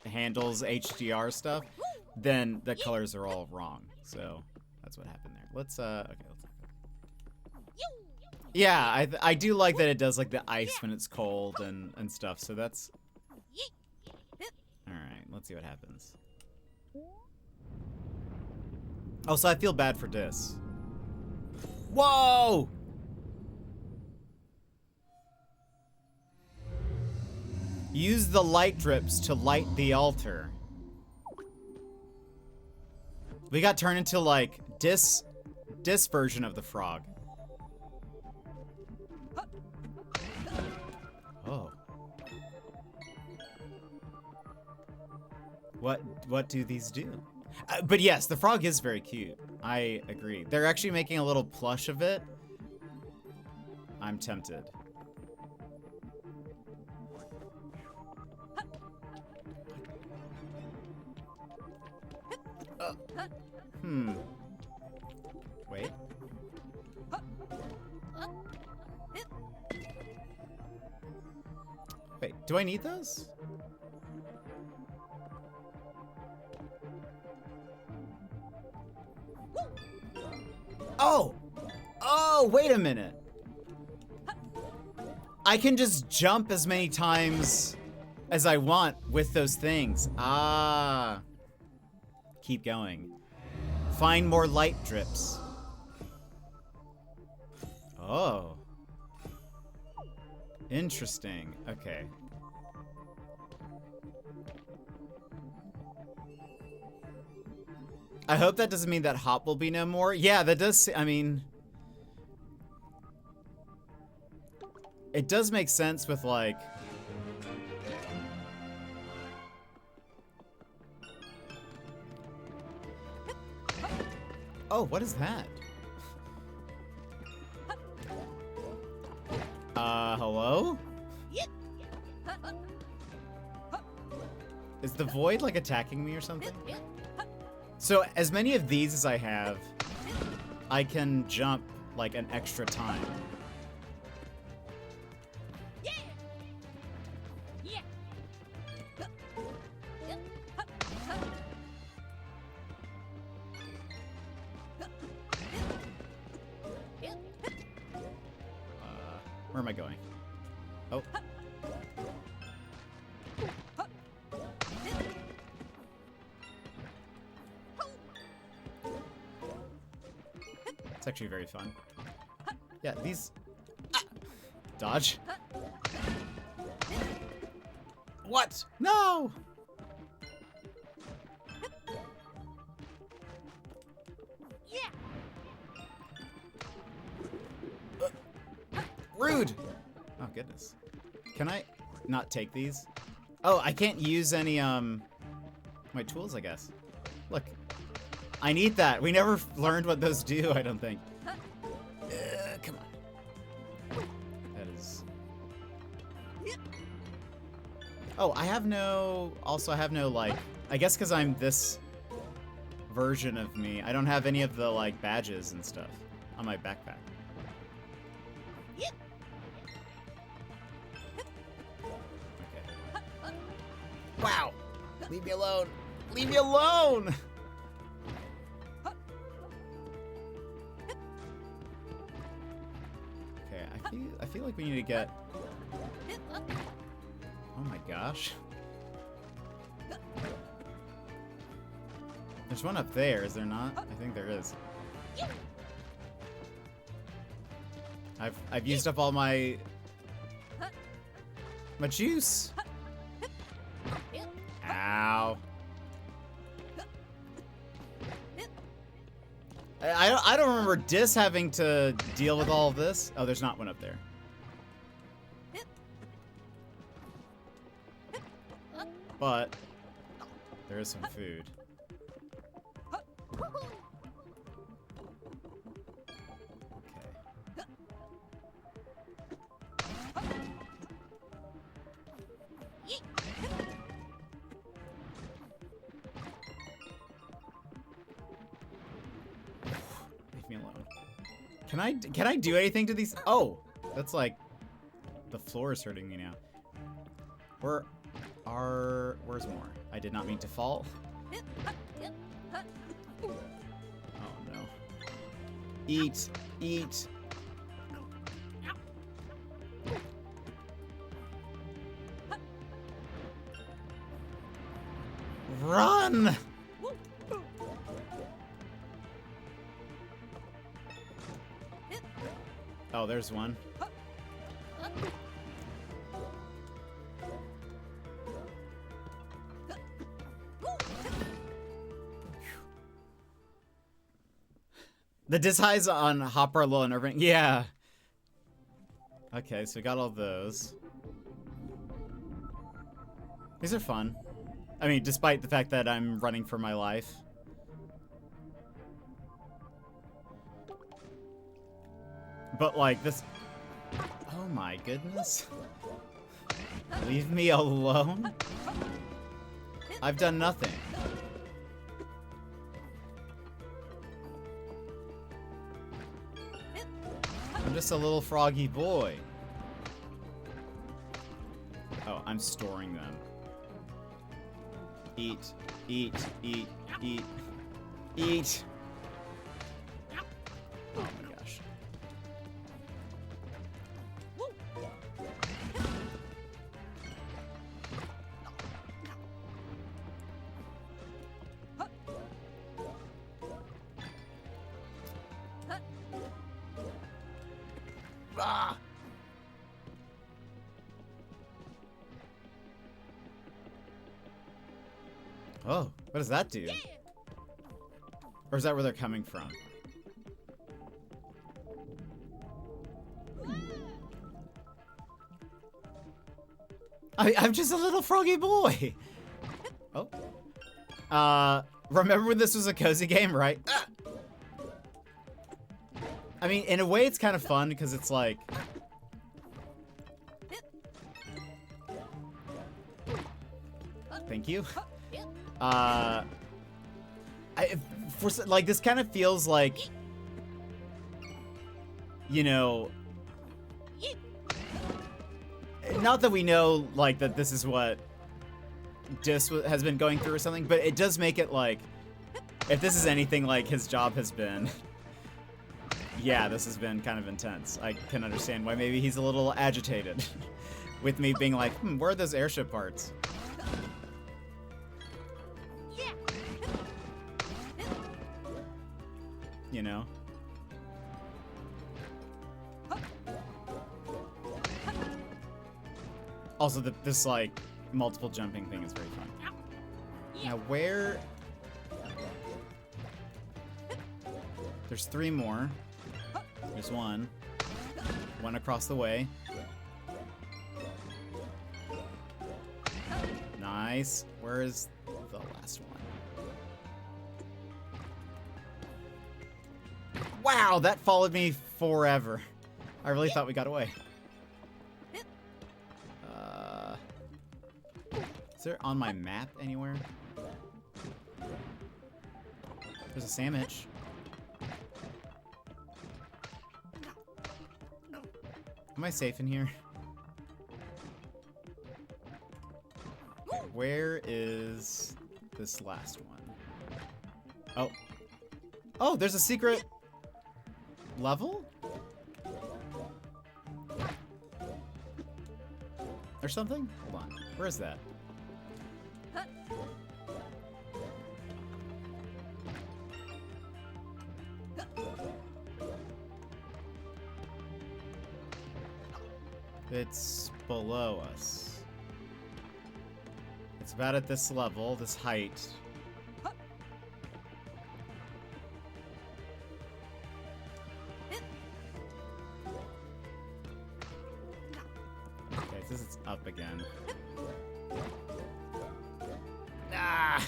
handles HDR stuff. Then the colors are all wrong. So, that's what happened there. Let's, okay, let's... Yeah, I do like that it does, like, the ice when it's cold and stuff. So that's... Alright, let's see what happens. Also, I feel bad for Dis. Whoa! Use the light drips to light the altar. We got turned into, like, Dis version of the frog. Oh. What do these do? But yes, the frog is very cute. I agree. They're actually making a little plush of it. I'm tempted. Wait. Wait, do I need those? Oh! Oh, wait a minute. I can just jump as many times as I want with those things. Ah. Keep going. Find more light drips. Oh. Interesting. Okay. I hope that doesn't mean that hop will be no more. Yeah, that does. I mean, it does make sense with like. Oh, what is that? Hello? Is the void like attacking me or something? So, as many of these as I have, I can jump, like, an extra time. Where am I going? Oh. It's actually very fun. Yeah, these... Ah! Dodge. What? No! Rude! Oh, goodness. Can I not take these? Oh, I can't use any, my tools, I guess. Look. I need that. We never learned what those do, I don't think. Come on. That is... Oh, I have no... Also, I have no, like... I guess because I'm this version of me, I don't have any of the, like, badges and stuff on my backpack. Okay. Wow! Leave me alone! Leave me alone! I feel like we need to get... Oh my gosh. There's one up there, is there not? I think there is. I've used up all my juice. Ow. I don't remember Dis having to deal with all of this. Oh, there's not one up there. But there is some food. me alone. Can I do anything to these? Oh, that's like the floor is hurting me now. Where's more? I did not mean to fall. Oh no. Eat. Run! Oh, there's one. The dis highs on Hopper, Low, and Irving. Yeah. Okay, so we got all those. These are fun. I mean, despite the fact that I'm running for my life. But like this... Oh my goodness. Leave me alone? I've done nothing. I'm just a little froggy boy. Oh, I'm storing them. Eat. Oh my gosh. Ah! Oh, what does that do? Or is that where they're coming from? I'm just a little froggy boy. Oh. Remember when this was a cozy game, right? Ah! I mean, in a way, it's kind of fun because it's like... Thank you. Like, this kind of feels like, you know, not that we know, like, that this is what Dis has been going through or something, but it does make it like, if this is anything like his job has been, yeah, this has been kind of intense. I can understand why maybe he's a little agitated with me being like, where are those airship parts? You know? Also, this, like, multiple jumping thing is very fun. Now, where... There's 3 more. There's one. One across the way. Nice. Where is the last one? Wow, that followed me forever. I really thought we got away. Is there on my map anywhere? There's a sandwich. Am I safe in here? Okay, where is this last one? Oh. Oh, there's a secret level? Or something? Hold on. Where is that? It's below us. It's about at this level, this height. Okay, this is up again. Ah!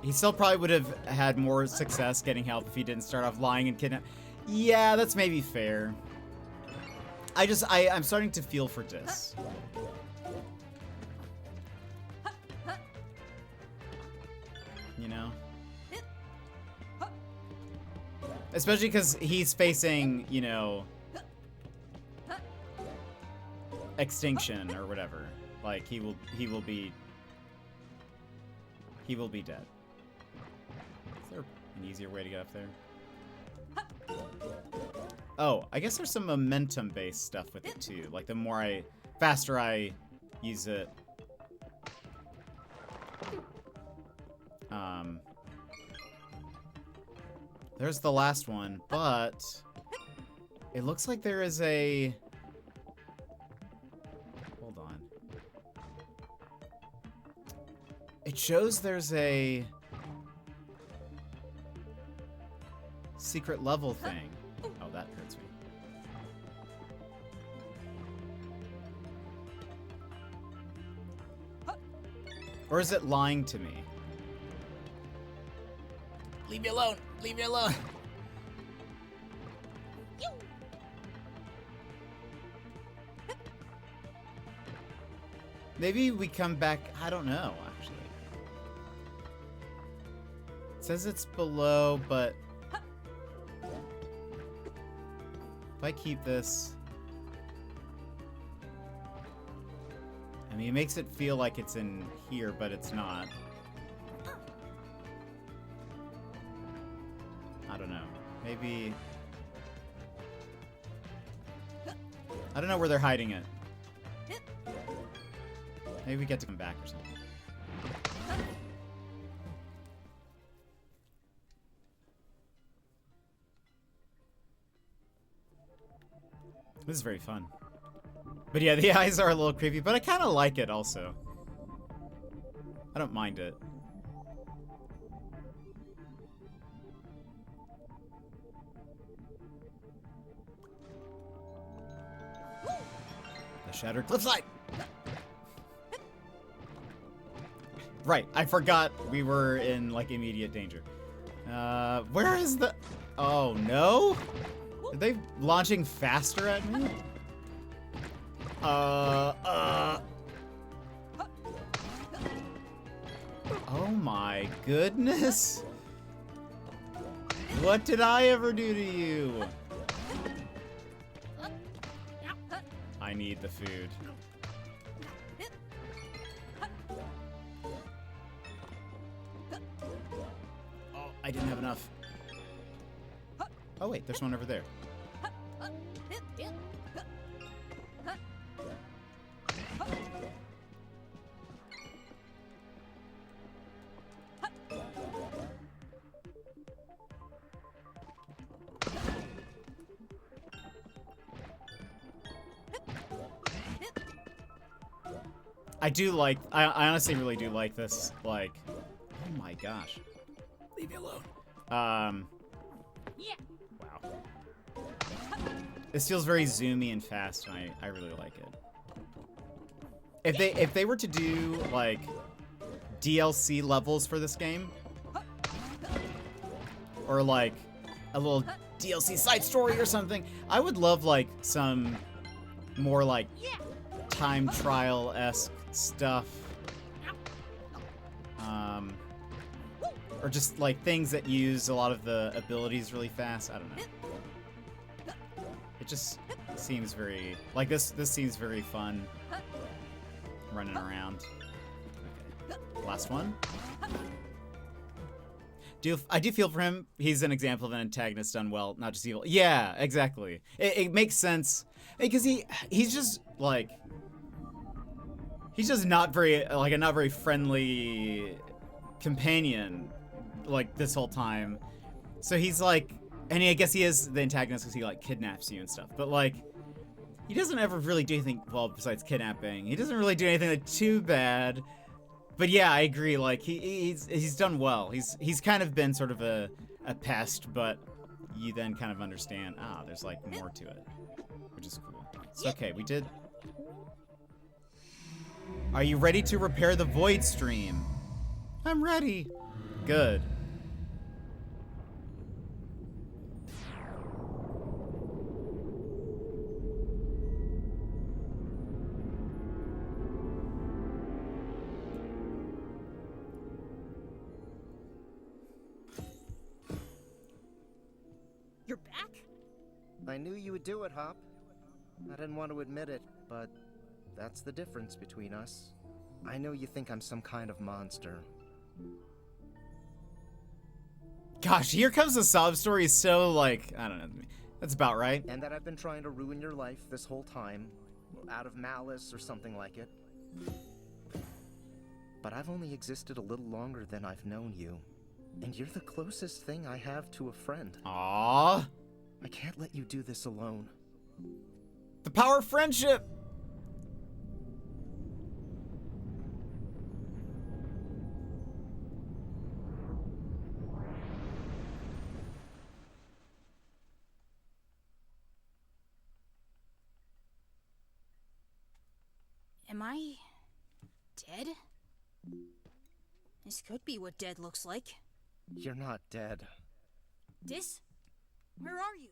He still probably would have had more success getting help if he didn't start off lying and kidnapping. Yeah, that's maybe fair. I'm starting to feel for Dis. you know? Especially because he's facing, you know, extinction or whatever. Like he will be dead. Is there an easier way to get up there? Oh, I guess there's some momentum-based stuff with it too. Like the faster I use it. There's the last one, but it looks like there is a... Hold on. It shows there's a secret level thing. Oh, that hurts me. Or is it lying to me? Leave me alone! Leave me alone! Maybe we come back... I don't know, actually. It says it's below, but... If I keep this... I mean, it makes it feel like it's in here, but it's not. I don't know. Maybe... I don't know where they're hiding it. Maybe we get to come back or something. This is very fun. But yeah, the eyes are a little creepy, but I kind of like it also. I don't mind it. The shattered cliffside! Right, I forgot we were in, like, immediate danger. Where is the... Oh, no? Are they launching faster at me? Oh my goodness. What did I ever do to you? I need the food. Oh, I didn't have enough. Oh wait, there's one over there. I honestly really do like this, like, oh my gosh. Leave me alone. Yeah. Wow. This feels very zoomy and fast, and I really like it. If they were to do, like, DLC levels for this game, or, like, a little DLC side story or something, I would love, like, some more, like, time trial-esque stuff. Or just, like, things that use a lot of the abilities really fast. I don't know. It just seems very... Like, this seems very fun. Running around. Okay. Last one. I do feel for him. He's an example of an antagonist done well, not just evil. Yeah, exactly. It makes sense. Because he's just, like... He's just not very, like, a not very friendly companion, like, this whole time. So he's, like... And I guess he is the antagonist because he, like, kidnaps you and stuff. But, like, he doesn't ever really do anything, well, besides kidnapping. He doesn't really do anything, like, too bad. But yeah, I agree, like, he's done well. He's kind of been sort of a pest, but you then kind of understand, there's, like, more to it. Which is cool. It's okay, we did... Are you ready to repair the void stream? I'm ready. Good. I knew you would do it, Hop. I didn't want to admit it, but that's the difference between us. I know you think I'm some kind of monster. Gosh, here comes the sob story. So, like, I don't know. That's about right. And that I've been trying to ruin your life this whole time, out of malice or something like it. But I've only existed a little longer than I've known you. And you're the closest thing I have to a friend. Aww. I can't let you do this alone. The power of friendship. Am I dead? This could be what dead looks like. You're not dead. Dis? Where are you?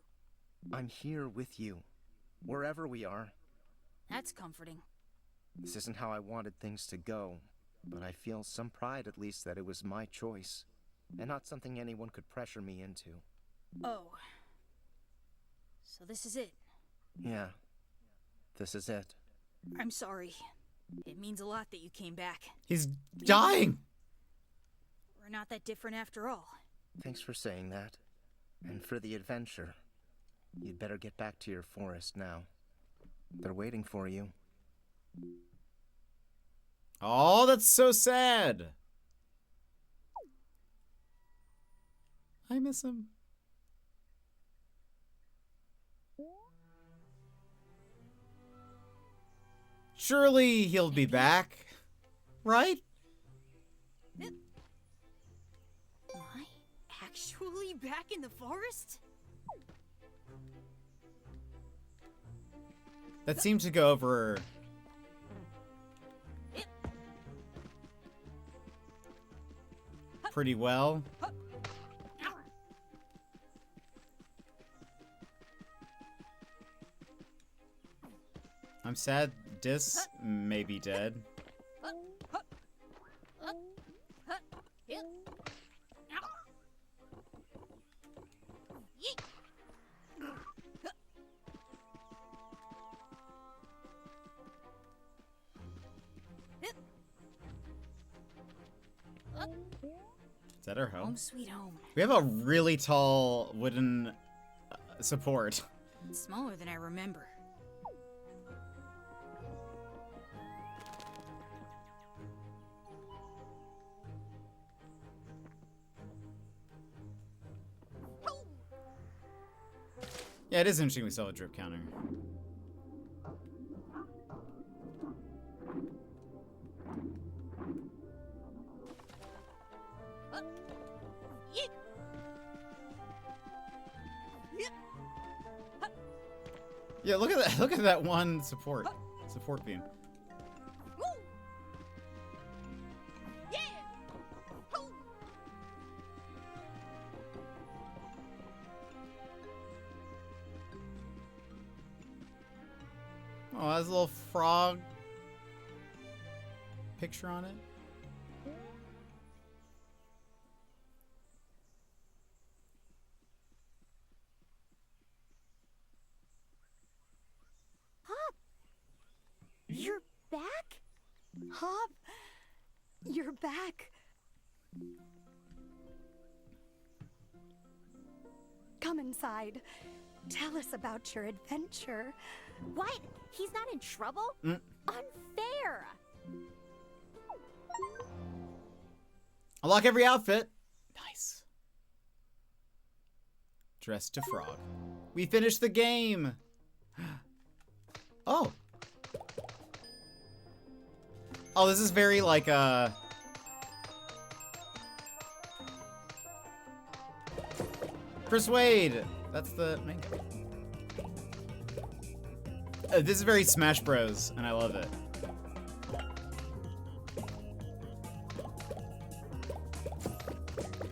I'm here with you, wherever we are. That's comforting. This isn't how I wanted things to go, but I feel some pride at least that it was my choice, and not something anyone could pressure me into. Oh. So this is it. Yeah, this is it. I'm sorry. It means a lot that you came back. He's dying. We're not that different after all. Thanks for saying that. And for the adventure. You'd better get back to your forest now. They're waiting for you. Oh, that's so sad. I miss him. Surely he'll be back, right? Am I actually back in the forest? That seemed to go over pretty well. I'm sad Dis may be dead. Is that our home? Home sweet home. We have a really tall wooden support. It's smaller than I remember. Yeah, it is interesting we still have a drip counter. Yeah, look at that! Look at that one support beam. Oh, has a little frog picture on it. Hop! You're back? Hop! You're back. Come inside. Tell us about your adventure. What? He's not in trouble? Unfair! Unlock every outfit. Nice. Dress to frog. We finished the game. Oh. Oh, this is very like Persuade. That's the main guy. This is very Smash Bros, and I love it.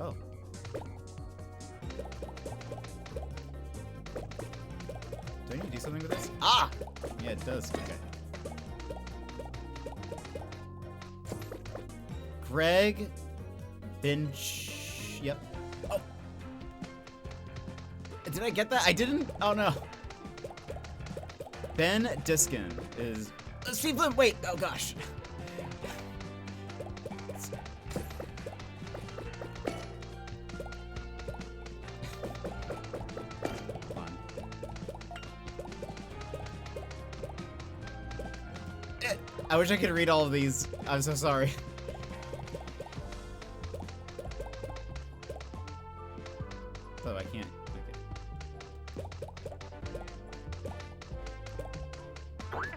Oh. Do I need to do something with this? Ah! Yeah, it does. Okay. Greg Bench. Yep. Oh. Did I get that? I didn't? Oh no. Ben Diskin is... Steve Lim, wait! Oh, gosh. I wish I could read all of these. I'm so sorry. Oh, I can't. Okay.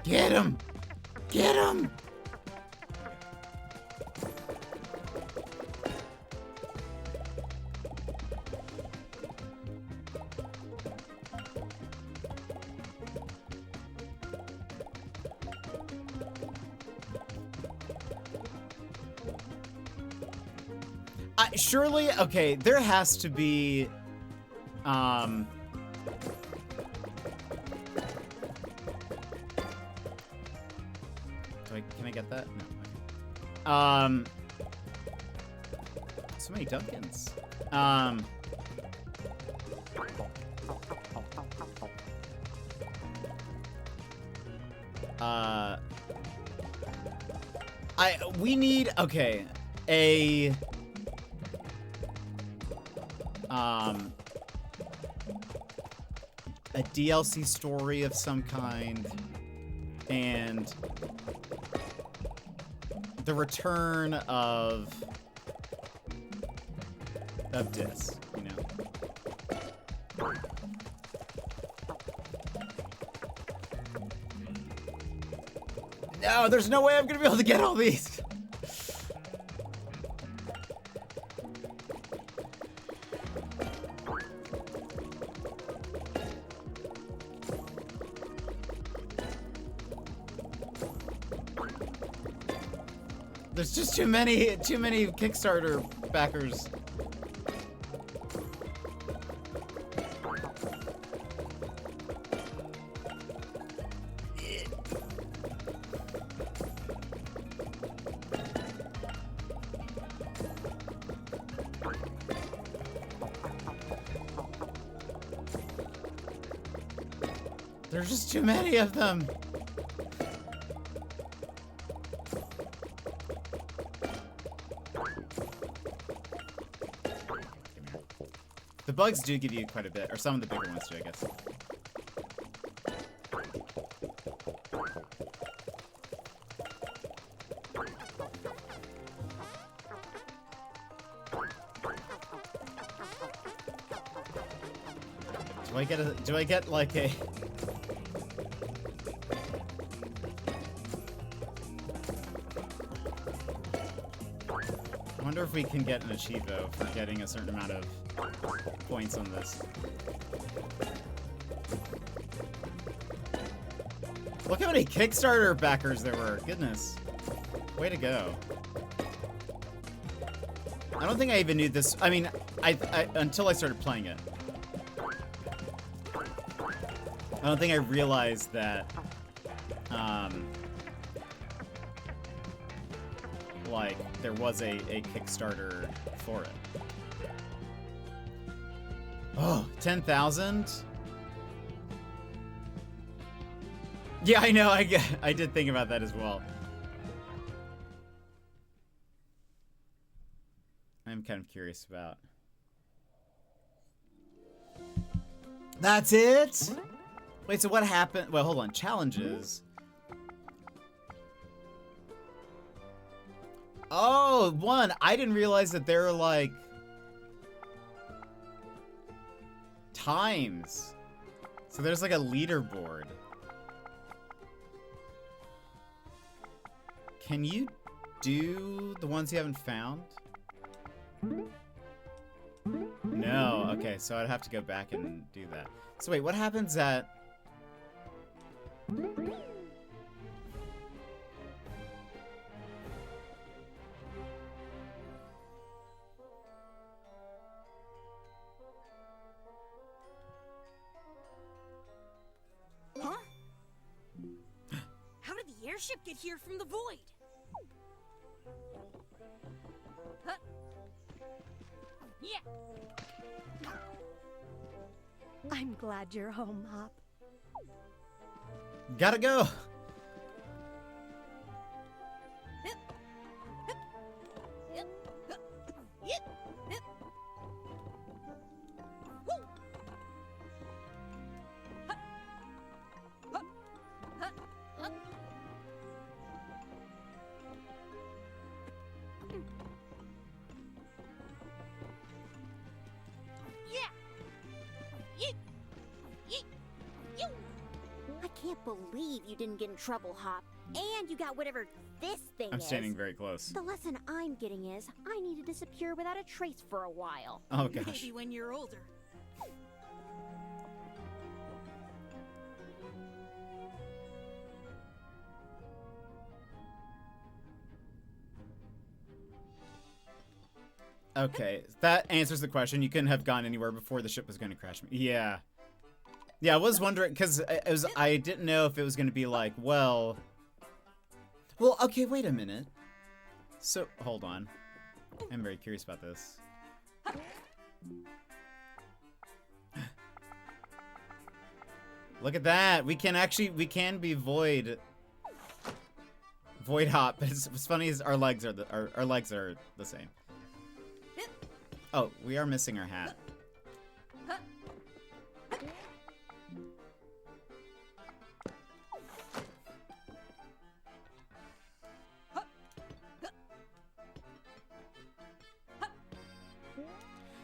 Get him! Get him! Surely, okay, there has to be, can I get that? No. So many Duncans. We need, okay, a DLC story of some kind, and the return of this, you know. No, there's no way I'm gonna be able to get all these. There's just too many Kickstarter backers. There's just too many of them. The bugs do give you quite a bit, or some of the bigger ones do, I guess. Do I get like a... I wonder if we can get an achievo for getting a certain amount of points on this. Look how many Kickstarter backers there were. Goodness. Way to go. I don't think I even knew this. I mean, until I started playing it. I don't think I realized that, like, there was a Kickstarter for it. Oh, 10,000? Yeah, I know, I did think about that as well. I'm kind of curious about. That's it? Wait, so what happened? Well, hold on. Challenges. Oh, one. I didn't realize that there are, like, times. So there's, like, a leaderboard. Can you do the ones you haven't found? No. Okay, so I'd have to go back and do that. So wait, what happens at... Huh? How did the airship get here from the void? Huh? Yeah. I'm glad you're home, Hop. Gotta go. I can't believe you didn't get in trouble, Hop. And you got whatever this thing I'm is. standing very close. The lesson I'm getting is I need to disappear without a trace for a while. Oh gosh. Maybe when you're older. Okay, that answers the question. You couldn't have gone anywhere before the ship was going to crash. Yeah. Yeah, I was wondering, because I didn't know if it was going to be like, well, okay, wait a minute. So, hold on. I'm very curious about this. Look at that. We can be void hop. But it's funny is our legs are the same. Oh, we are missing our hat.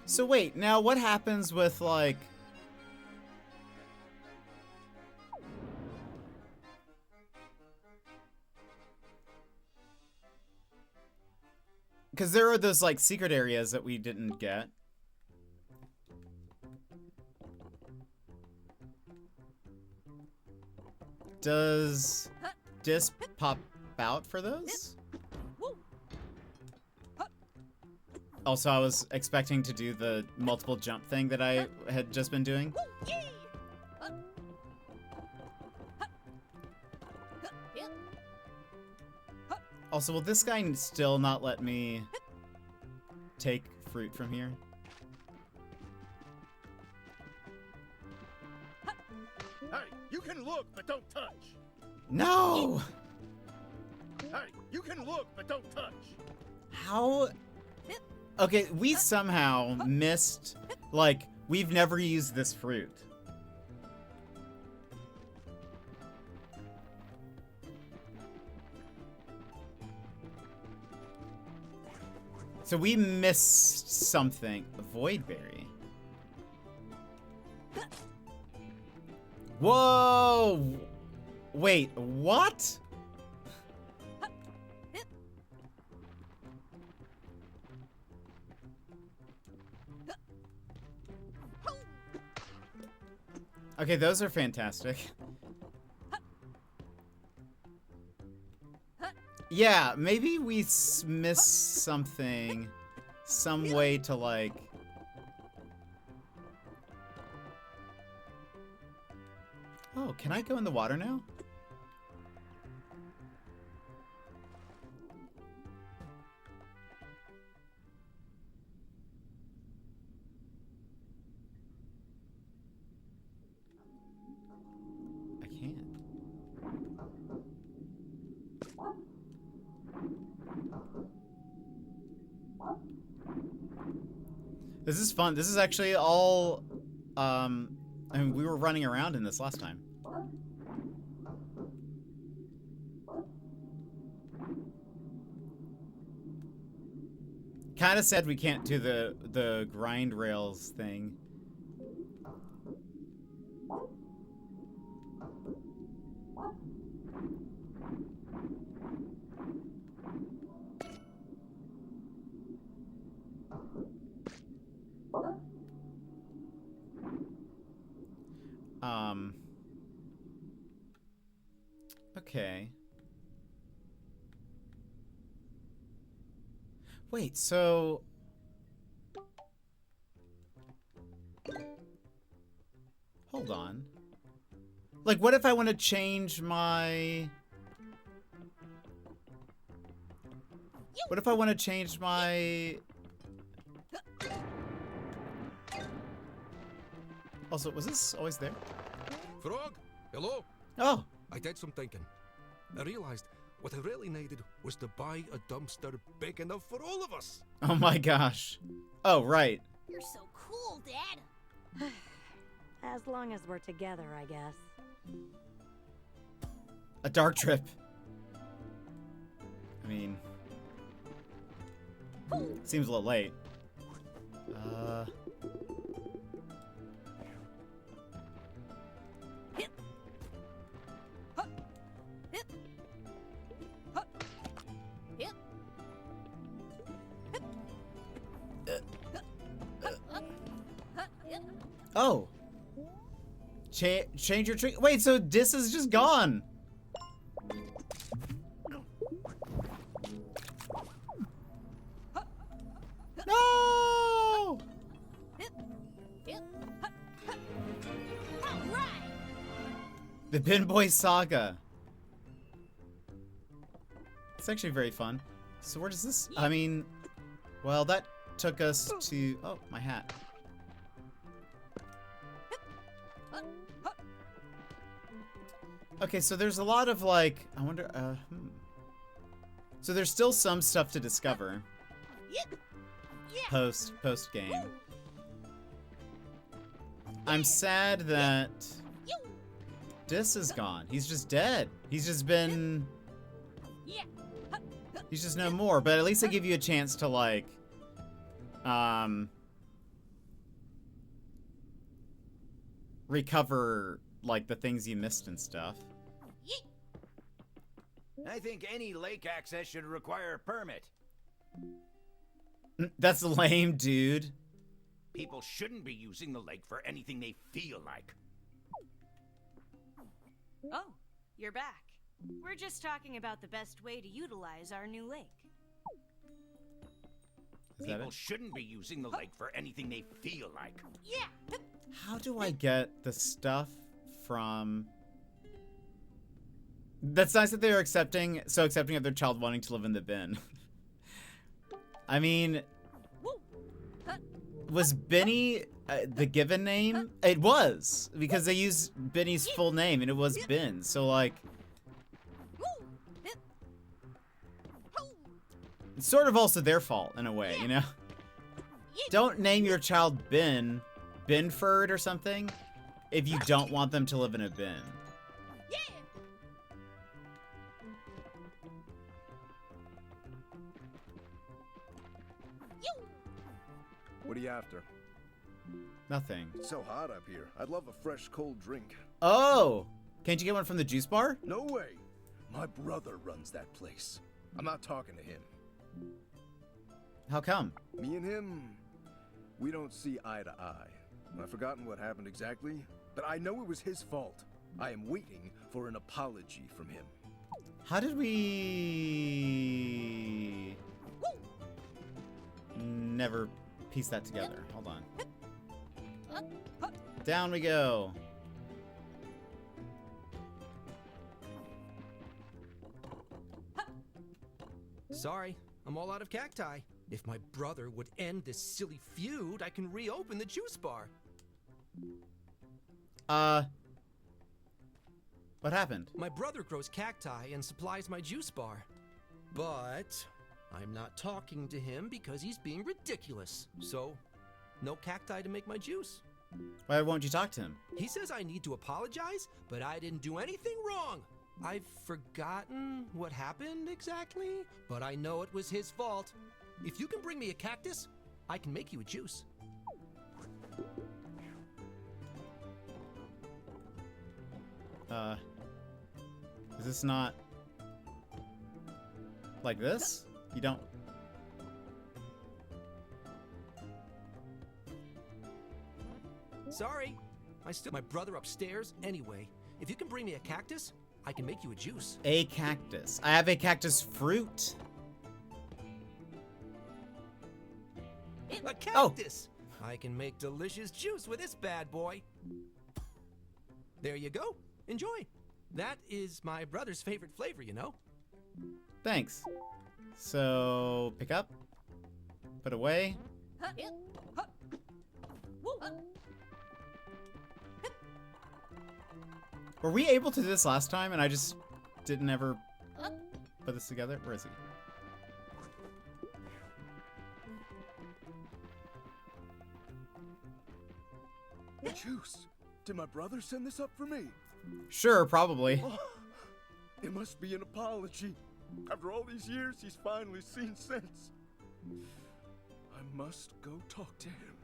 So wait, now what happens with like... Because there are those like secret areas that we didn't get. Does disc pop out for those? Also, I was expecting to do the multiple jump thing that I had just been doing. Also, will this guy still not let me take fruit from here? Hey, you can look, but don't touch. No! Hey, you can look, but don't touch. How? Okay, we somehow missed, like, we've never used this fruit. So we missed something. A void berry. Whoa! Wait, what? Okay, those are fantastic. Yeah, maybe we missed something. Some way to, like... Oh, can I go in the water now? I can't. This is fun. This is actually all, I mean, we were running around in this last time. Kind of said we can't do the grind rails thing. Okay. Wait, so... Hold on. Like, what if I want to change my... What if I want to change my... Also, was this always there? Frog, hello. Oh, I did some thinking. I realized what I really needed was to buy a dumpster big enough for all of us. oh my gosh. Oh, right. You're so cool, Dad. As long as we're together, I guess. A dark trip. I mean, seems a little late. Hip. Hup. Hip. Hup. Hip. Hip. Oh. Change your trick. Wait, so Dis is just gone. No! Alright. The Bin Boy Saga. It's actually very fun. So where does this... I mean... Well, that took us to... Oh, my hat. Okay, so there's a lot of, like... I wonder... So there's still some stuff to discover. Post game. I'm sad that Dis is gone. He's just dead. He's just been... He's just no more. But at least they give you a chance to, like... recover, like, the things you missed and stuff. I think any lake access should require a permit. That's lame, dude. People shouldn't be using the lake for anything they feel like. Oh, you're back. We're just talking about the best way to utilize our new lake. Is that People it? shouldn't be using the lake for anything they feel like. How do I get the stuff from... That's nice that they're accepting of their child wanting to live in the bin. I mean, was Benny the given name? It was, because they used Benny's full name, and it was Ben. So, like, it's sort of also their fault, in a way, you know? Don't name your child Ben, Benford or something, if you don't want them to live in a bin. What are you after? Nothing. It's so hot up here. I'd love a fresh, cold drink. Oh! Can't you get one from the juice bar? No way. My brother runs that place. I'm not talking to him. How come? Me and him, we don't see eye to eye. I've forgotten what happened exactly, but I know it was his fault. I am waiting for an apology from him. How did we... Never piece that together. Hold on. Down we go. Sorry, I'm all out of cacti. If my brother would end this silly feud, I can reopen the juice bar. What happened? My brother grows cacti and supplies my juice bar. But I'm not talking to him because he's being ridiculous. So, no cacti to make my juice. Why won't you talk to him? He says I need to apologize, but I didn't do anything wrong. I've forgotten what happened exactly, but I know it was his fault. If you can bring me a cactus, I can make you a juice. Is this not like this? You don't... Sorry, I still my brother upstairs anyway. If you can bring me a cactus, I can make you a juice. A cactus. I have a cactus fruit. A cactus! Oh. I can make delicious juice with this bad boy. There you go. Enjoy. That is my brother's favorite flavor, you know. Thanks. So, pick up. Put away. Were we able to do this last time and I just didn't ever put this together? Where is he? Juice, did my brother send this up for me? Sure, probably. Oh, it must be an apology. After all these years, he's finally seen sense. I must go talk to him.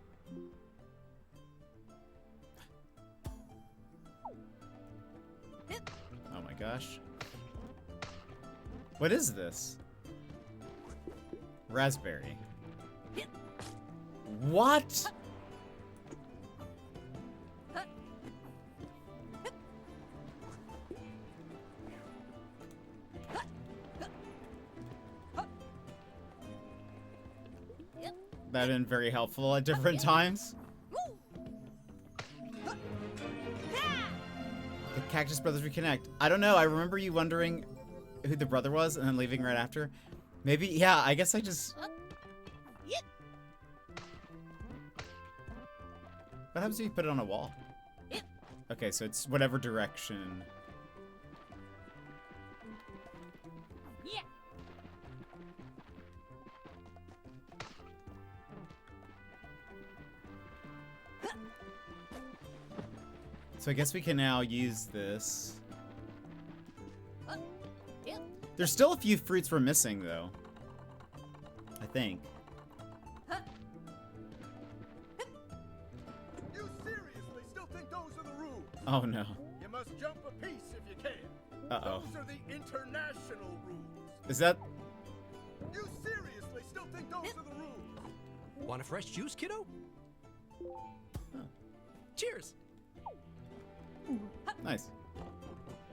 Oh my gosh. What is this? Raspberry. What? That been very helpful at different times. The Cactus Brothers reconnect. I don't know. I remember you wondering who the brother was and then leaving right after. Maybe, yeah, I guess I just... What happens if you put it on a wall? Okay, so it's whatever direction. So I guess we can now use this. There's still a few fruits we're missing, though. I think. You seriously still think those are the rules? Oh, no. You must jump a piece if you can. Uh-oh. Those are the international rules. Is that... You seriously still think those are the rules? Want a fresh juice, kiddo? Oh. Cheers. Nice.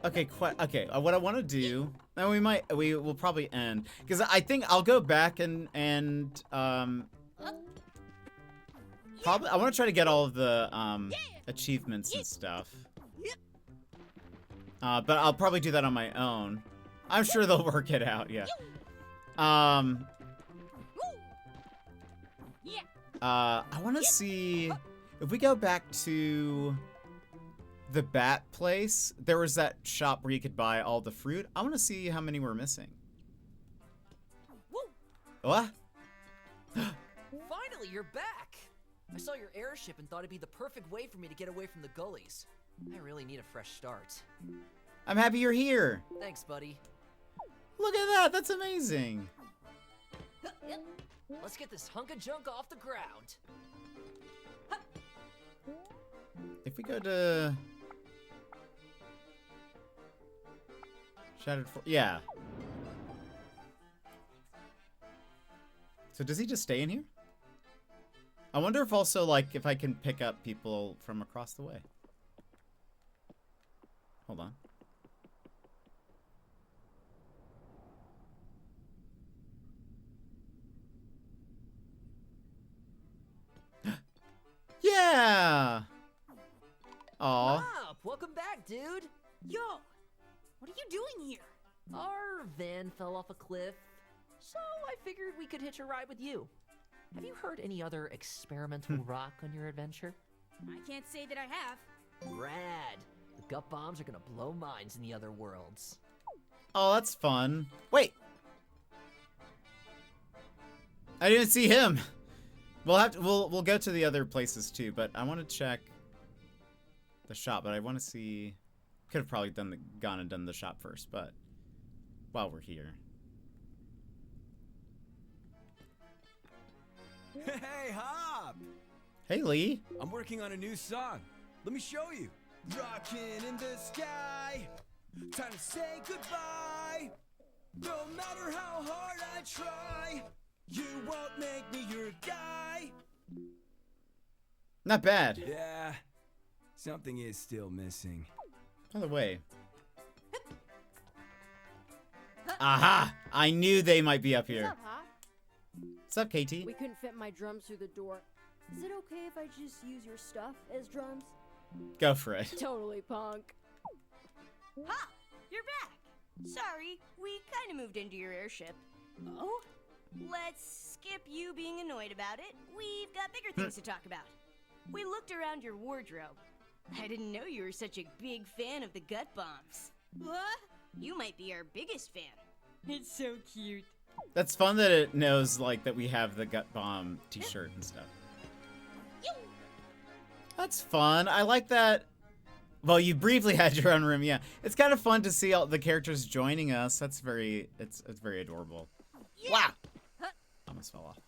Okay, okay. What I want to do, and we will probably end because I think I'll go back and probably I want to try to get all of the achievements and stuff. But I'll probably do that on my own. I'm sure they'll work it out. Yeah. I want to see if we go back to the bat place. There was that shop where you could buy all the fruit. I want to see how many we're missing. What? Finally, you're back! I saw your airship and thought it'd be the perfect way for me to get away from the gullies. I really need a fresh start. I'm happy you're here. Thanks, buddy. Look at that. That's amazing. Let's get this hunk of junk off the ground. If we go to... Shattered for... Yeah. So does he just stay in here? I wonder if also, like, if I can pick up people from across the way. Hold on. Yeah! Aw. Up! Welcome back, dude! Yo! What are you doing here? Our van fell off a cliff, so I figured we could hitch a ride with you. Have you heard any other experimental rock on your adventure? I can't say that I have. Rad! The gut bombs are gonna blow minds in the other worlds. Oh, that's fun. Wait! I didn't see him! We'll go to the other places too, but I want to check the shop, but I want to see... Could have probably gone and done the shop first, but while we're here. Hey, Hop! Hey, Lee. I'm working on a new song. Let me show you. Rockin' in the sky. Time to say goodbye. No matter how hard I try, you won't make me your guy. Not bad. Yeah, something is still missing. By the way. Aha! I knew they might be up here. What's up, Hop? What's up, KT? We couldn't fit my drums through the door. Is it okay if I just use your stuff as drums? Go for it. Totally, punk. Ha! You're back! Sorry, we kinda moved into your airship. Oh? Let's skip you being annoyed about it. We've got bigger things to talk about. We looked around your wardrobe. I didn't know you were such a big fan of the gut bombs. What? You might be our biggest fan. It's so cute. That's fun that it knows, like, that we have the gut bomb t-shirt and stuff. That's fun. I like that. Well, you briefly had your own room, yeah. It's kind of fun to see all the characters joining us. That's very, it's very adorable. Wow! Almost fell off.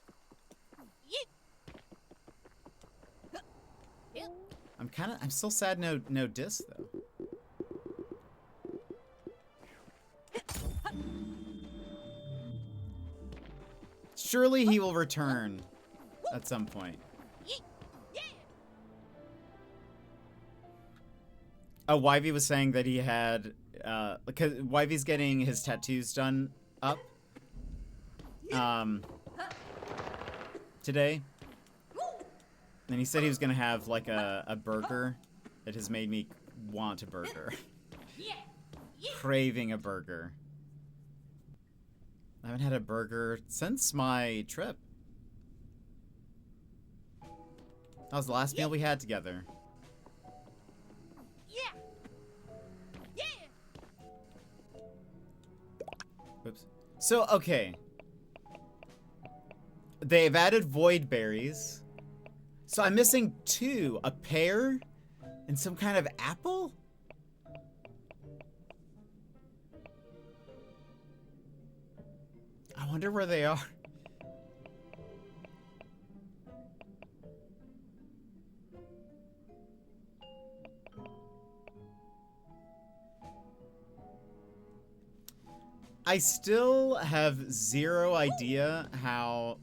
I'm still sad no disc, though. Surely he will return at some point. Oh, Wivey was saying that he had, because Wivey's getting his tattoos done up, today. And he said he was gonna have, like, a burger. It has made me want a burger. Craving a burger. I haven't had a burger since my trip. That was the last meal we had together. Oops. So, okay. They've added void berries. So I'm missing 2. A pear and some kind of apple? I wonder where they are. I still have zero idea how...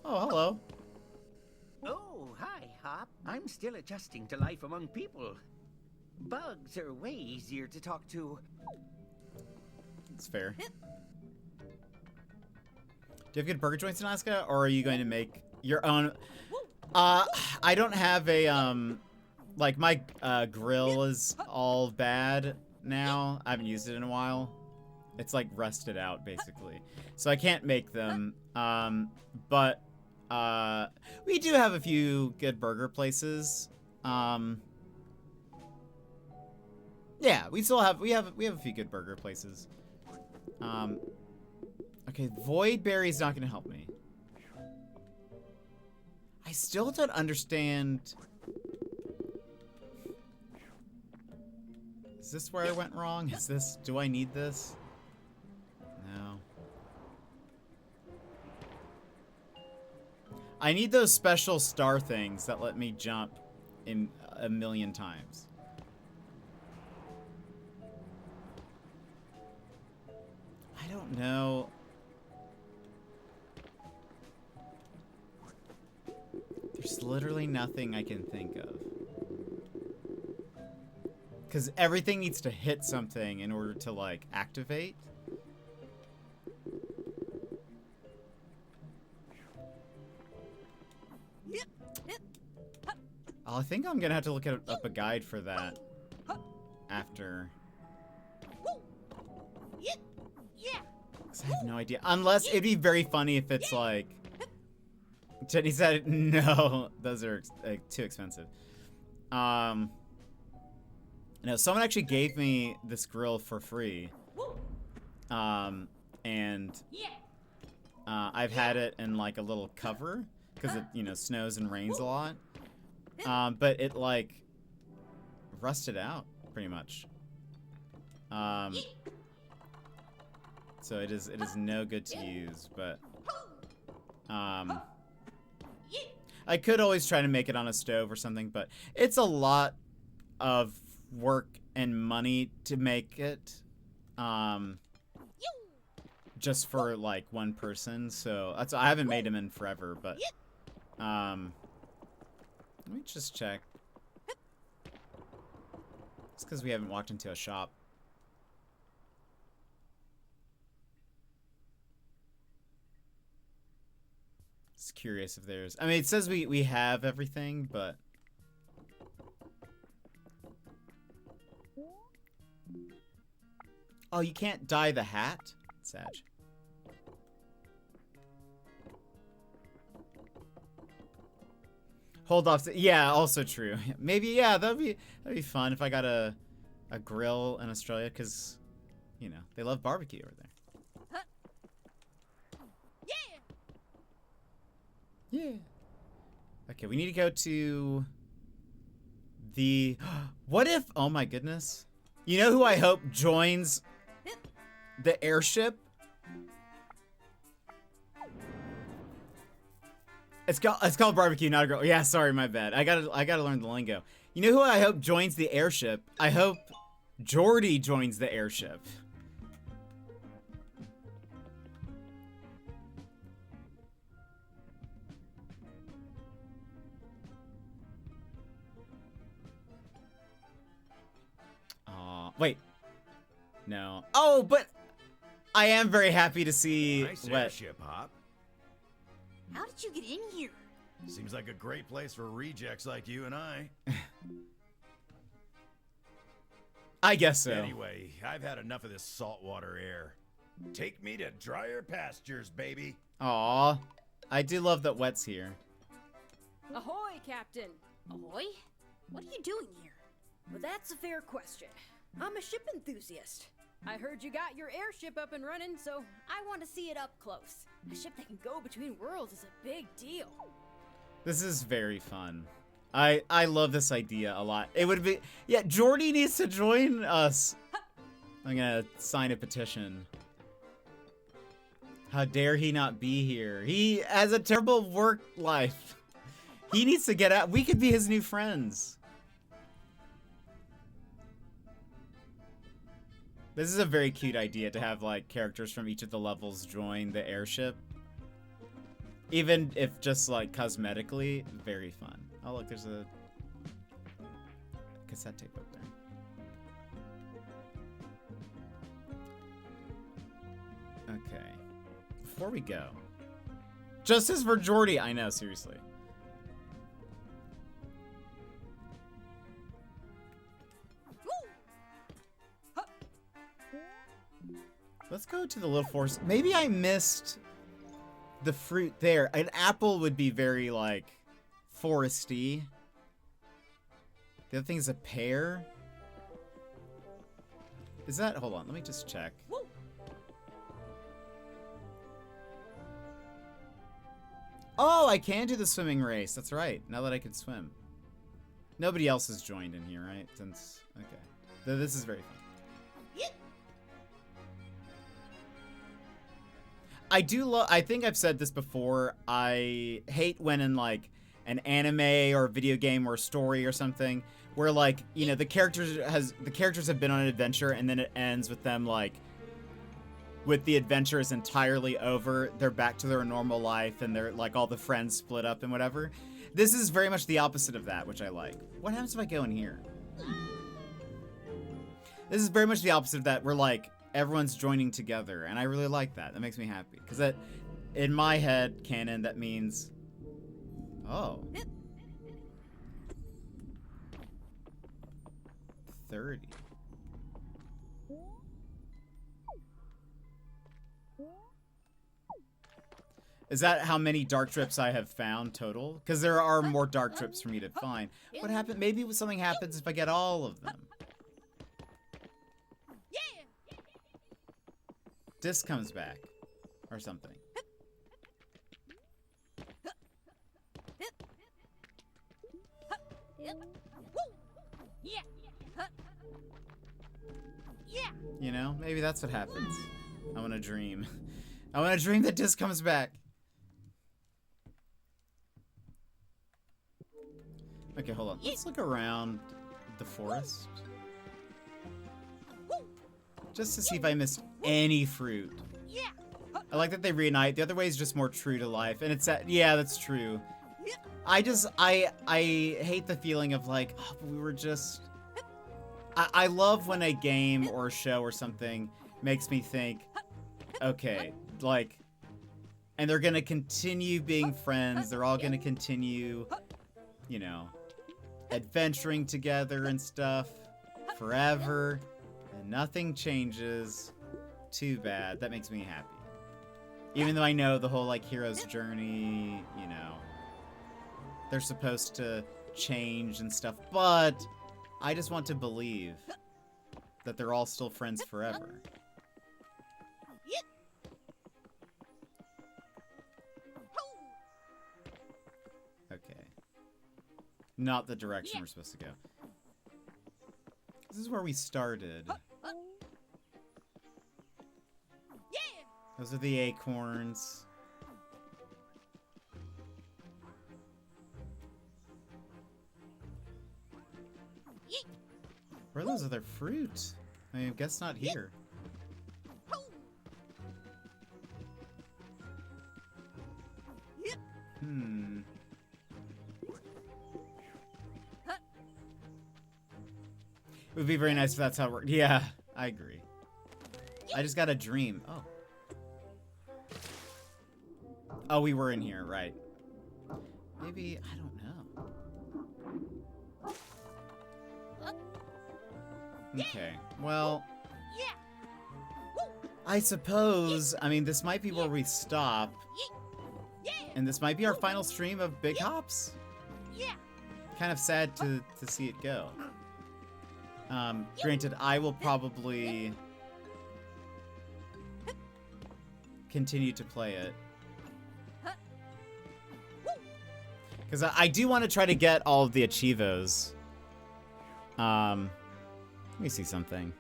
Oh, hello. Oh, hi, Hop. I'm still adjusting to life among people. Bugs are way easier to talk to. It's fair. Do you have good burger joints in Alaska, or are you going to make your own? I don't have a, like, my grill is all bad now. I haven't used it in a while. It's, like, rusted out, basically. So I can't make them. But we do have a few good burger places. Yeah, we have a few good burger places. Okay, void berry's not gonna help me. I still don't understand. Is this where I went wrong? Is this, do I need this? No. I need those special star things that let me jump in a million times. I don't know. There's literally nothing I can think of. Because everything needs to hit something in order to, like, activate. I think I'm gonna have to look up a guide for that after. Because I have no idea. Unless it'd be very funny if it's like. Jenny said, no, those are too expensive. No, someone actually gave me this grill for free. And I've had it in like a little cover because it, you know, snows and rains a lot. But it like rusted out pretty much. So it is no good to use, but I could always try to make it on a stove or something, but it's a lot of work and money to make it just for like one person. So that's, I haven't made them in forever, but let me just check. It's because we haven't walked into a shop. Just curious if there's, I mean, it says we have everything, but oh, you can't dye the hat? Sag. Hold off. Yeah, also true. Maybe, yeah, that'd be fun if I got a grill in Australia, because, you know, they love barbecue over there. Yeah. Okay, we need to go to the... What if... Oh my goodness. You know who I hope joins the airship? It's called barbecue, not a grill. Yeah, sorry, my bad. I gotta learn the lingo. You know who I hope joins the airship? I hope Jordy joins the airship. Wait. No. Oh, but I am very happy to see Nice airship, Hop. How did you get in here? Seems like a great place for rejects like you and I. I guess so. Anyway, I've had enough of this saltwater air. Take me to drier pastures, baby. Aw. I do love that Wet's here. Ahoy, Captain! Ahoy? What are you doing here? Well, that's a fair question. I'm a ship enthusiast. I heard you got your airship up and running, so I want to see it up close. A ship that can go between worlds is a big deal. This is very fun. I love this idea a lot. It would be... Yeah, Jordy needs to join us. I'm gonna sign a petition. How dare he not be here? He has a terrible work life. He needs to get out. We could be his new friends. This is a very cute idea to have, like, characters from each of the levels join the airship. Even if just, like, cosmetically, very fun. Oh, look, there's a cassette tape up there. Okay. Before we go. Justice for Jordy! I know, seriously. Let's go to the little forest. Maybe I missed the fruit there. An apple would be very, like, foresty. The other thing is a pear. Is that... Hold on, let me just check. Oh, I can do the swimming race. That's right, now that I can swim. Nobody else has joined in here, right? Since... Okay. This is very fun. I do love... I think I've said this before. I hate when in, like, an anime or a video game or a story or something where, like, you know, the characters have been on an adventure and then it ends with them, like, with the adventure is entirely over. They're back to their normal life and they're, like, all the friends split up and whatever. This is very much the opposite of that, which I like. What happens if I go in here? This is very much the opposite of that. We're, like... Everyone's joining together, and I really like that. That makes me happy. Because that, in my head canon, that means... Oh. 30. Is that how many dark trips I have found total? Because there are more dark trips for me to find. What happened? Maybe something happens if I get all of them. Disc comes back. Or something. You know, maybe that's what happens. I want to dream. I want to dream that Disc comes back. Okay, hold on. Let's look around the forest. Just to see if I missed any fruit. I like that they reunite. The other way is just more true to life. And it's yeah, that's true. I hate the feeling of like, oh, we were just... I love when a game or a show or something makes me think, okay, like, and they're gonna continue being friends. They're all gonna continue, you know, adventuring together and stuff forever. And nothing changes. Too bad. That makes me happy. Even though I know the whole, like, hero's journey, you know. they're supposed to change and stuff, but I just want to believe that they're all still friends forever. Okay. Not the direction we're supposed to go. This is where we started. Those are the acorns. Where are those other fruit? I mean, I guess not here. Hmm. It would be very nice if that's how it worked. Yeah, I agree. I just got a dream. Oh. Oh, we were in here, right. Maybe, I don't know. Okay, well... I suppose, I mean, this might be where we stop. And this might be our final stream of Big Hops. Kind of sad to see it go. Granted, I will probably continue to play it. Because I do want to try to get all of the achievos. Let me see something.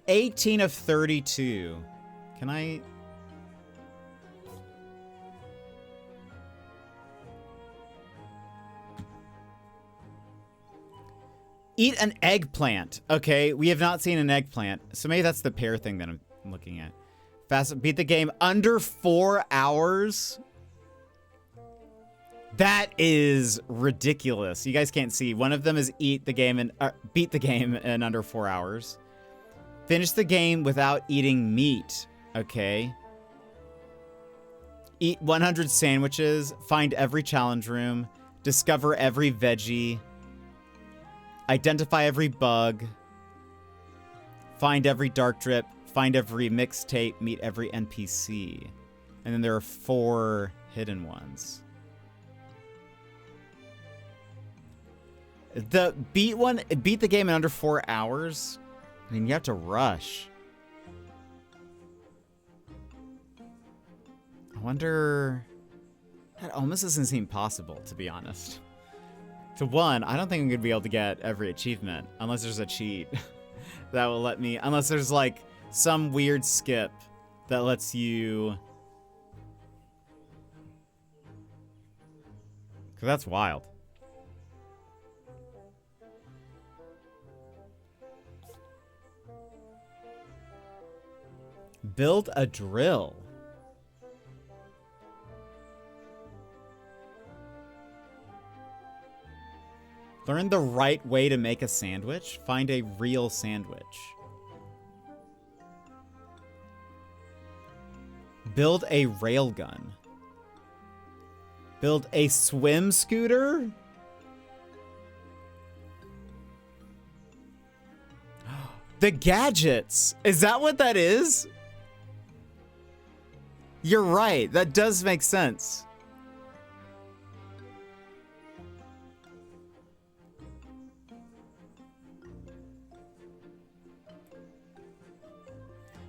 $18 of 32. Can I... Eat an eggplant. Okay, we have not seen an eggplant. So maybe that's the pear thing that I'm looking at. Fast, beat the game under 4 hours. That is ridiculous. You guys can't see. One of them is beat the game in under 4 hours. Finish the game without eating meat. Okay. Eat 100 sandwiches. Find every challenge room. Discover every veggie. Identify every bug. Find every dark drip. Find every mixtape. Meet every NPC. And then there are 4 hidden ones. The beat the game in under 4 hours. I mean, you have to rush. I wonder... That almost doesn't seem possible, to be honest. To one, I don't think I'm going to be able to get every achievement. Unless there's a cheat that will let me... Unless there's, like, some weird skip that lets you... Because that's wild. Build a drill. Learn the right way to make a sandwich. Find a real sandwich. Build a railgun. Build a swim scooter. The gadgets. Is that what that is? You're right. That does make sense.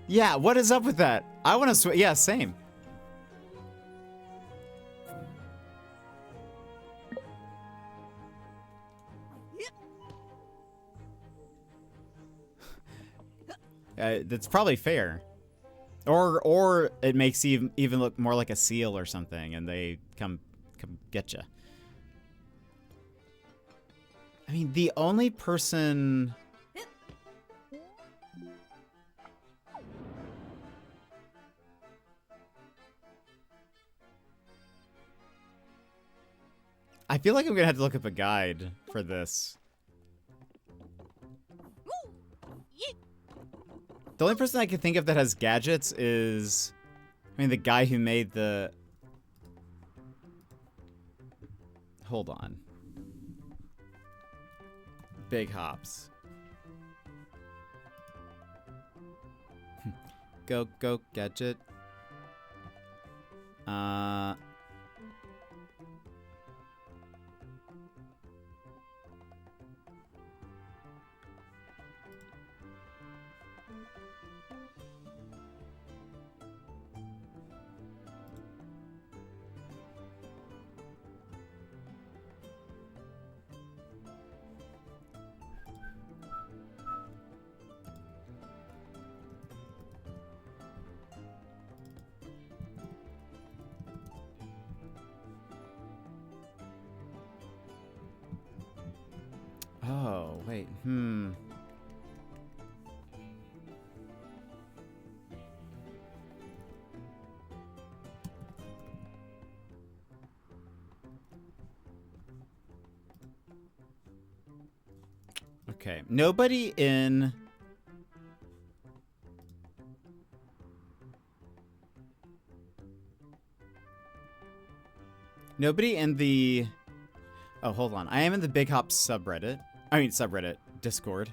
Yeah, what is up with that? I want to swim. Yeah, same. That's probably fair. Or it makes you even look more like a seal or something, and they come get you. I mean, the only person... I feel like I'm gonna have to look up a guide for this. The only person I can think of that has gadgets is... I mean, the guy who made the... Hold on. Big Hops. go, gadget. Oh, wait. Okay. Nobody in... Nobody in the... Oh, hold on. I am in the Big Hops subreddit. I mean, subreddit. Discord.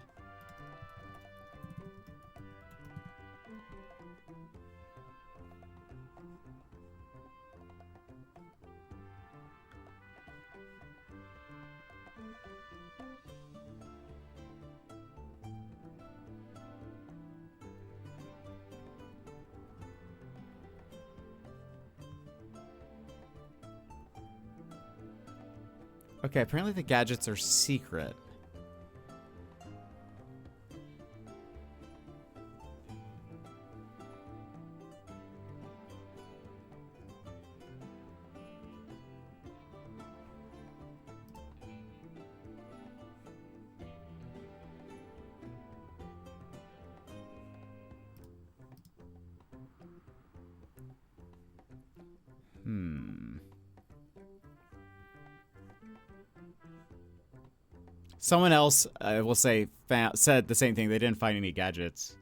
Okay, apparently the gadgets are secret. Someone else, I will say, said the same thing. They didn't find any gadgets.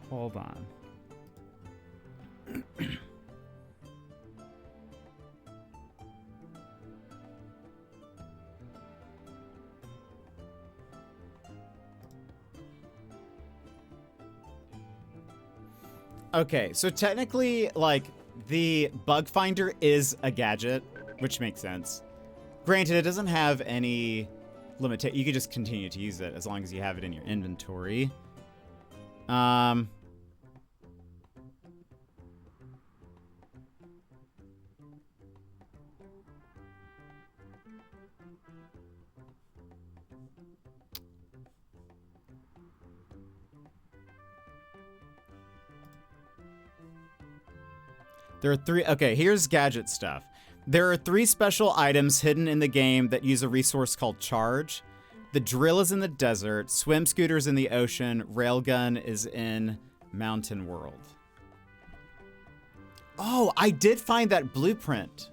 Hold on. Okay, so technically, like, the bug finder is a gadget, which makes sense. Granted, it doesn't have any limitation. You can just continue to use it as long as you have it in your inventory. There are three. Okay, here's gadget stuff. There are 3 special items hidden in the game that use a resource called charge. The drill is in the desert, swim scooters in the ocean, railgun is in mountain world. Oh, I did find that blueprint.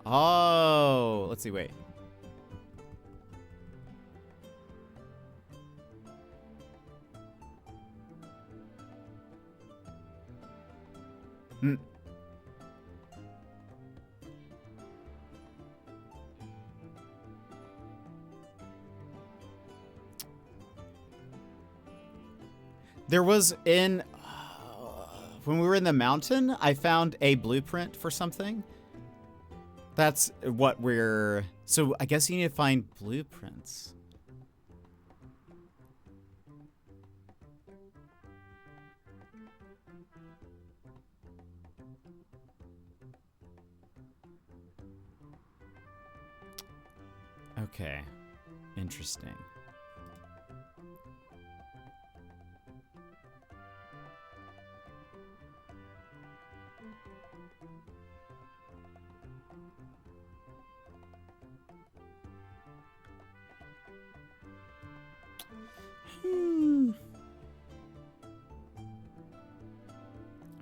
Oh, let's see, wait. There was in... when we were in the mountain, I found a blueprint for something. That's what we're... So I guess you need to find blueprints. Okay. Interesting.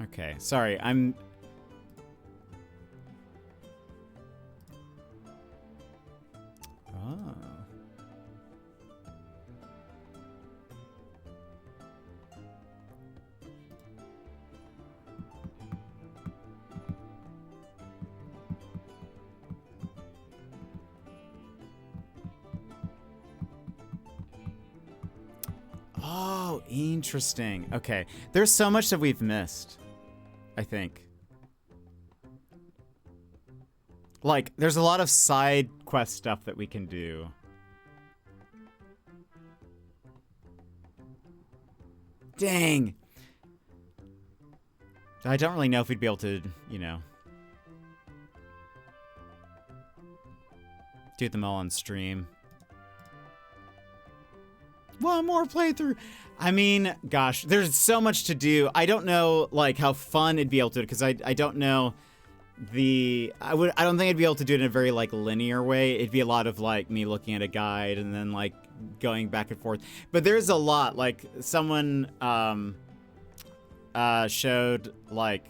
Okay, sorry, I'm Oh, interesting. Okay. There's so much that we've missed, I think. Like, there's a lot of side quest stuff that we can do. Dang. I don't really know if we'd be able to, you know, do them all on stream. One more playthrough. I mean, gosh, there's so much to do. I don't know, like, how fun it'd be able to do it, because I don't know I don't think I'd be able to do it in a very, like, linear way. It'd be a lot of, like, me looking at a guide and then, like, going back and forth. But there's a lot. Like, someone showed, like,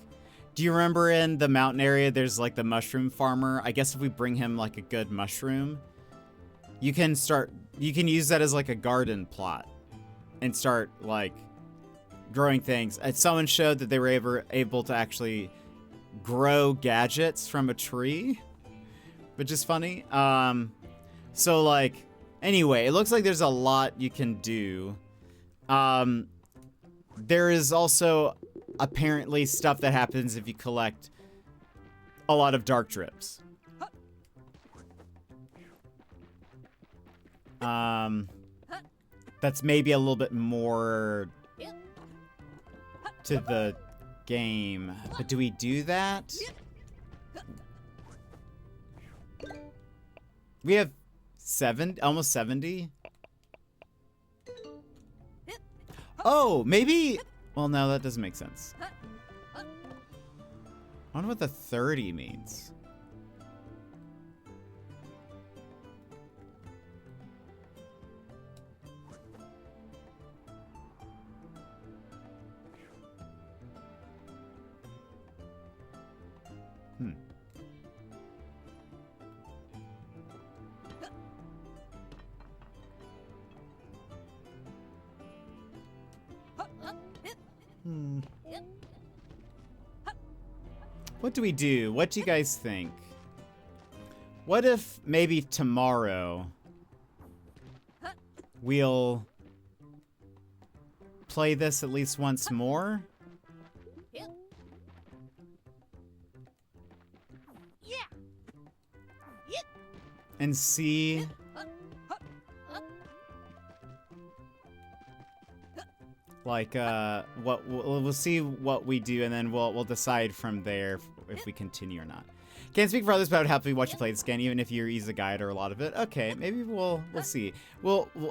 do you remember in the mountain area there's, like, the mushroom farmer? I guess if we bring him, like, a good mushroom, you can use that as, like, a garden plot and start, like, growing things. And someone showed that they were able to actually grow gadgets from a tree, which is funny. So, like, anyway, it looks like there's a lot you can do. There is also apparently stuff that happens if you collect a lot of dark drips. That's maybe a little bit more to the game. But do we do that? We have almost 70. Oh, maybe. Well, no, that doesn't make sense. I wonder what the 30 means. What do we do? What do you guys think? What if maybe tomorrow we'll play this at least once more? And see like what we'll see what we do, and then we'll decide from there if we continue or not. Can't speak for others, but I would happily watch you play this game, even if you use a guide or a lot of it. Okay, maybe we'll see.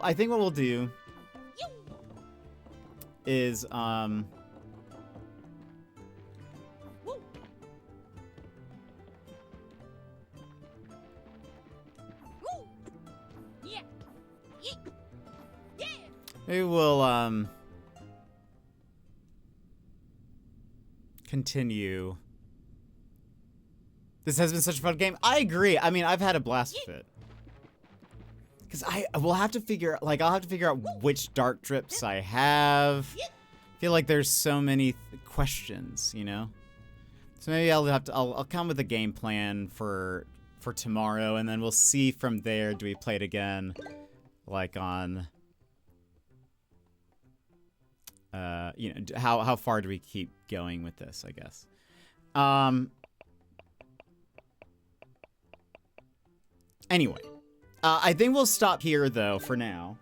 I think what we'll do is maybe we'll continue. This has been such a fun game. I agree. I mean, I've had a blast with it. Because we'll have to figure, like, I'll have to figure out which dark drips I have. I feel like there's so many questions, you know? So maybe I'll come with a game plan for tomorrow, and then we'll see from there, do we play it again, like, on, you know, how far do we keep going with this, I guess. Anyway, I think we'll stop here, though, for now.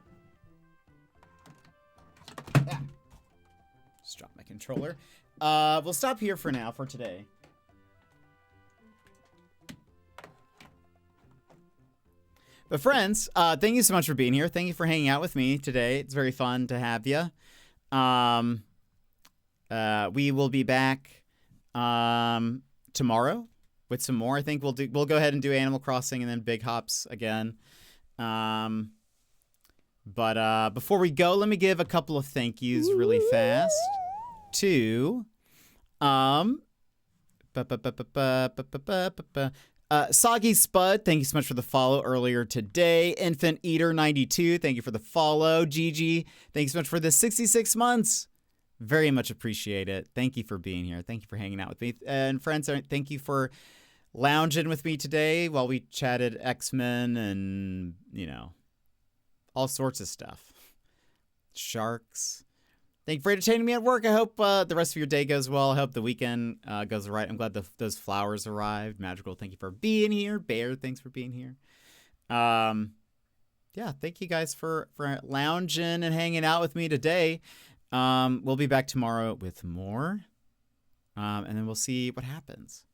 Just drop my controller. We'll stop here for now, for today. But friends, thank you so much for being here. Thank you for hanging out with me today. It's very fun to have you. We will be back tomorrow with some more. I think we'll go ahead and do Animal Crossing and then Big Hops again. But before we go, let me give a couple of thank yous really fast to Soggy Spud, thank you so much for the follow earlier today. Infant Eater 92, thank you for the follow. Gigi, thank you so much for the 66 months. Very much appreciate it. Thank you for being here. Thank you for hanging out with me. And friends, thank you for lounging with me today while we chatted X-Men and, you know, all sorts of stuff. Sharks. Thank you for entertaining me at work. I hope the rest of your day goes well. I hope the weekend goes all right. I'm glad those flowers arrived. Magical, thank you for being here. Bear, thanks for being here. Yeah, thank you guys for lounging and hanging out with me today. We'll be back tomorrow with more. And then we'll see what happens.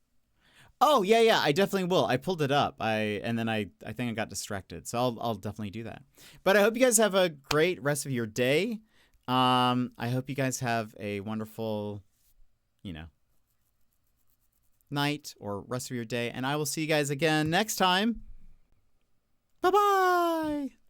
Oh, yeah, I definitely will. I pulled it up. And then I think I got distracted. So I'll definitely do that. But I hope you guys have a great rest of your day. I hope you guys have a wonderful, night or rest of your day. And I will see you guys again next time. Bye-bye.